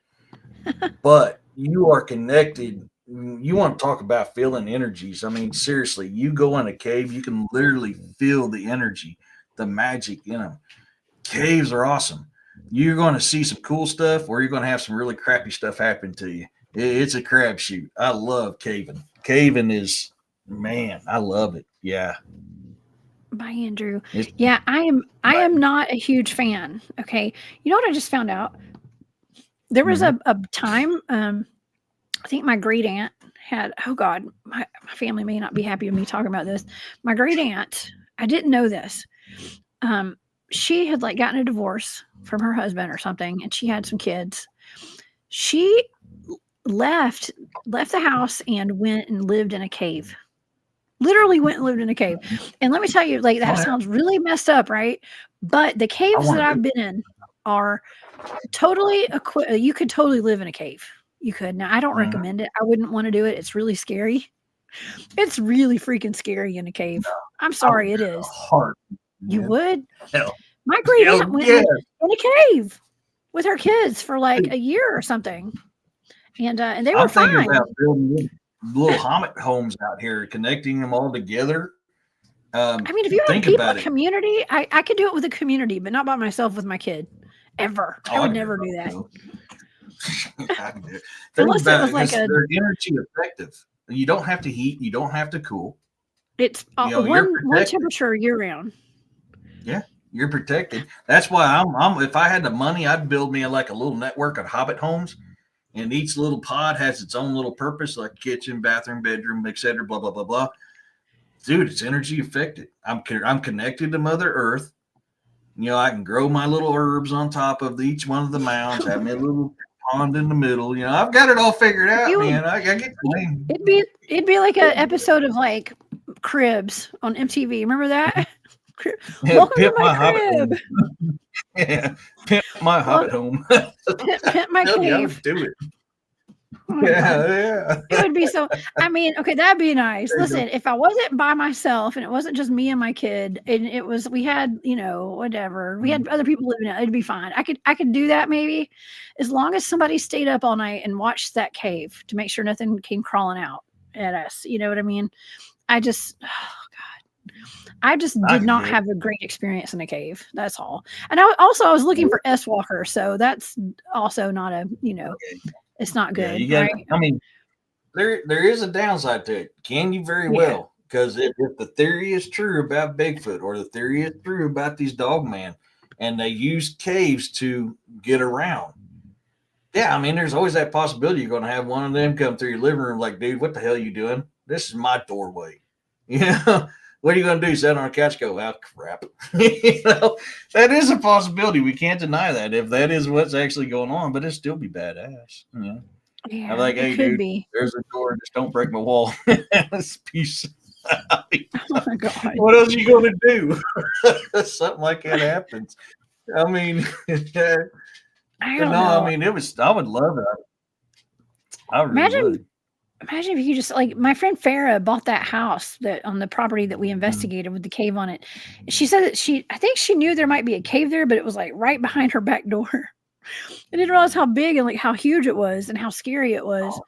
But you are connected. You want to talk about feeling energies. I mean, seriously, you go in a cave, you can literally feel the energy, the magic in them. Caves are awesome. You're going to see some cool stuff, or you're going to have some really crappy stuff happen to you. It's a crapshoot. I love caving. Caving is, man, I love it. Yeah. By Andrew. Yeah, I am not a huge fan. Okay. You know what I just found out? There was a time, I think my great aunt had, oh God, my family may not be happy with me talking about this. My great aunt, I didn't know this. She had like gotten a divorce from her husband or something, and she had some kids. She left the house and went and lived in a cave. Literally went and lived in a cave. And let me tell you, like, that sounds really messed up, right? But the caves that I've been in are totally you could totally live in a cave. You could. Now, I don't recommend it. I wouldn't want to do it. It's really scary. It's really freaking scary in a cave. I'm sorry, it is. You would? Hell. My great aunt went in a cave with her kids for like a year or something. And they were fine. Thinking about building little Hobbit homes out here, connecting them all together. I mean, if you have people, a community, I could do it with a community, but not by myself with my kid. Ever. I would never do that. Unless it was like they're energy effective. You don't have to heat. You don't have to cool. It's one temperature year round. Yeah, you're protected. That's why I'm. If I had the money, I'd build me like a little network of Hobbit homes, and each little pod has its own little purpose, like kitchen, bathroom, bedroom, etc. Blah blah blah blah. Dude, it's energy affected. I'm connected to Mother Earth. You know, I can grow my little herbs on top of each one of the mounds. Have me a little pond in the middle. You know, I've got it all figured out, man. I get the name. It'd be like an episode of like Cribs on MTV. Remember that? Welcome to my crib. Yeah, pimp my Hobbit home. Pimp my cave. Do it. Oh yeah. It would be so. I mean, okay, that'd be nice. Listen, if I wasn't by myself and it wasn't just me and my kid, and it was we had, you know, whatever, we had other people living in it, it'd be fine. I could do that maybe, as long as somebody stayed up all night and watched that cave to make sure nothing came crawling out at us. You know what I mean? I just did not have a great experience in a cave. That's all. And I was looking for S Walker, so that's also not a, you know. It's not good. Yeah, you got. Right? I mean, there is a downside to it. Can you very well? Because if the theory is true about Bigfoot, or the theory is true about these Dogman, and they use caves to get around, yeah, I mean, there's always that possibility you're going to have one of them come through your living room, like, dude, what the hell are you doing? This is my doorway. You know, what are you going to do? Sit on a couch? Go, oh, crap. You know, that is a possibility. We can't deny that if that is what's actually going on, but it'd still be badass. You know? Yeah, I'm like, hey, dude, there's a door. Just don't break my wall. This piece. Oh my God. What else are you going to do? Something like that happens. I mean, I don't know. I mean, I would love it. I really would. Imagine if you just, like, my friend Farah bought that house that on the property that we investigated with the cave on it. She said that I think she knew there might be a cave there, but it was like right behind her back door. I didn't realize how big and like how huge it was and how scary it was. Oh,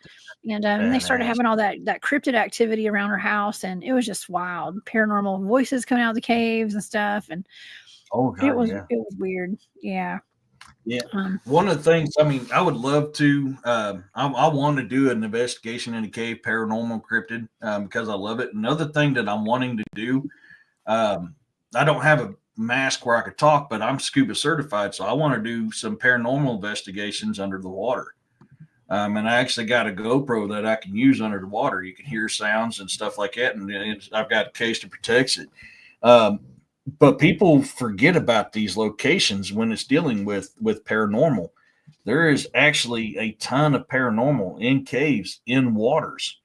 And they started badass. having all that cryptid activity around her house, and it was just wild. Paranormal voices coming out of the caves and stuff, and Oh God, yeah. it was weird. Yeah. Yeah. Um, One of the things, I mean, I would love to, I want to do an investigation in a cave, paranormal cryptid, because I love it. Another thing that I'm wanting to do, I don't have a mask where I could talk, but I'm scuba certified. So I want to do some paranormal investigations under the water. And I actually got a GoPro that I can use under the water. You can hear sounds and stuff like that. And I've got a case that protects it. But people forget about these locations when it's dealing with paranormal. There is actually a ton of paranormal in caves, in waters.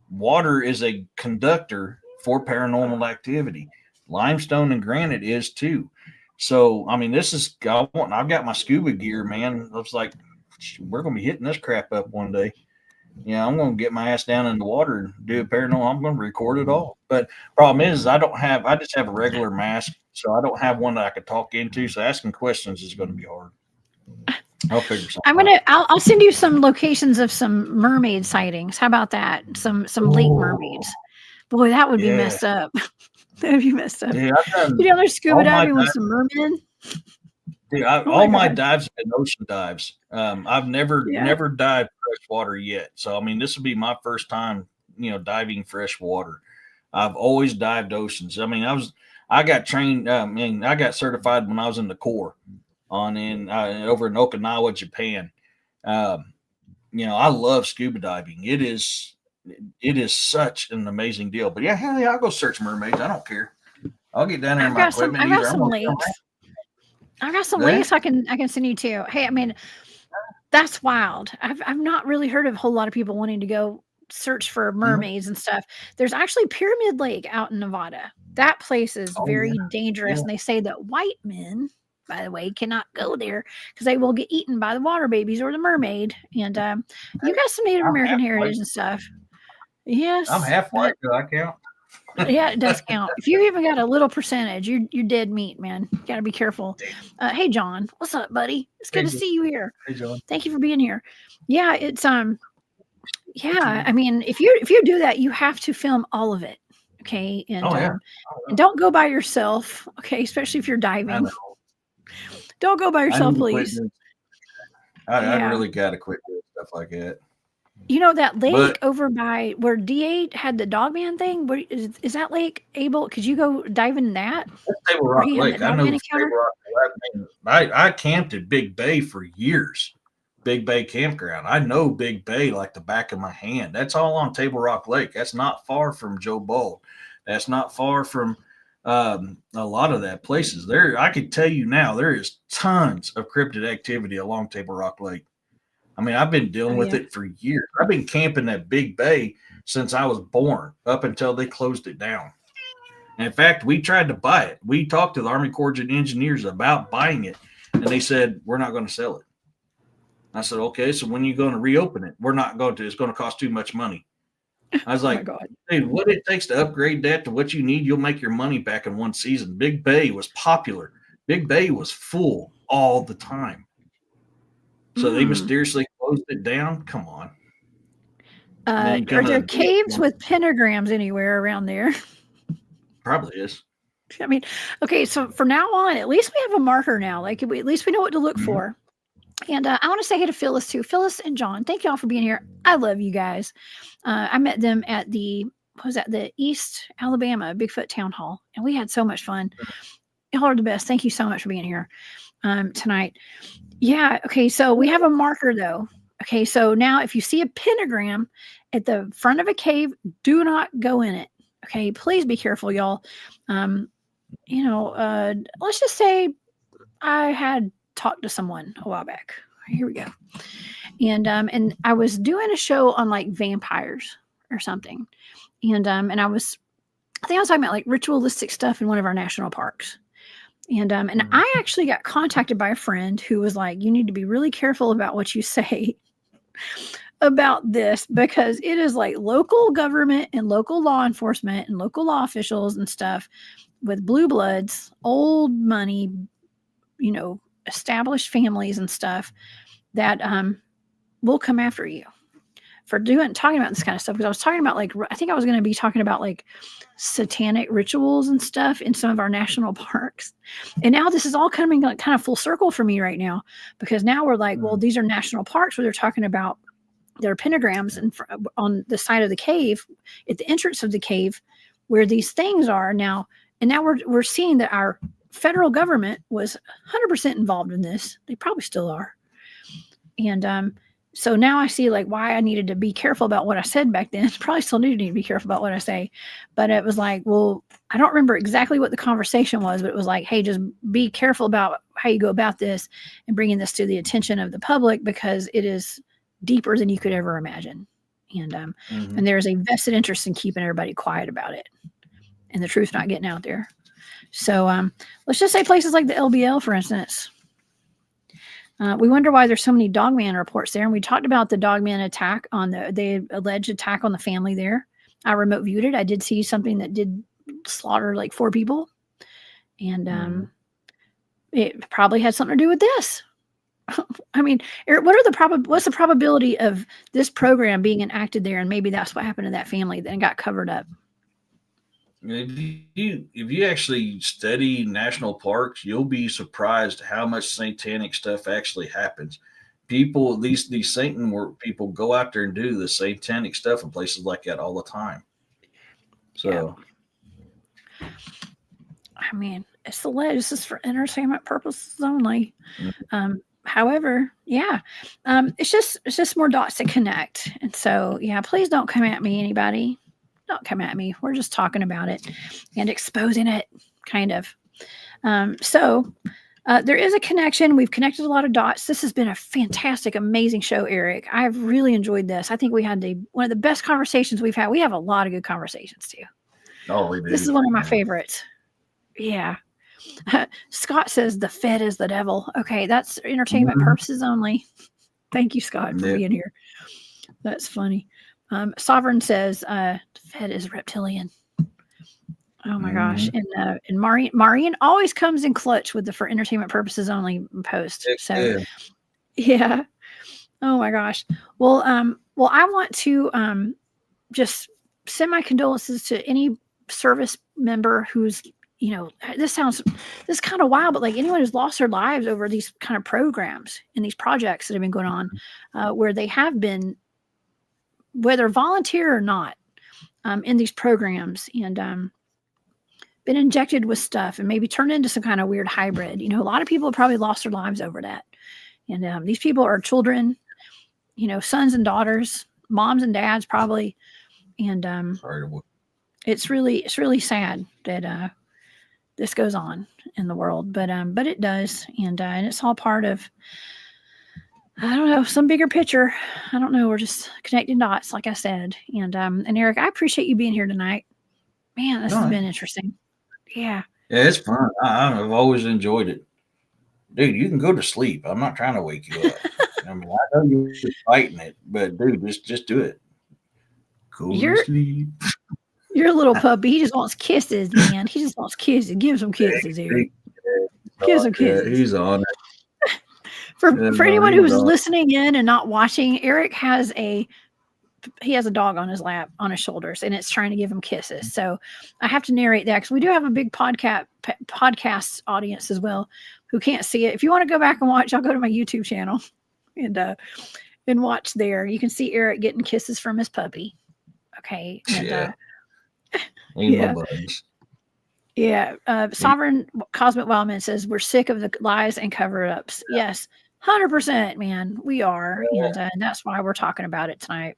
Water is a conductor for paranormal activity. Limestone and granite is too. So I mean, I've got my scuba gear, man. I was like, we're gonna be hitting this crap up one day. Yeah, I'm gonna get my ass down in the water and do a paranormal. I'm gonna record it all. But problem is, I just have a regular mask, so I don't have one that I could talk into. So asking questions is gonna be hard. I'll figure something out. I'll send you some locations of some mermaid sightings. How about that? Some lake mermaids. Boy, that would be Yeah. messed up. That would be messed up. Dude, I've done You know, there's scuba all my diving with some mermen. Dude, Oh my all my God. dives have been ocean dives. I've never Yeah. dived freshwater yet. So I mean, this will be my first time, diving freshwater. I've always dived oceans. I mean, I got trained. I got certified when I was in the Corps over in Okinawa, Japan. I love scuba diving. It is such an amazing deal. But yeah, hell yeah, I'll go search mermaids. I don't care. I'll get down there in my equipment. I've got Either I'm some gonna lakes. I've got some there. lakes I can send you too. Hey, I mean, that's wild. I've not really heard of a whole lot of people wanting to go search for mermaids and stuff. There's actually Pyramid Lake out in Nevada. That place is Oh very yeah, dangerous, yeah. and they say that white men, by the way, cannot go there because they will get eaten by the water babies or the mermaid. And you got some Native I'm American half white. heritage and stuff. I'm Yes, half white. but Do I count? yeah, it does count. If you even got a little percentage, you're dead meat, man. You got to be careful. Hey, John, what's up, buddy? It's good to see you here. Hey, John. Thank you for being here. Yeah, it's yeah. I mean, if you do that, you have to film all of it, okay? And Oh yeah. and don't go by yourself, okay? Especially if you're I diving. know. Don't go by I yourself, need to quit please. doing. I Yeah. really got to quit doing stuff like that. You know that lake But over by where DA had the Dogman thing? Where is that lake able? Could you go dive in that? that's Table Where Rock he had that Lake. I know Dogman Table encounter? Rock. I camped at Big Bay for years. Big Bay campground. I know Big Bay like the back of my hand. That's all on Table Rock Lake. That's not far from Joe Bold. That's not far from a lot of that places. There, I could tell you now, there is tons of cryptid activity along Table Rock Lake. I mean, I've been dealing Oh with yeah. it for years. I've been camping at Big Bay since I was born, up until they closed it down. And in fact, we tried to buy it. We talked to the Army Corps of Engineers about buying it, and they said, we're not going to sell it. I said, okay, so when are you going to reopen it? We're not going to. It's going to cost too much money. I was Oh my like, God. dude, what it takes to upgrade that to what you need, you'll make your money back in one season. Big Bay was popular. Big Bay was full all the time. So they mysteriously closed it down. Come on. Are there caves with pentagrams anywhere around there? Probably is. I mean, okay, so from now on, at least we have a marker now. Like at least we know what to look for. And I want to say hey to Phyllis too. Phyllis and John, thank y'all for being here. I love you guys. I met them at the East Alabama Bigfoot Town Hall, and we had so much fun. Y'all are the best. Thank you so much for being here tonight. Yeah. Okay. So we have a marker though. Okay. So now if you see a pentagram at the front of a cave, do not go in it. Okay. Please be careful, y'all. Let's just say I had talked to someone a while back. Here we go. And I was doing a show on like vampires or something. And I think I was talking about like ritualistic stuff in one of our national parks. And I actually got contacted by a friend who was like, you need to be really careful about what you say about this because it is like local government and local law enforcement and local law officials and stuff with blue bloods, old money, established families and stuff that will come after you for talking about this kind of stuff. Because I was talking about I think I was going to be talking about satanic rituals and stuff in some of our national parks. And now this is all coming kind of full circle for me right now, because now we're well, these are national parks where they're talking about there are pentagrams on the side of the cave, at the entrance of the cave, where these things are now. And now we're seeing that our federal government was 100% involved in this. They probably still are. And so now I see why I needed to be careful about what I said back then. Probably still need to be careful about what I say. But it was well, I don't remember exactly what the conversation was, but it was hey, just be careful about how you go about this and bringing this to the attention of the public, because it is deeper than you could ever imagine. And and there's a vested interest in keeping everybody quiet about it and the truth not getting out there. So let's just say places like the LBL, for instance. We wonder why there's so many Dogman reports there. And we talked about the Dogman attack the alleged attack on the family there. I remote viewed it. I did see something that did slaughter 4 people. And it probably had something to do with this. I mean, Eric, what's the probability of this program being enacted there? And maybe that's what happened to that family then got covered up. If you actually study national parks, you'll be surprised how much satanic stuff actually happens. People, these Satan work people go out there and do the satanic stuff in places like that all the time. So, yeah. I mean, it's alleged this is for entertainment purposes only. However, yeah, it's just more dots to connect. And so, yeah, please don't come at me, anybody. Don't come at me. We're just talking about it and exposing it, kind of. So there is a connection. We've connected a lot of dots. This has been a fantastic, amazing show, Eric. I've really enjoyed this. I think we had one of the best conversations we've had. We have a lot of good conversations, too. Oh, we do. This is one of my favorites. Yeah. Scott says the Fed is the devil. Okay, that's entertainment purposes only. Thank you, Scott, for being here. That's funny. Sovereign says the Fed is reptilian. Oh my gosh. And Marian always comes in clutch with the for entertainment purposes only post. So yeah. Oh my gosh. Well, I want to just send my condolences to any service member who's, this is kind of wild, but anyone who's lost their lives over these kind of programs and these projects that have been going on, where they have been, whether volunteer or not, in these programs, and been injected with stuff and maybe turned into some kind of weird hybrid. A lot of people have probably lost their lives over that. And these people are children, sons and daughters, moms and dads probably. And it's really sad that this goes on in the world, but it does, and it's all part of, I don't know, some bigger picture. I don't know. We're just connecting dots, like I said. And Eric, I appreciate you being here tonight. Man, this has been interesting. Yeah. Yeah, it's fun. I've always enjoyed it. Dude, you can go to sleep. I'm not trying to wake you up. I mean, I know you're fighting it, but dude, just do it. Go to sleep. Your little puppy, he just wants kisses, man. He just wants kisses. Give him some kisses, Eric. Give some kisses. He's on it. For anyone who's listening in and not watching, Eric has a dog on his lap, on his shoulders, and it's trying to give him kisses. So I have to narrate that because we do have a big podcast audience as well who can't see it. If you want to go back and watch, I'll go to my YouTube channel and watch there. You can see Eric getting kisses from his puppy. Okay. And, yeah. Sovereign Cosmic Wildman says we're sick of the lies and cover-ups. Yes, 100%, man. We are, and that's why we're talking about it tonight.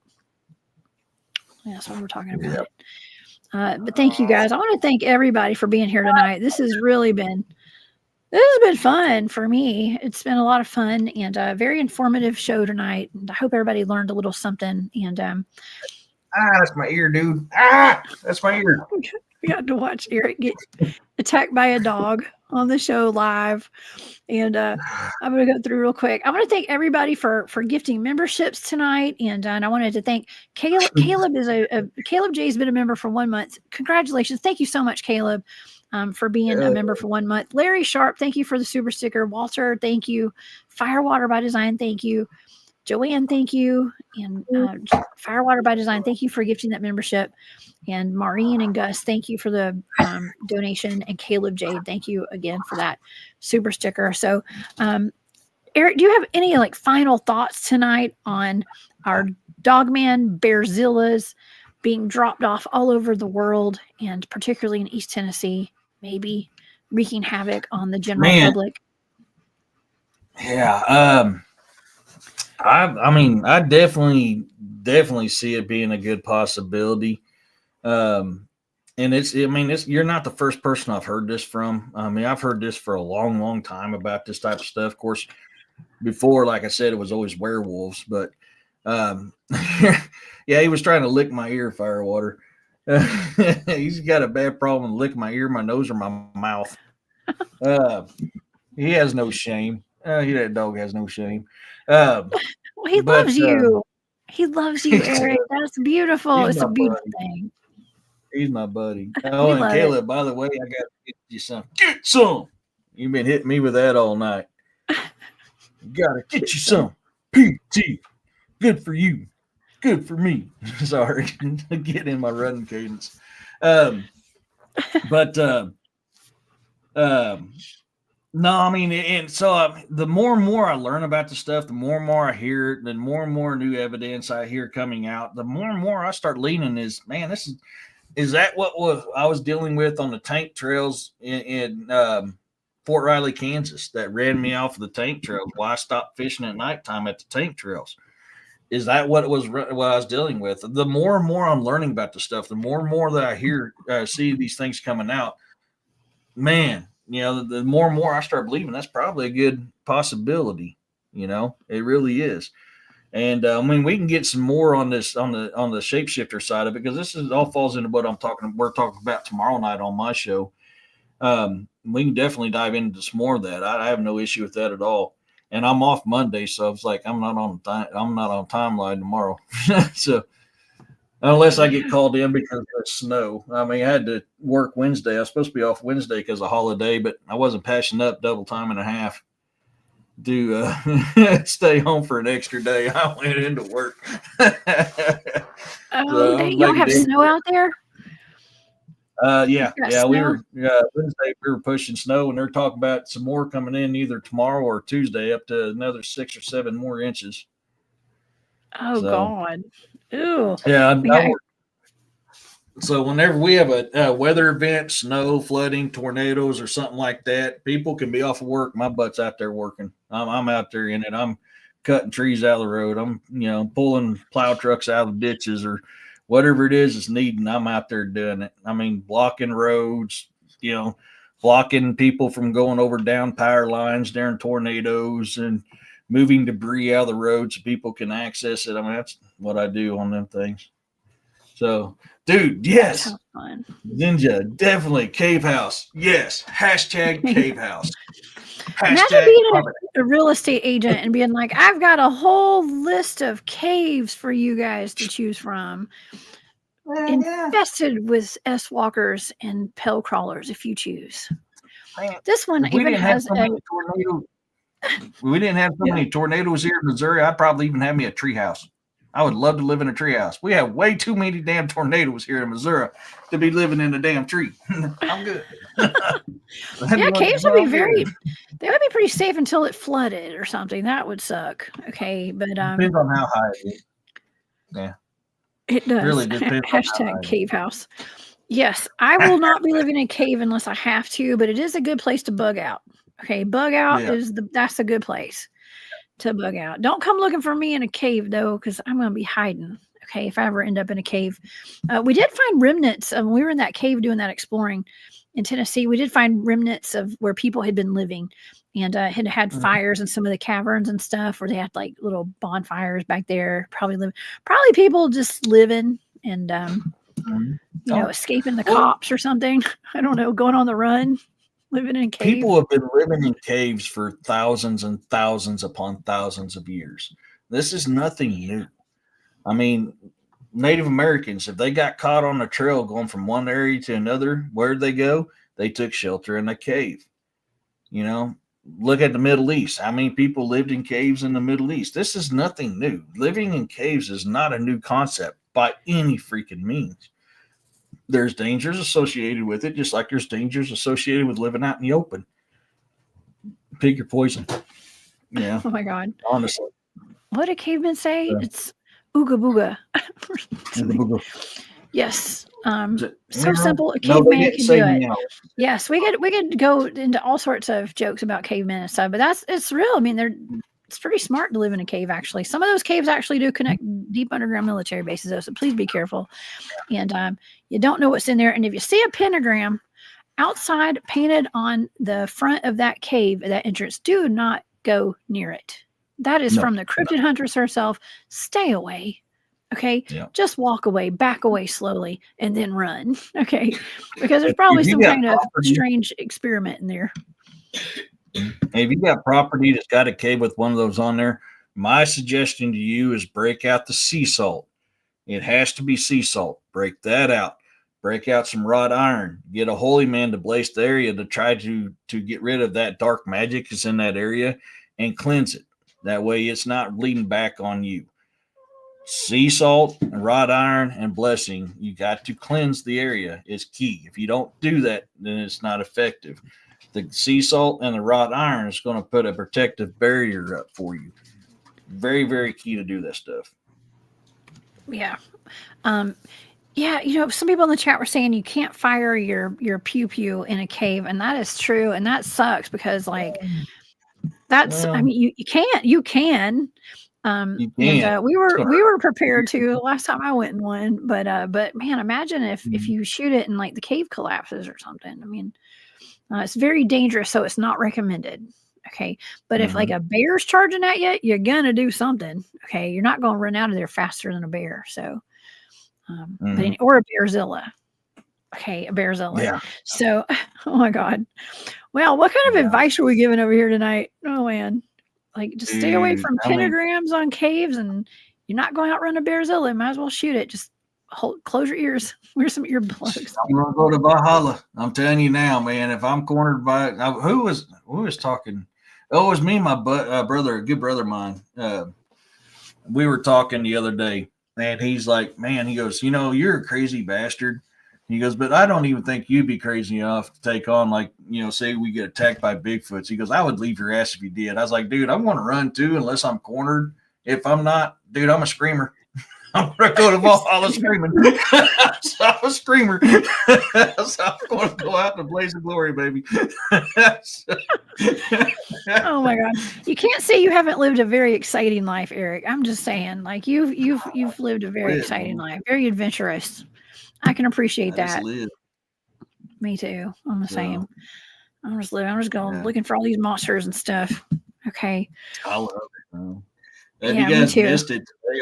That's why we're talking about it. But thank you guys. I want to thank everybody for being here tonight. This has been fun for me. It's been a lot of fun and a very informative show tonight. And I hope everybody learned a little something. And that's my ear, dude. That's my ear. We got to watch Eric get attacked by a dog on the show live. And I'm going to go through real quick. I want to thank everybody for gifting memberships tonight. And I wanted to thank Caleb. Caleb J has been a member for 1 month. Congratulations. Thank you so much, Caleb. for being a member for 1 month. Larry Sharp, thank you for the super sticker. Walter, thank you. Firewater by Design, thank you. Joanne, thank you. And Firewater by Design, thank you for gifting that membership. And Maureen and Gus, thank you for the donation. And Caleb Jade, thank you again for that super sticker. So, Eric, do you have any like final thoughts tonight on our Dogman Bearzillas being dropped off all over the world, and particularly in East Tennessee, maybe wreaking havoc on the general public? Yeah. I mean, I definitely see it being a good possibility. And you're not the first person I've heard this from. I mean, I've heard this for a long, long time about this type of stuff. Of course, before, like I said, it was always werewolves, but yeah, he was trying to lick my ear, Firewater. He's got a bad problem with licking my ear, my nose, or my mouth. He has no shame. That dog has no shame. Well, he loves you. He loves you, Eric. That's beautiful. It's a beautiful thing. He's my buddy. Oh, and Caleb, by the way, I got to get you some. Get some. You've been hitting me with that all night. Got to get you some. PT. Good for you. Good for me. Sorry. Get in my running cadence. No, I mean, and so the more and more I learn about the stuff, the more and more I hear it, the more and more new evidence I hear coming out, the more and more I start leaning man, is that what I was dealing with on the tank trails in Fort Riley, Kansas, that ran me off of the tank trails while I stopped fishing at nighttime at the tank trails? Is that what I was dealing with? The more and more I'm learning about the stuff, the more and more that I see these things coming out, man, the more and more I start believing that's probably a good possibility. It really is. And I mean, we can get some more on this on the shapeshifter side of it, because this all falls into what we're talking about tomorrow night on my show. We can definitely dive into some more of that. I have no issue with that at all. And I'm off Monday, so I was like, I'm not on timeline tomorrow. So unless I get called in because of snow. I mean, I had to work Wednesday. I was supposed to be off Wednesday because of holiday, but I wasn't passing up double time and a half to stay home for an extra day. I went into work. Y'all have snow out there? Yeah. We were Wednesday. We were pushing snow, and they're talking about some more coming in either tomorrow or Tuesday, up to another 6 or 7 more inches. Oh, God. Ooh. Yeah. So whenever we have a weather event, snow, flooding, tornadoes, or something like that, people can be off of work. My butt's out there working. I'm out there in it. I'm cutting trees out of the road. I'm, pulling plow trucks out of ditches or whatever it is that's needing. I'm out there doing it. I mean, blocking roads, blocking people from going over down power lines during tornadoes and moving debris out of the road so people can access it. I mean, that's what I do on them things. So, dude, yes. Ninja, definitely. Cave house. Yes. Hashtag cave house. Imagine being a real estate agent and being like, I've got a whole list of caves for you guys to choose from. Infested with S-walkers and pell crawlers if you choose. This one even has we didn't have so many tornadoes here in Missouri. I'd probably even have me a tree house. I would love to live in a tree house. We have way too many damn tornadoes here in Missouri to be living in a damn tree. I'm good. Caves would be they would be pretty safe until it flooded or something. That would suck. Okay, but depends on how high it is. Yeah. It does. Really depends. Hashtag cave house. Yes, I will not be living in a cave unless I have to, but it is a good place to bug out. Okay, bug out that's a good place to bug out. Don't come looking for me in a cave though, because I'm going to be hiding. Okay, if I ever end up in a cave. We did find remnants. We were in that cave doing that exploring in Tennessee. We did find remnants of where people had been living and had fires in some of the caverns and stuff, where they had like little bonfires back there. Probably people just living and escaping the cops or something. I don't know, going on the run. Living in caves. People have been living in caves for thousands and thousands upon thousands of years. This is nothing new. I mean, Native Americans, if they got caught on a trail going from one area to another, where'd they go? they took shelter in a cave. You know, look at the Middle East. How many people lived in caves in the Middle East? This is nothing new. Living in caves is not a new concept by any freaking means. There's dangers associated with it, just like there's dangers associated with living out in the open. Pick your poison. Yeah. Oh my God. Honestly. What did cavemen say? It's ooga booga. Yes. So simple. A caveman can do it. Yes, we could go into all sorts of jokes about cavemen and stuff, but it's real. I mean, it's pretty smart to live in a cave, actually. Some of those caves actually do connect deep underground military bases, though, so please be careful. And you don't know what's in there. And if you see a pentagram outside painted on the front of that cave, that entrance, do not go near it. That is from the cryptid huntress herself. Stay away. Okay. Yeah. Just walk away, back away slowly, and then run. Okay. Because there's probably some kind of strange experiment in there. If you got property that's got a cave with one of those on there, my suggestion to you is break out the sea salt. It has to be sea salt. Break that out. Break out some wrought iron. Get a holy man to blaze the area to try to get rid of that dark magic that's in that area and cleanse it. That way it's not bleeding back on you. Sea salt, and wrought iron, and blessing. You got to cleanse the area is key. If you don't do that, then it's not effective. The sea salt and the wrought iron is going to put a protective barrier up for you. Very, very key to do that stuff. Yeah. Yeah, some people in the chat were saying you can't fire your pew-pew in a cave, and that is true, and that sucks because, I mean, you can. And we were prepared to last time I went in one, but man, imagine if you shoot it and the cave collapses or something. I mean, it's very dangerous, so it's not recommended. Okay, but if a bear's charging at you, you're gonna do something. Okay, you're not gonna run out of there faster than a bear. So, or a Bearzilla. Okay, a Bearzilla. Yeah. So, oh my God. Well, what kind of advice are we giving over here tonight? Oh man. Just stay away from pentagrams on caves, and you're not going out run a Bearzilla. Might as well shoot it. Just close your ears. Wear some earplugs. I'm gonna go to Valhalla. I'm telling you now, man. If I'm cornered by who was talking? Oh, it was me and my brother, a good brother of mine. We were talking the other day, and he's like, "Man," he goes, "You're a crazy bastard." He goes, "But I don't even think you'd be crazy enough to take on, say we get attacked by Bigfoots." He goes, "I would leave your ass if you did." I was like, "Dude, I'm going to run too unless I'm cornered. If I'm not, dude, I'm a screamer. I'm going to go to Valhalla screaming." So I'm a screamer. So I'm going to go out in a blaze of glory, baby. Oh my God. You can't say you haven't lived a very exciting life, Eric. I'm just saying, you've lived a very exciting life, very adventurous. I can appreciate that. Me too. I'm the same. I'm just going looking for all these monsters and stuff. Okay. I love it, man. If you guys missed it today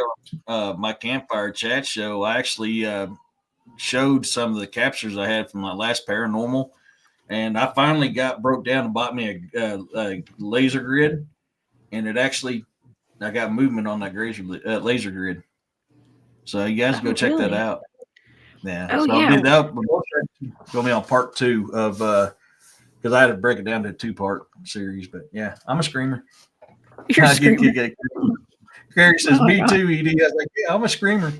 on my campfire chat show, I actually showed some of the captures I had from my last paranormal, and I finally broke down and bought me a laser grid, and I got movement on that laser grid. So you guys go check that out. Yeah. Oh, so yeah. I'll do that. Going to be on part 2 of because I had to break it down to a 2-part series. But yeah, I'm a screamer. You're a screamer. Gary says, "Me too, ED." I was like, "Yeah, I'm a screamer."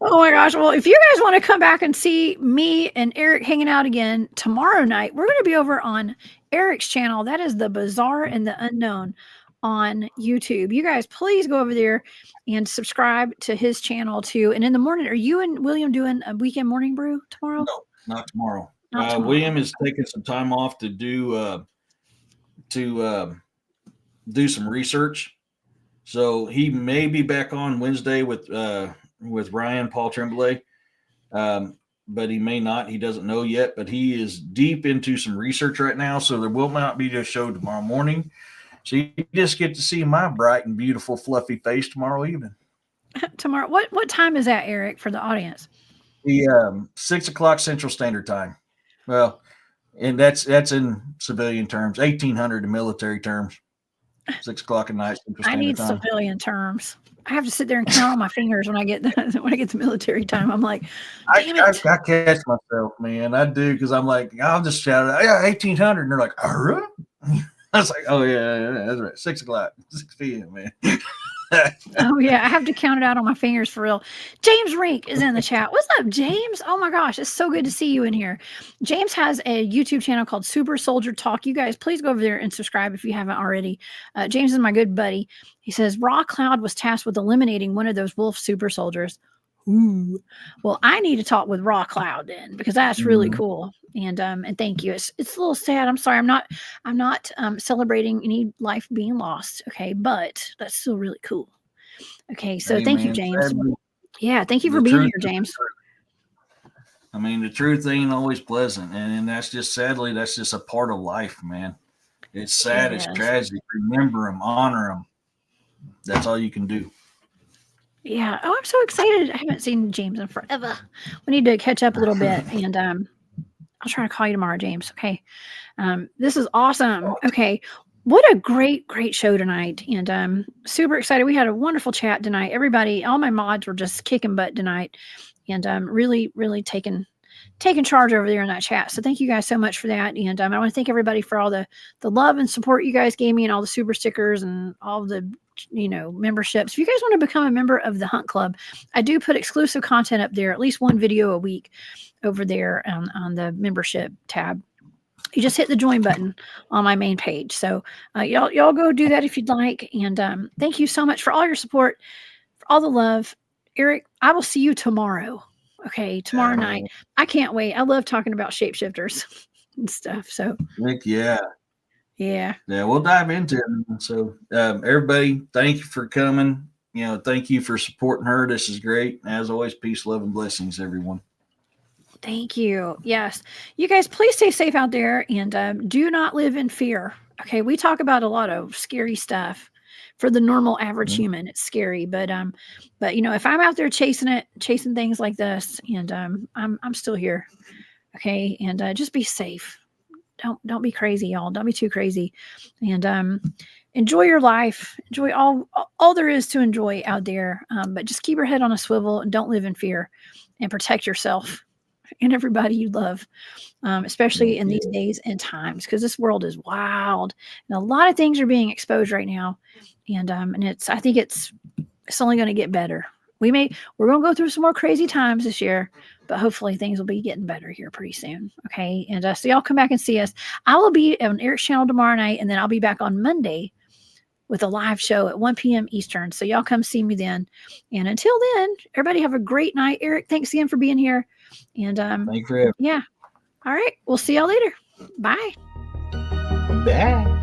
Oh my gosh. Well, if you guys want to come back and see me and Eric hanging out again tomorrow night, we're going to be over on Eric's channel. That is The Bizarre and the Unknown on YouTube. You guys, please go over there and subscribe to his channel too. And in the morning, are you and William doing a weekend morning brew tomorrow? No, not tomorrow. William is taking some time off to do some research. So he may be back on Wednesday with Ryan Paul Tremblay, but he may not. He doesn't know yet. But he is deep into some research right now, so there will not be a show tomorrow morning. So you just get to see my bright and beautiful fluffy face tomorrow evening. Tomorrow, what time is that, Eric, for the audience? The 6 o'clock Central Standard Time. Well, and that's in civilian terms, 1800 in military terms. 6 o'clock at night. Central I Standard need Time. civilian terms. I have to sit there and count on my fingers when I get the military time. I'm like, damn it. I catch myself, man. I do, because I'm like, I'll just shout it, yeah, 1800, and they're like, I was like, oh yeah, that's right, 6 o'clock, 6 p.m. man. Oh yeah, I have to count it out on my fingers for real. James Rink is in the chat. What's up, James? Oh my gosh, it's so good to see you in here. James has a YouTube channel called Super Soldier Talk. You guys, please go over there and subscribe if you haven't already. James is my good buddy. He says Raw Cloud was tasked with eliminating one of those wolf super soldiers. Ooh. Well, I need to talk with Raw Cloud then, because that's really cool. And thank you. It's a little sad. I'm sorry. I'm not celebrating any life being lost. Okay, but that's still really cool. Okay, so Hey, thank man, you, James. sadly, Yeah, thank you for being here, James. I mean, the truth ain't always pleasant, and that's just, sadly, that's just a part of life, man. It's sad, it's tragic. Remember them, honor them. That's all you can do. Yeah. Oh, I'm so excited. I haven't seen James in forever. We need to catch up a little bit, and I'll try to call you tomorrow, James. Okay. This is awesome. Okay. What a great show tonight. And super excited. We had a wonderful chat tonight. Everybody, all my mods were just kicking butt tonight, and really taking charge over there in that chat. So thank you guys so much for that. And I want to thank everybody for all the love and support you guys gave me, and all the super stickers and all the memberships. If you guys want to become a member of the Hunt Club, I do put exclusive content up there, at least one video a week over there on the membership tab. You just hit the join button on my main page. So y'all go do that if you'd like. And thank you so much for all your support, for all the love. Eric, I will see you tomorrow. Okay, tomorrow night. I can't wait. I love talking about shapeshifters and stuff. So yeah, we'll dive into it. So everybody, thank you for coming. Thank you for supporting her. This is great. As always, peace, love, and blessings, everyone. Thank you. Yes, you guys, please stay safe out there, and do not live in fear. Okay, we talk about a lot of scary stuff. For the normal average human, it's scary, but if I'm out there chasing things like this, and I'm still here. Okay, and just be safe. Don't be crazy, y'all. Don't be too crazy, and enjoy your life. Enjoy all there is to enjoy out there. But just keep your head on a swivel and don't live in fear, and protect yourself and everybody you love, especially in these days and times, because this world is wild and a lot of things are being exposed right now, and I think it's only going to get better. We're going to go through some more crazy times this year, but hopefully things will be getting better here pretty soon. Okay. And so y'all come back and see us. I will be on Eric's channel tomorrow night, and then I'll be back on Monday with a live show at 1 p.m. Eastern. So y'all come see me then. And until then, everybody have a great night. Eric, thanks again for being here. And thank you. Yeah. All right. We'll see y'all later. Bye. Bye.